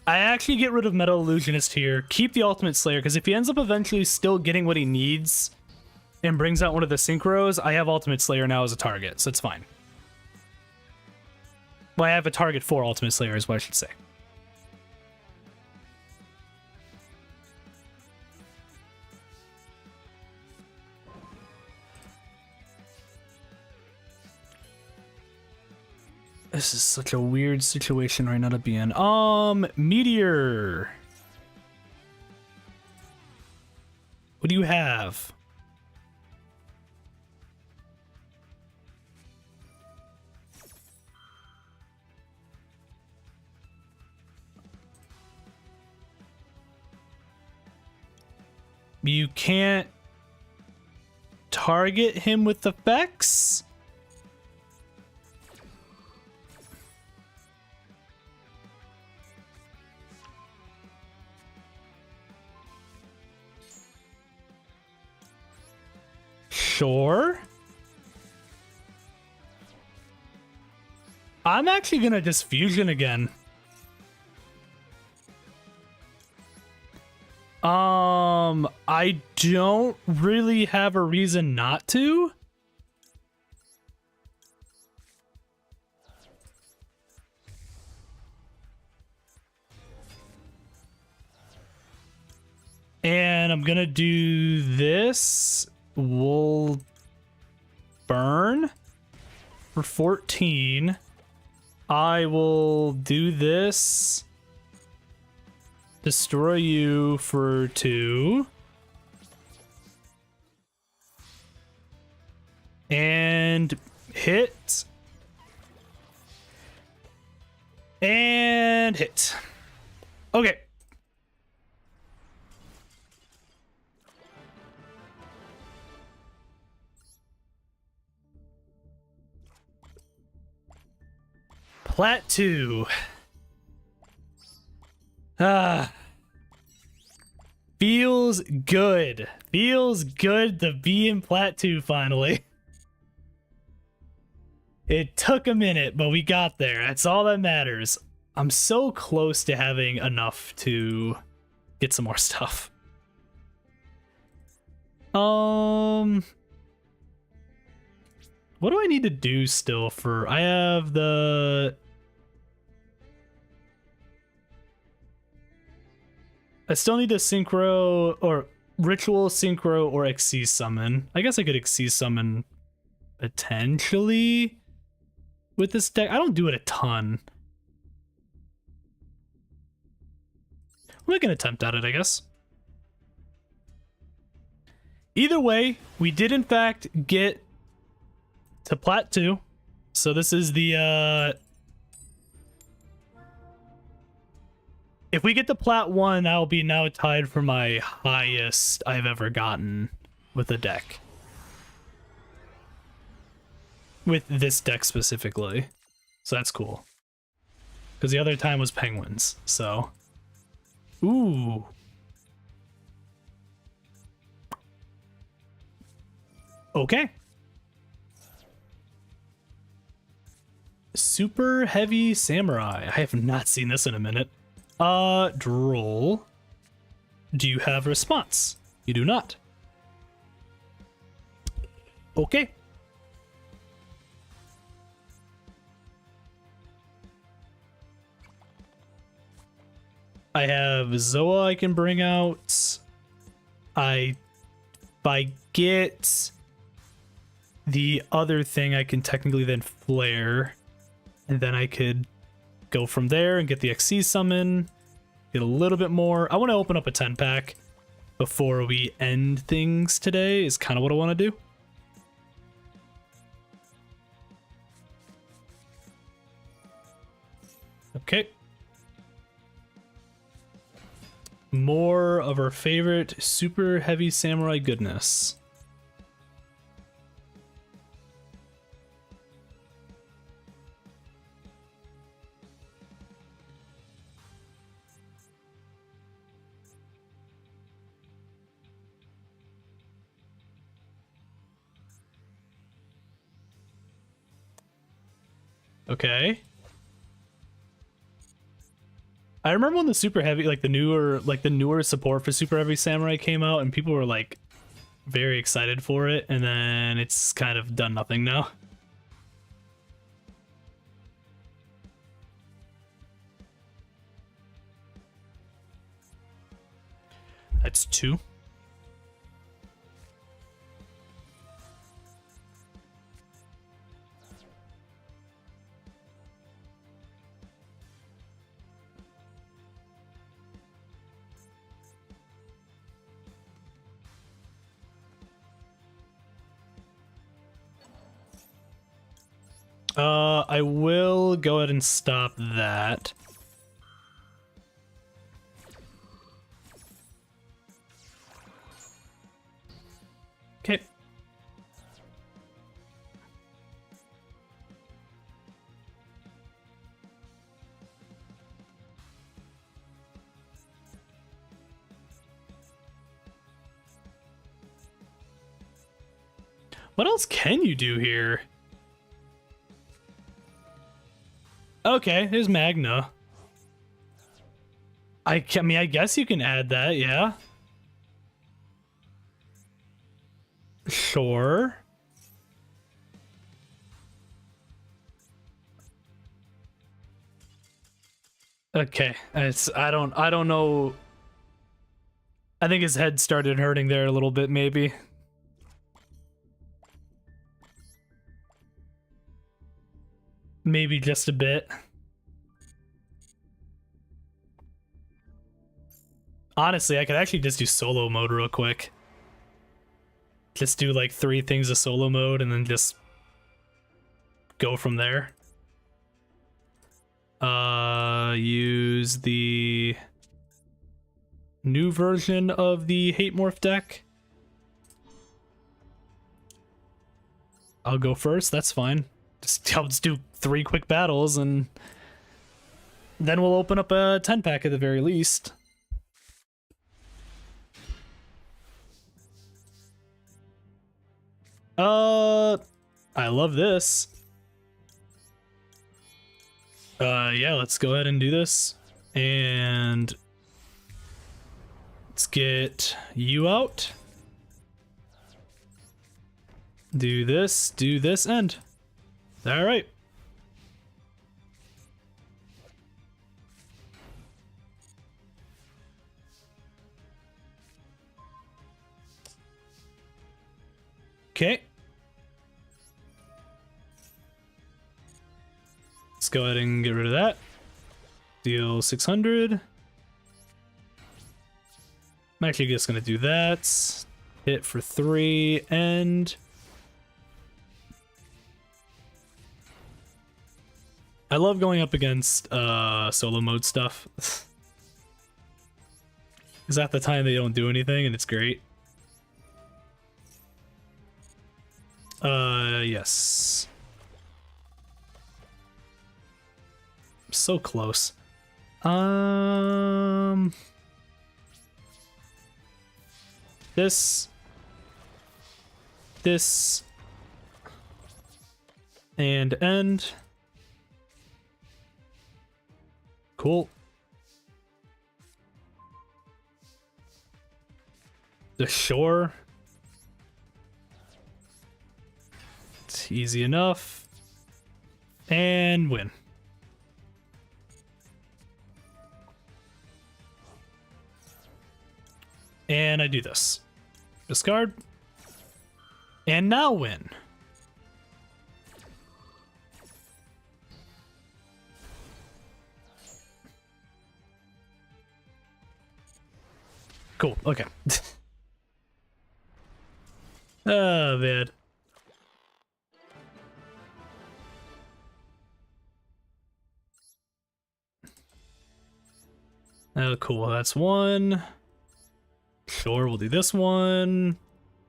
actually get rid of Metal Illusionist here, keep the Ultimate Slayer, because if he ends up eventually still getting what he needs and brings out one of the Synchros, I have Ultimate Slayer now as a target, so it's fine. Well, I have a target for Ultimate Slayer is what I should say. This is such a weird situation right now to be in. Meteor. What do you have? You can't target him with effects? Sure. I'm actually gonna just fusion again. I don't really have a reason not to. And I'm gonna do this. We'll burn for 14. I will do this. Destroy you for 2. And hit. And hit. Okay. Plat 2. Feels good. Feels good to be in Plat 2 finally. It took a minute, but we got there. That's all that matters. I'm so close to having enough to get some more stuff. What do I need to do still for... I have the... I still need to synchro or ritual synchro or Xyz summon. I guess I could Xyz summon potentially with this deck. I don't do it a ton. We'll make an attempt at it, I guess. Either way, we did in fact get to Plat 2. So this is the if we get to Plat 1, I'll be now tied for my highest I've ever gotten with a deck. With this deck specifically. So that's cool. Because the other time was Penguins, so... Ooh. Okay. Super Heavy Samurai. I have not seen this in a minute. Droll. Do you have a response? You do not. Okay. I have Zoa I can bring out. If I get the other thing, I can technically then flare. And then I could go from there and get the Xyz summon. Get a little bit more. I want to open up a 10-pack before we end things today is kind of what I want to do. Okay. More of our favorite super heavy samurai goodness. Okay. I remember when the super heavy, like the newer support for super heavy samurai came out, and people were like very excited for it, and then it's kind of done nothing now. That's 2. I will go ahead and stop that. Okay. What else can you do here? Okay, there's Magna. I mean, I guess you can add that, yeah. Sure. Okay, I don't know. I think his head started hurting there a little bit, maybe. Maybe just a bit. Honestly, I could actually just do solo mode real quick. Just do like 3 things of solo mode and then just go from there. Use the new version of the Metalmorph deck. I'll go first, that's fine. I'll just do 3 quick battles and then we'll open up a 10-pack at the very least. I love this. Yeah, let's go ahead and do this. And let's get you out. Do this, end. All right. Okay. Let's go ahead and get rid of that. Deal 600. I'm actually just going to do that. Hit for 3, end. I love going up against solo mode stuff. Because at the time they don't do anything and it's great. Yes. So close. This and end. Cool. The shore. It's easy enough. And win. And I do this. Discard. And now win. Cool, okay. Oh, man. Oh, cool. That's one. Sure, we'll do this one.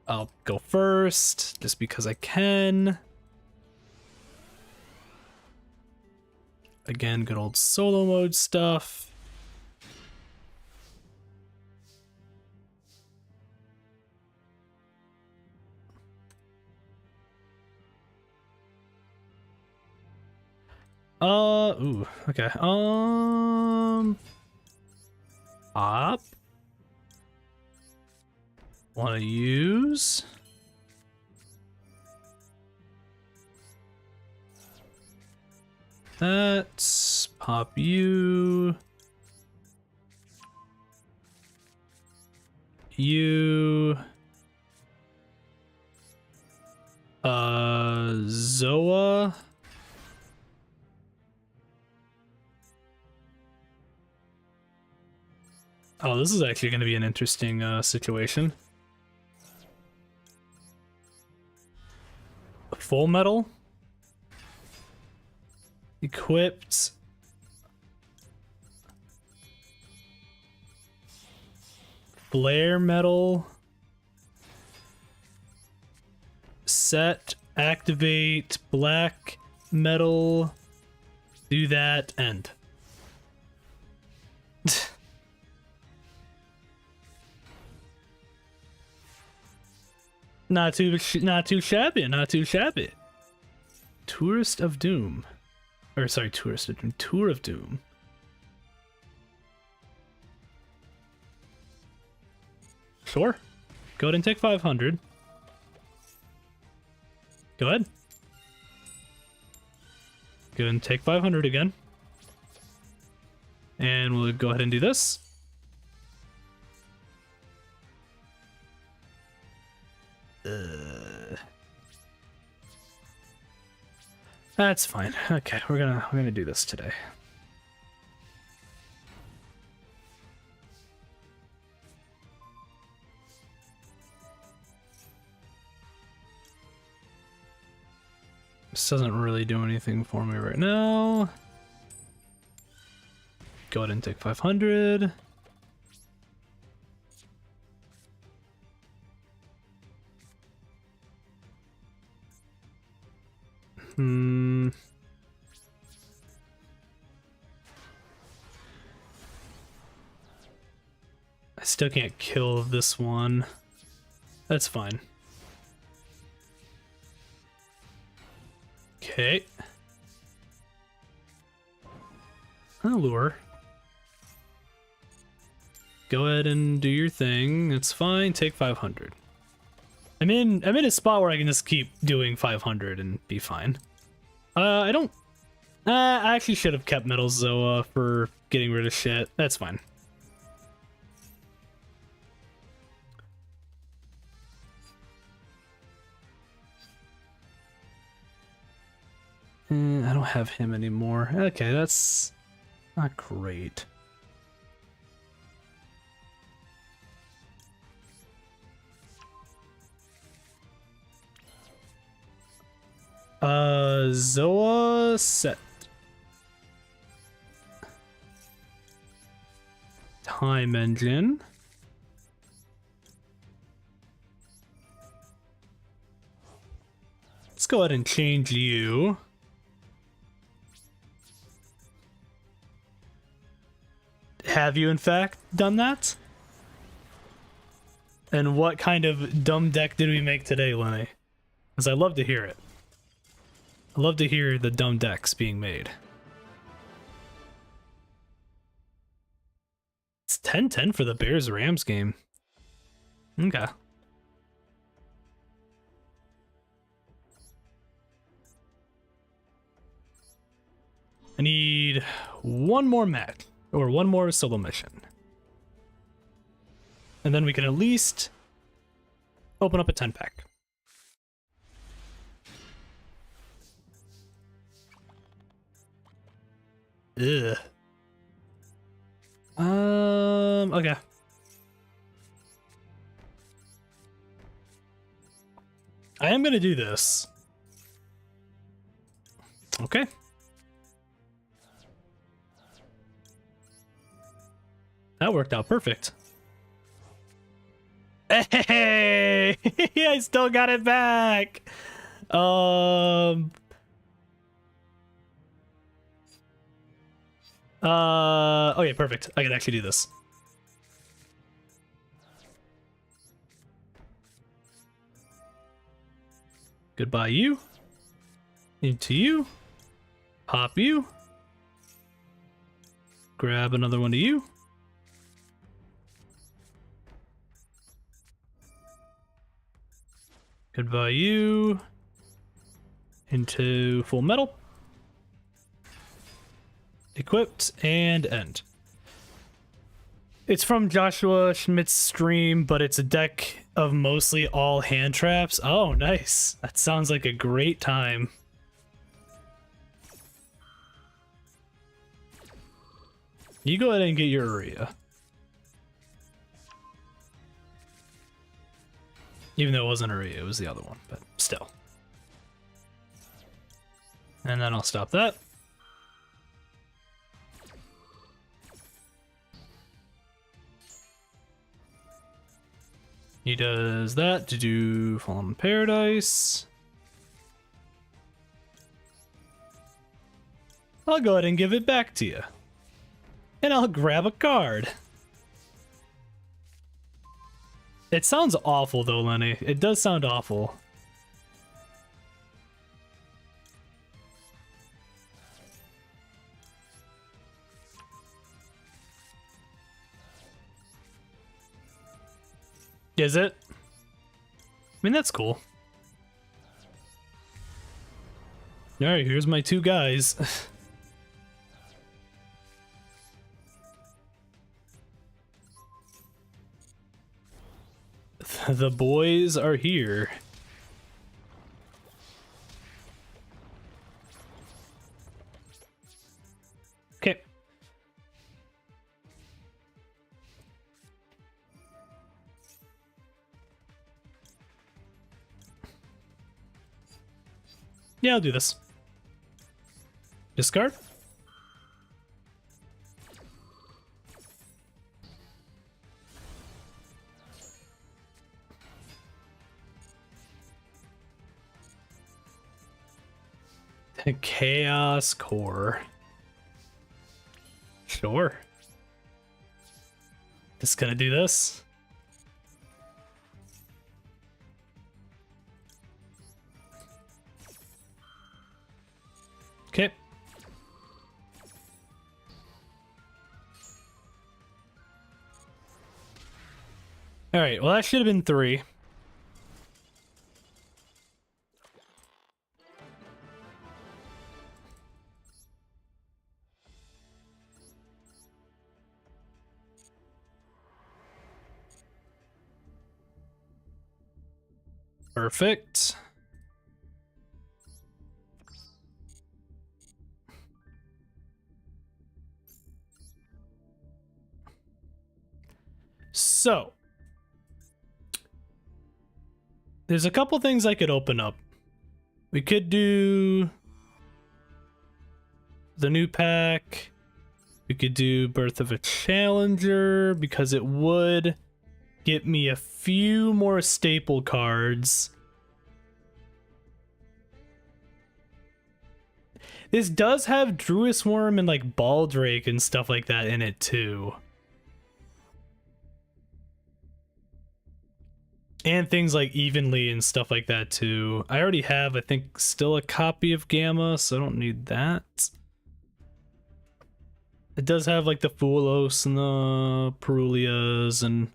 I'll go first, just because I can. Again, good old solo mode stuff. Ooh, okay. Up. Want to use? Let's pop you. You. Zoa. Oh, this is actually going to be an interesting situation. Full metal. Equipped. Flare metal. Set. Activate. Black metal. Do that. End. Not too shabby, not too shabby. Tourist of Doom. Or sorry, Tourist of Doom. Tour of Doom. Sure. Go ahead and take 500. Go ahead. Go ahead and take 500 again. And we'll go ahead and do this. That's fine. Okay, we're gonna do this today. This doesn't really do anything for me right now. Go ahead and take 500. I still can't kill this one. That's fine. Okay. Allure. Go ahead and do your thing. It's fine. Take 500. I'm in a spot where I can just keep doing 500 and be fine. I don't. I actually should have kept Metal Zoa for getting rid of shit. That's fine. I don't have him anymore. Okay, that's not great. Zoa set. Time engine. Let's go ahead and change you. Have you in fact done that? And what kind of dumb deck did we make today, Lenny? Because I love to hear it. I love to hear the dumb decks being made. It's 10-10 for the Bears-Rams game. Okay. I need one more match, or one more solo mission. And then we can at least open up a 10-pack. Ugh. Okay. I am gonna do this. Okay. That worked out perfect. Hey, I still got it back. Okay, perfect. I can actually do this. Goodbye, you. Into you. Pop you. Grab another one to you. Goodbye, you. Into full metal. Equipped and end. It's from Joshua Schmidt's stream, but it's a deck of mostly all hand traps. Oh, nice. That sounds like a great time. You go ahead and get your Urea. Even though it wasn't Urea, it was the other one, but still. And then I'll stop that. He does that to do Fallen Paradise. I'll go ahead and give it back to you. And I'll grab a card. It sounds awful though, Lenny. It does sound awful. Is it? I mean, that's cool. Alright, here's my two guys. The boys are here. Okay. Yeah, I'll do this. Discard. Chaos Core. Sure. Just gonna do this. Okay. All right, well that should have been 3. Perfect. So, there's a couple things I could open up. We could do the new pack. We could do Birth of a Challenger because it would get me a few more staple cards. This does have Druis Worm and like Baldrake and stuff like that in it too. And things like Evenly and stuff like that too. I already have, I think, still a copy of Gamma, so I don't need that. It does have like the Fuelos and the Perulias and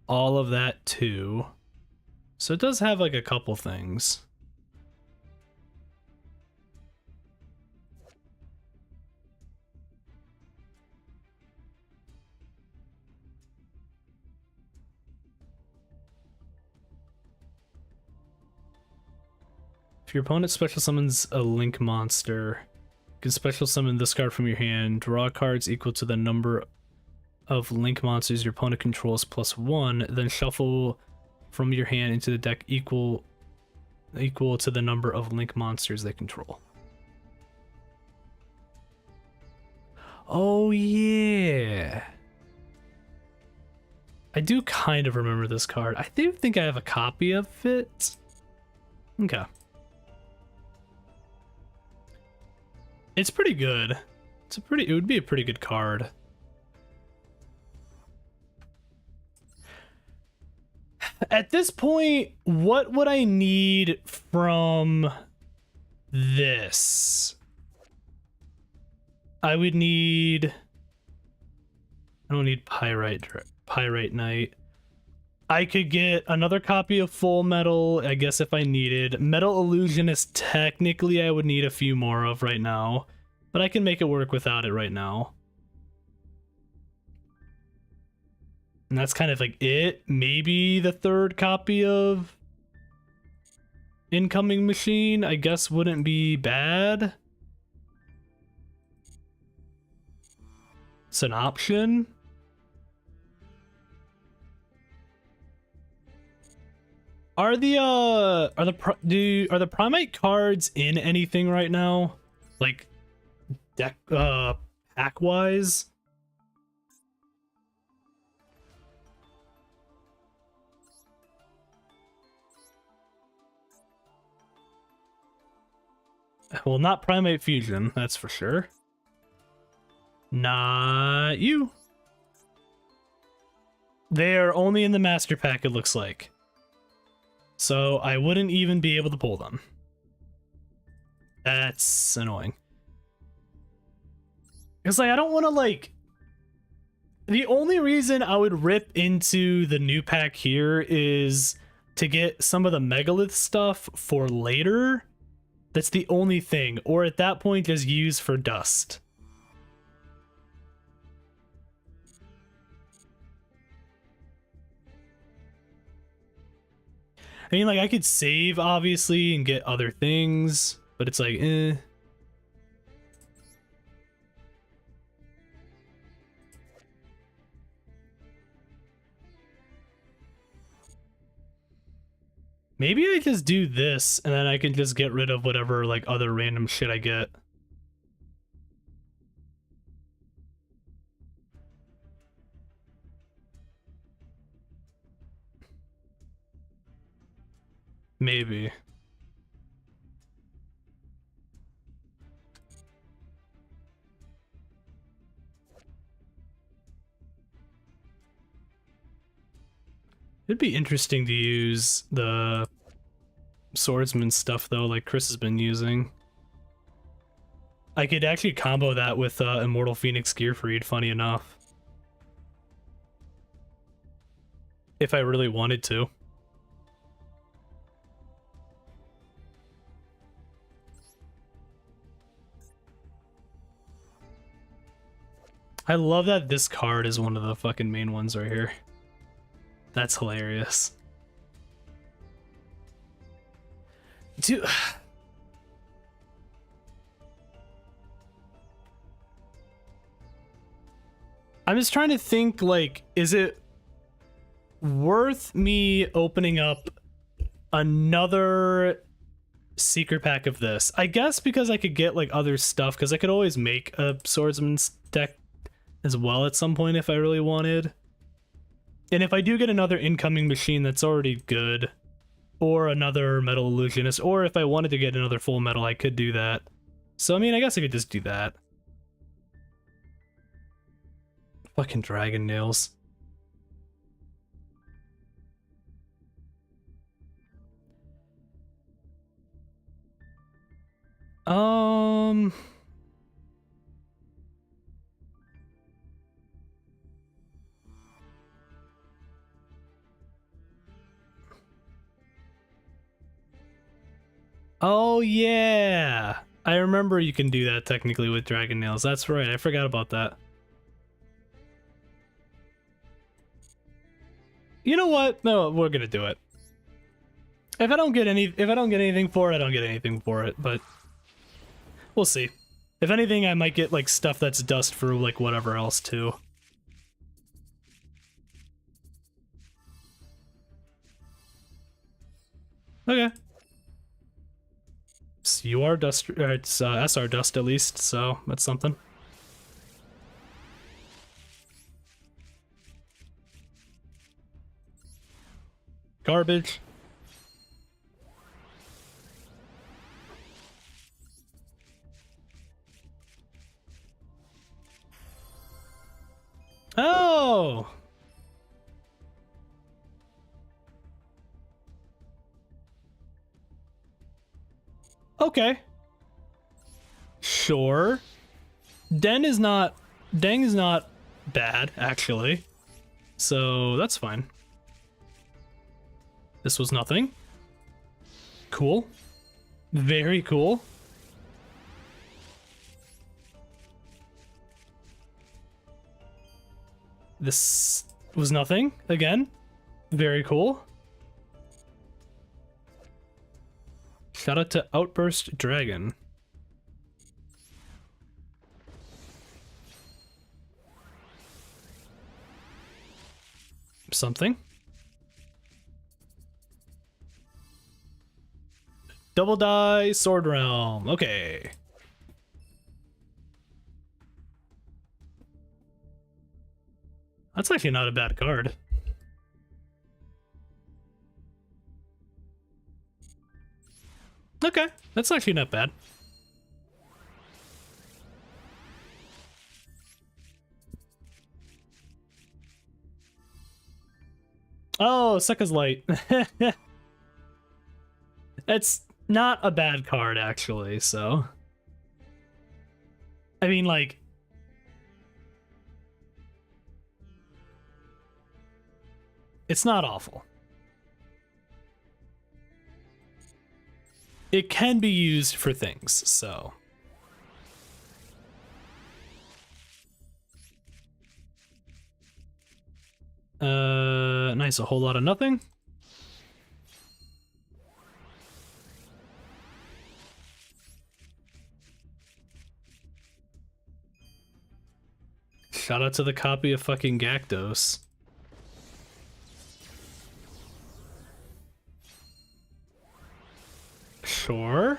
all of that too. So it does have like a couple things. If your opponent special summons a Link monster, you can special summon this card from your hand. Draw cards equal to the number of Link monsters your opponent controls +1, then shuffle from your hand into the deck equal to the number of Link monsters they control. Oh yeah. I do kind of remember this card. I do think I have a copy of it. Okay. It's pretty good. It would be a pretty good card. At this point, what would I need from this? I would need... I don't need Pyrite Knight. I could get another copy of Full Metal, I guess, if I needed. Metal Illusionist, technically, I would need a few more of right now, but I can make it work without it right now. And that's kind of like it. Maybe the third copy of Incoming Machine, I guess, wouldn't be bad. It's an option. Are the Primite cards in anything right now? Like deck pack wise? Well, not Primate Fusion, that's for sure. Not you. They are only in the Master Pack, it looks like. So I wouldn't even be able to pull them. That's annoying. Because, like, I don't want to, like... The only reason I would rip into the new pack here is to get some of the Megalith stuff for later. That's the only thing. Or at that point, just use for dust. I mean, like, I could save, obviously, and get other things, but it's like, eh. Maybe I just do this, and then I can just get rid of whatever, like, other random shit I get. Maybe. It'd be interesting to use the swordsman stuff, though, like Chris has been using. I could actually combo that with Immortal Phoenix Gearfried, funny enough. If I really wanted to. I love that this card is one of the fucking main ones right here. That's hilarious. Dude. I'm just trying to think, like, is it worth me opening up another secret pack of this? I guess because I could get, like, other stuff, because I could always make a swordsman's deck as well at some point if I really wanted. And if I do get another incoming machine that's already good, or another metal illusionist, or if I wanted to get another full metal, I could do that. So, I mean, I guess I could just do that. Fucking dragon nails. Oh, yeah. I remember you can do that technically with dragon nails. That's right. I forgot about that. You know what? No, we're gonna do it. If I don't get anything for it, I don't get anything for it, but we'll see. If anything, I might get like stuff that's dust for like whatever else too. Okay. So you are dust, it's SR dust at least, so that's something. garbage. Oh! Okay. Sure. Deng is not bad, actually. So that's fine. This was nothing. Cool. Very cool. This was nothing, again. Very cool. Shout out to Outburst Dragon. Something. Double die Sword Realm. Okay. That's actually not a bad card. Okay, that's actually not bad. Oh, Sekka's Light. It's not a bad card, actually, so... I mean, like... It's not awful. It can be used for things, so... Nice, a whole lot of nothing. Shout out to the copy of fucking Gakdos. Sure.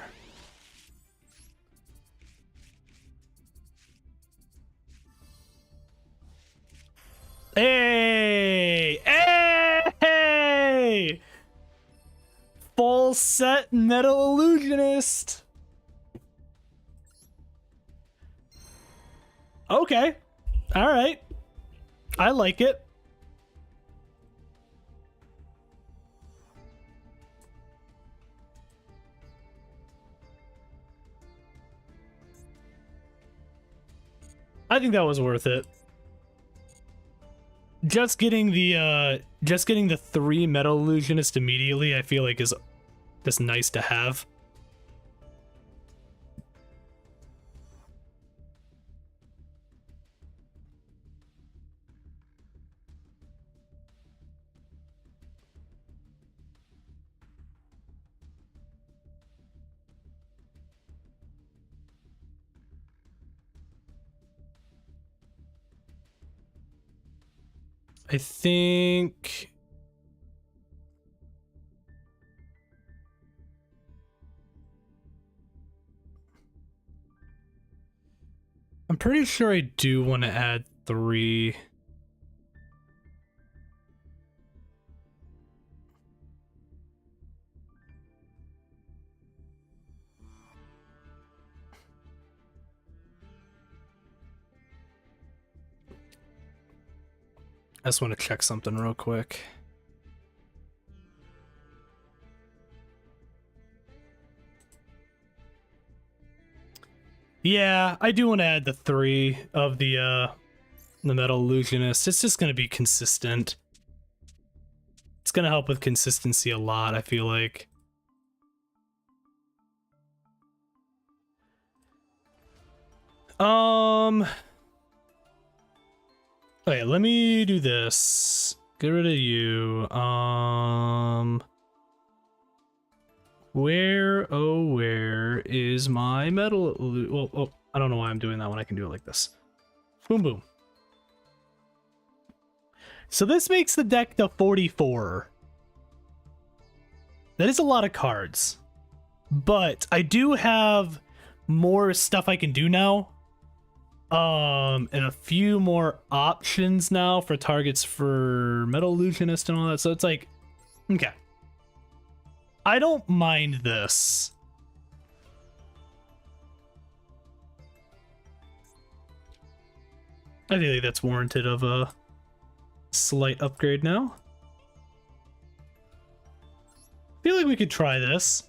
Hey! Hey! Full set Metal Illusionist. Okay. All right. I like it. I think that was worth it. Just getting the 3 Metal Illusionist immediately, I feel like is just nice to have. I think... I'm pretty sure I do want to add 3. I just want to check something real quick. Yeah, I do want to add the 3 of the Metal Illusionist. It's just going to be consistent. It's going to help with consistency a lot, I feel like. Okay, let me do this. Get rid of you. Where is my metal? Well, oh, I don't know why I'm doing that when I can do it like this. Boom, boom. So this makes the deck to 44. That is a lot of cards. But I do have more stuff I can do now. And a few more options now for targets for Metal Illusionist and all that. So it's like, okay, I don't mind this. I feel like that's warranted of a slight upgrade now. I feel like we could try this.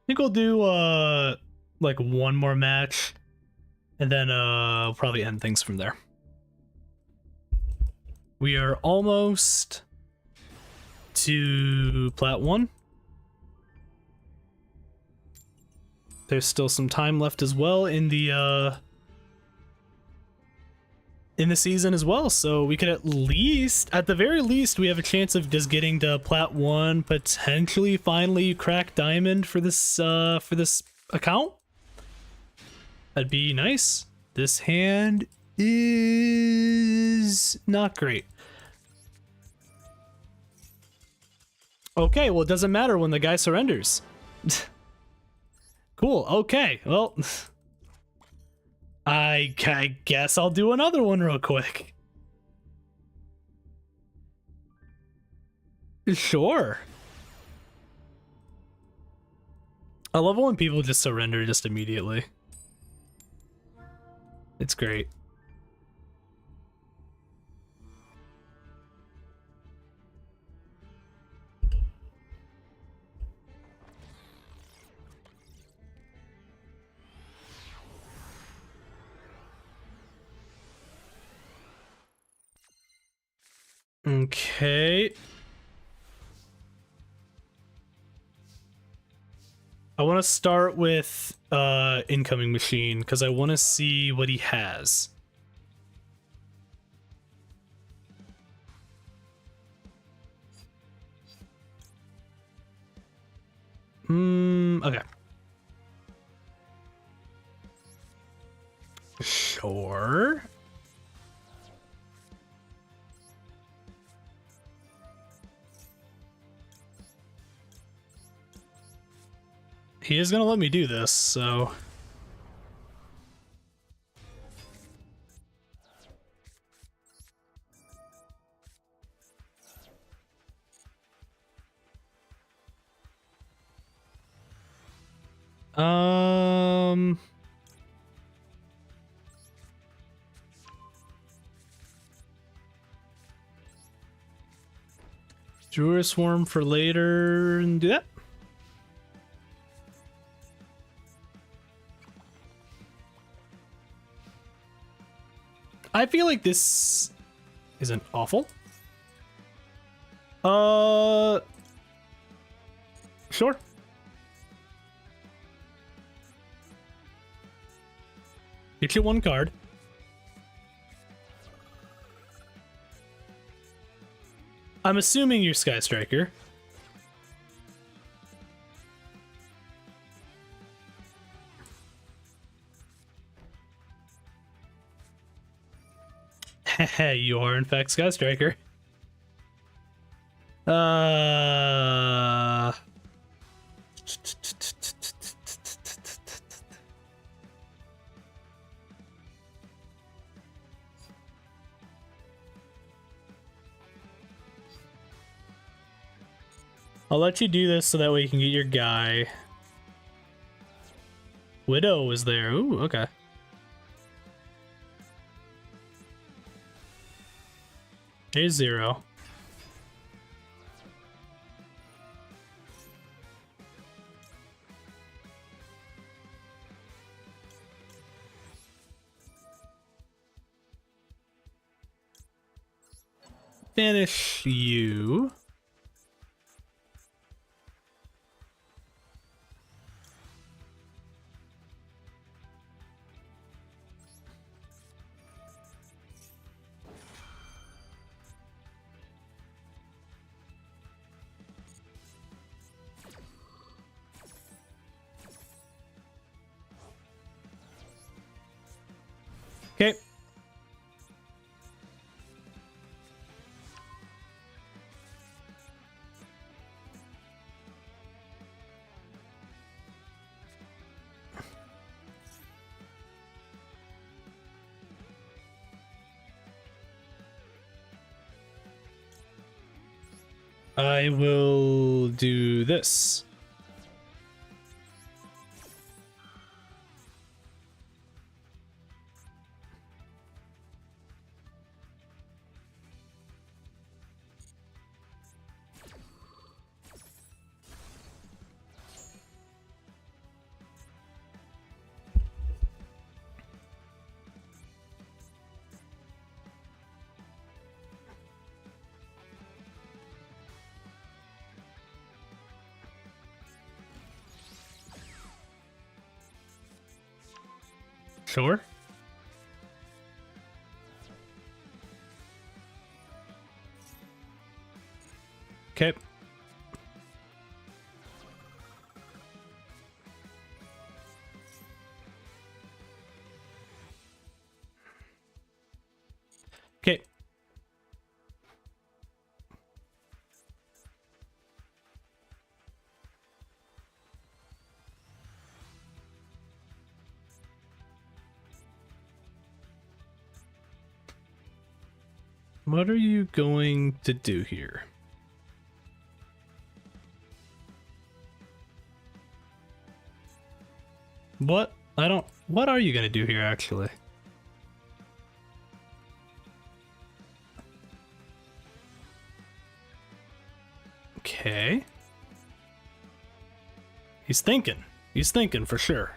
I think we'll do like one more match and then we'll probably end things from there. We are almost to Plat 1. There's still some time left as well in the season as well, so we could at the very least, we have a chance of just getting to Plat 1, potentially finally crack Diamond for this account. That'd be nice. This hand is not great. Okay, well, it doesn't matter when the guy surrenders. Cool, okay, well, I guess I'll do another one real quick. Sure. I love it when people just surrender just immediately. It's great. Okay. I want to start with incoming machine because I want to see what he has. Okay. Sure. He is gonna let me do this, so... Drew a Swarm for later and do that. I feel like this isn't awful. Sure. Get you one card. I'm assuming you're Sky Striker. You are in fact Sky Striker. I'll let you do this so that way you can get your guy. Widow is there. Ooh, okay. Here's 0. Banish you. Okay. I will do this. Sure. Okay. Okay. What are you going to do here? What? What are you going to do here, actually? Okay. He's thinking. He's thinking for sure.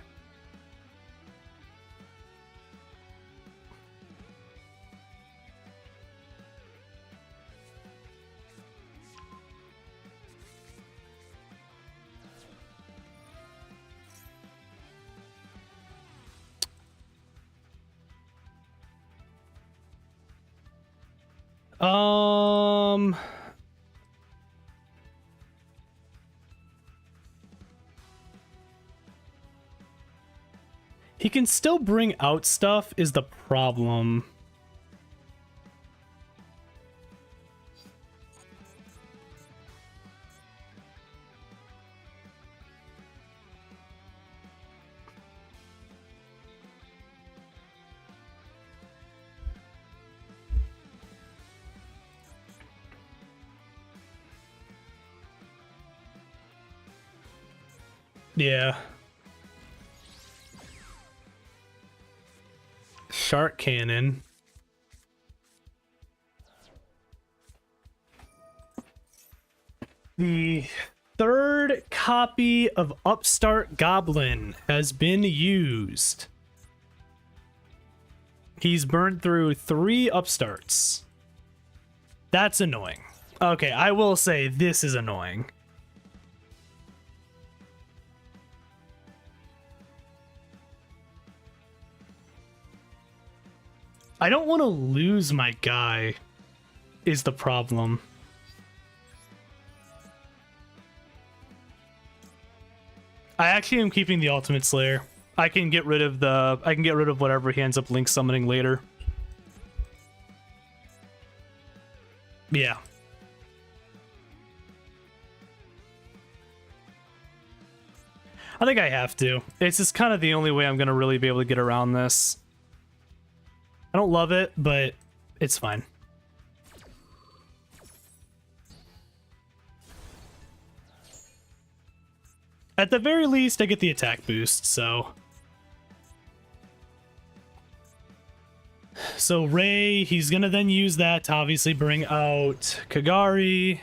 He can still bring out stuff is the problem. Yeah. Shark Cannon. The third copy of Upstart Goblin has been used. He's burned through 3 Upstarts. That's annoying. Okay, I will say this is annoying. I don't want to lose my guy, is the problem. I actually am keeping the Ultimate Slayer. I can get rid of whatever he ends up link summoning later. Yeah. I think I have to. It's just kind of the only way I'm going to really be able to get around this. I don't love it, but it's fine. At the very least, I get the attack boost, so... So Ray, he's gonna then use that to obviously bring out Kagari.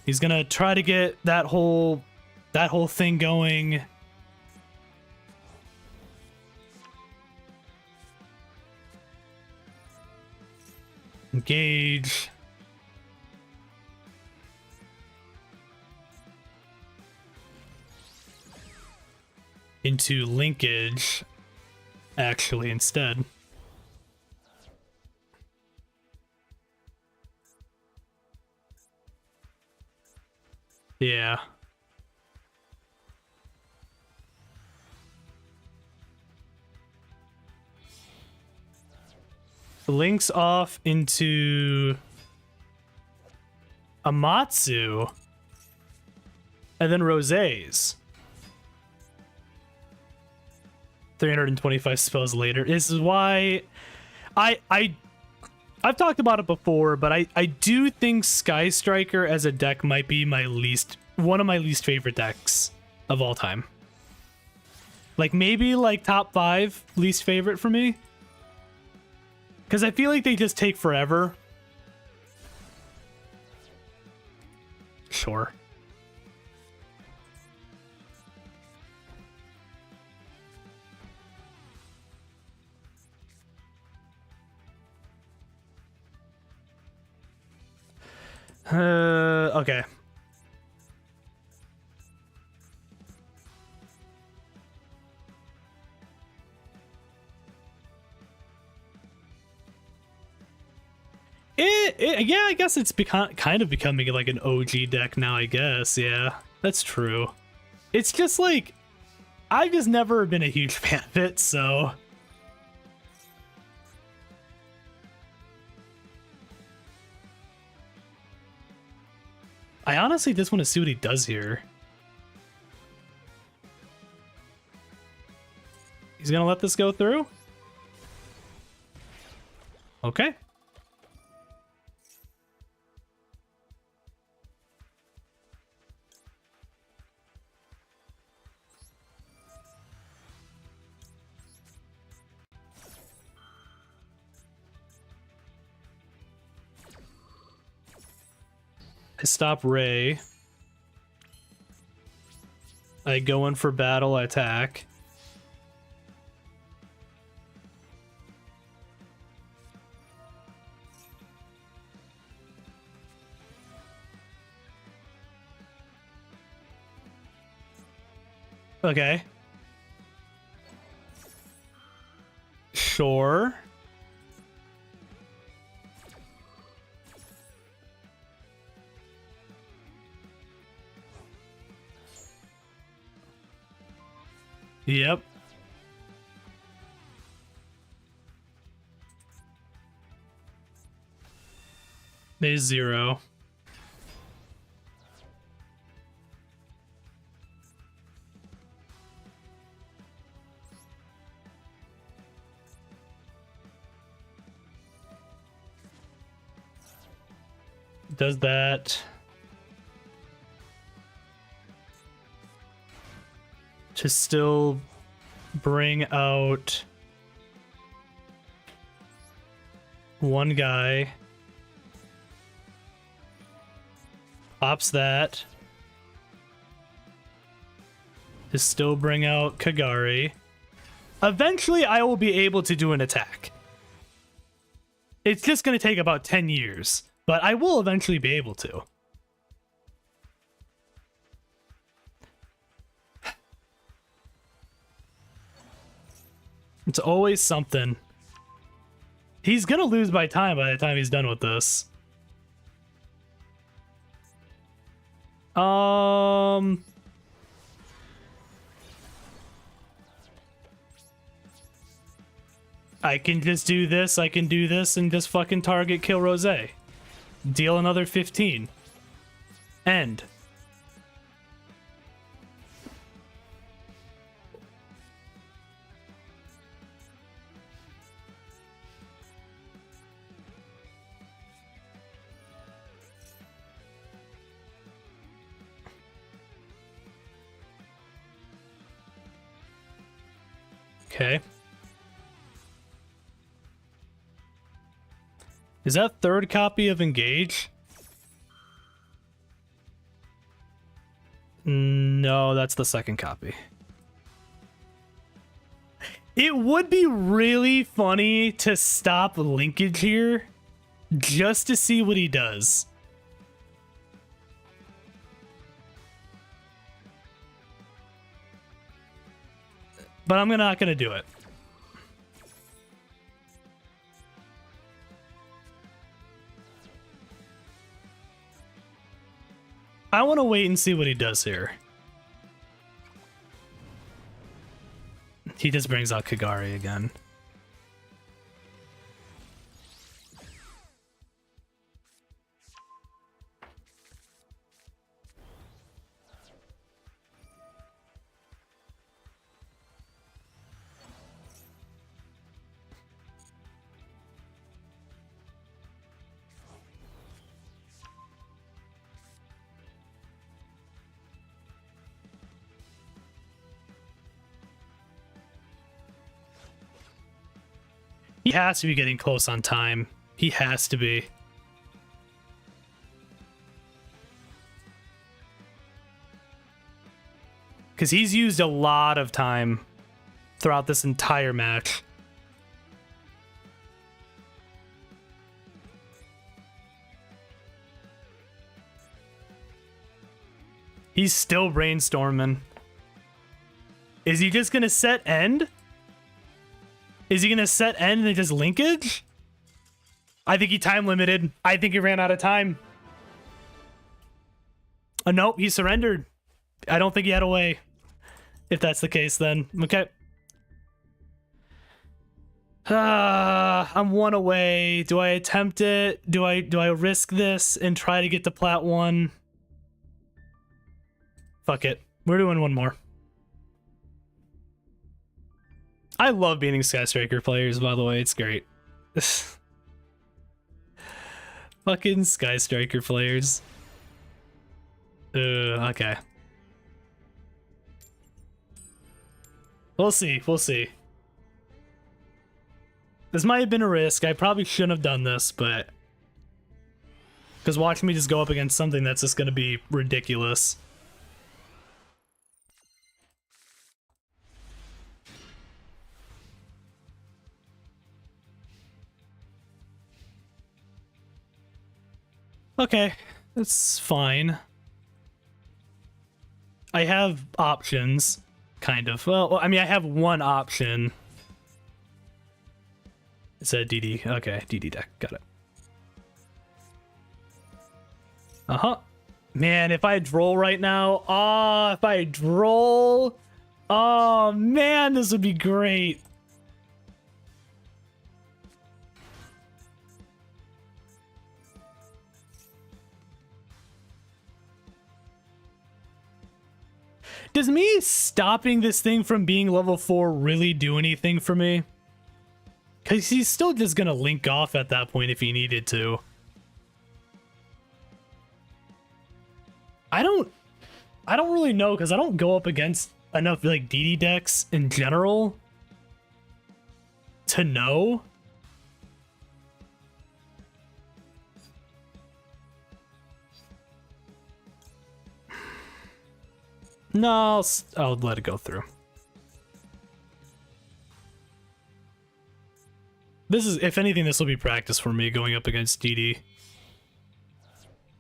He's gonna try to get that whole thing going. Engage. Into linkage, actually, instead. Yeah. Links off into Amatsu and then Rosé's. 325 spells later. This is why I I've talked about it before, but I do think Sky Striker as a deck might be one of my least favorite decks of all time. Like maybe like top 5 least favorite for me. Because I feel like they just take forever. Sure. Okay. Yeah, I guess it's kind of becoming like an OG deck now, I guess. Yeah, that's true. It's just like, I've just never been a huge fan of it, so... I honestly just want to see what he does here. He's gonna let this go through? Okay. I stop Ray. I go in for battle attack. Okay. Sure. Yep. There's 0. Does that. To still bring out one guy. Pops that. To still bring out Kagari. Eventually, I will be able to do an attack. It's just going to take about 10 years, but I will eventually be able to. It's always something. He's gonna lose by the time he's done with this. I can just do this, I can do this, and just fucking target kill Rose. Deal another 15. End. Okay. Is that third copy of Engage? No, that's the second copy. It would be really funny to stop linkage here just to see what he does. But I'm not gonna do it. I want to wait and see what he does here. He just brings out Kagari again. He has to be getting close on time. He has to be. Because he's used a lot of time throughout this entire match. He's still brainstorming. Is he just gonna set end? Is he gonna set end and then just linkage? I think he time limited. I think he ran out of time. Oh, nope, he surrendered. I don't think he had a way. If that's the case, then okay. I'm one away. Do I attempt it? Do I risk this and try to get to plat 1? Fuck it. We're doing one more. I love beating Sky Striker players, by the way. It's great. Fucking Sky Striker players. Okay. We'll see. We'll see. This might have been a risk. I probably shouldn't have done this, but... Because watch me just go up against something that's just going to be ridiculous. Okay, that's fine. I have options, kind of. Well, I mean, I have one option. It's a DD. Okay, DD deck. Got it. Uh-huh. Man, if I droll right now... Oh, if I droll... Oh, man, this would be great. Does me stopping this thing from being level 4 really do anything for me? Because he's still just going to link off at that point if he needed to. I don't really know, because I don't go up against enough like DD decks in general to know. No, I'll let it go through. This is, if anything, this will be practice for me going up against DD.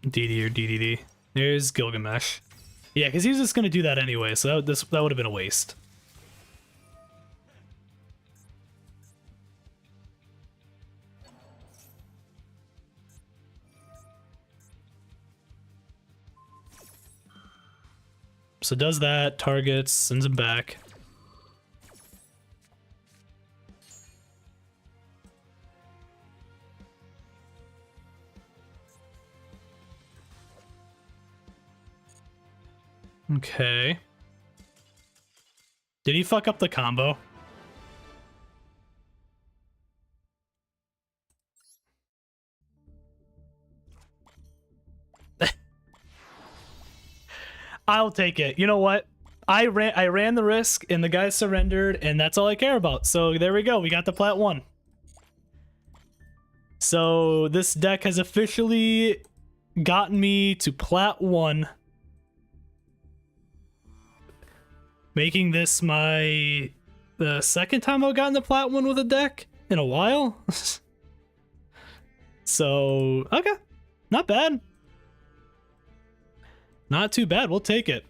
DD or DDD. There's Gilgamesh. Yeah, because he's just going to do that anyway, so that would have been a waste. So does that, targets, sends him back. Okay. Did he fuck up the combo? I'll take it. You know what? I ran the risk and the guy surrendered, and that's all I care about. So there we go. We got the plat 1. So this deck has officially gotten me to plat 1. Making this the second time I've gotten the plat 1 with a deck in a while. So, okay. Not bad. Not too bad. We'll take it.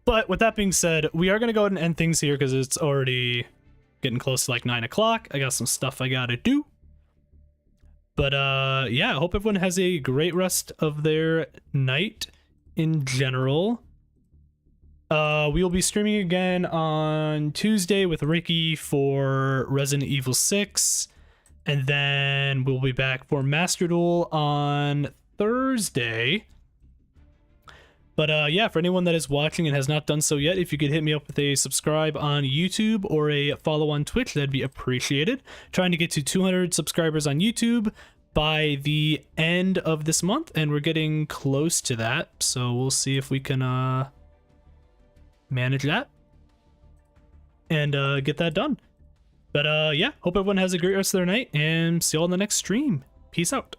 But with that being said, we are going to go ahead and end things here because it's already getting close to like 9 o'clock. I got some stuff I got to do. But yeah, I hope everyone has a great rest of their night in general. We will be streaming again on Tuesday with Ricky for Resident Evil 6. And then we'll be back for Master Duel on Thursday. But yeah, for anyone that is watching and has not done so yet, if you could hit me up with a subscribe on YouTube or a follow on Twitch, that'd be appreciated. Trying to get to 200 subscribers on YouTube by the end of this month, and we're getting close to that. So we'll see if we can manage that and get that done. But yeah, hope everyone has a great rest of their night, and see you all in the next stream. Peace out.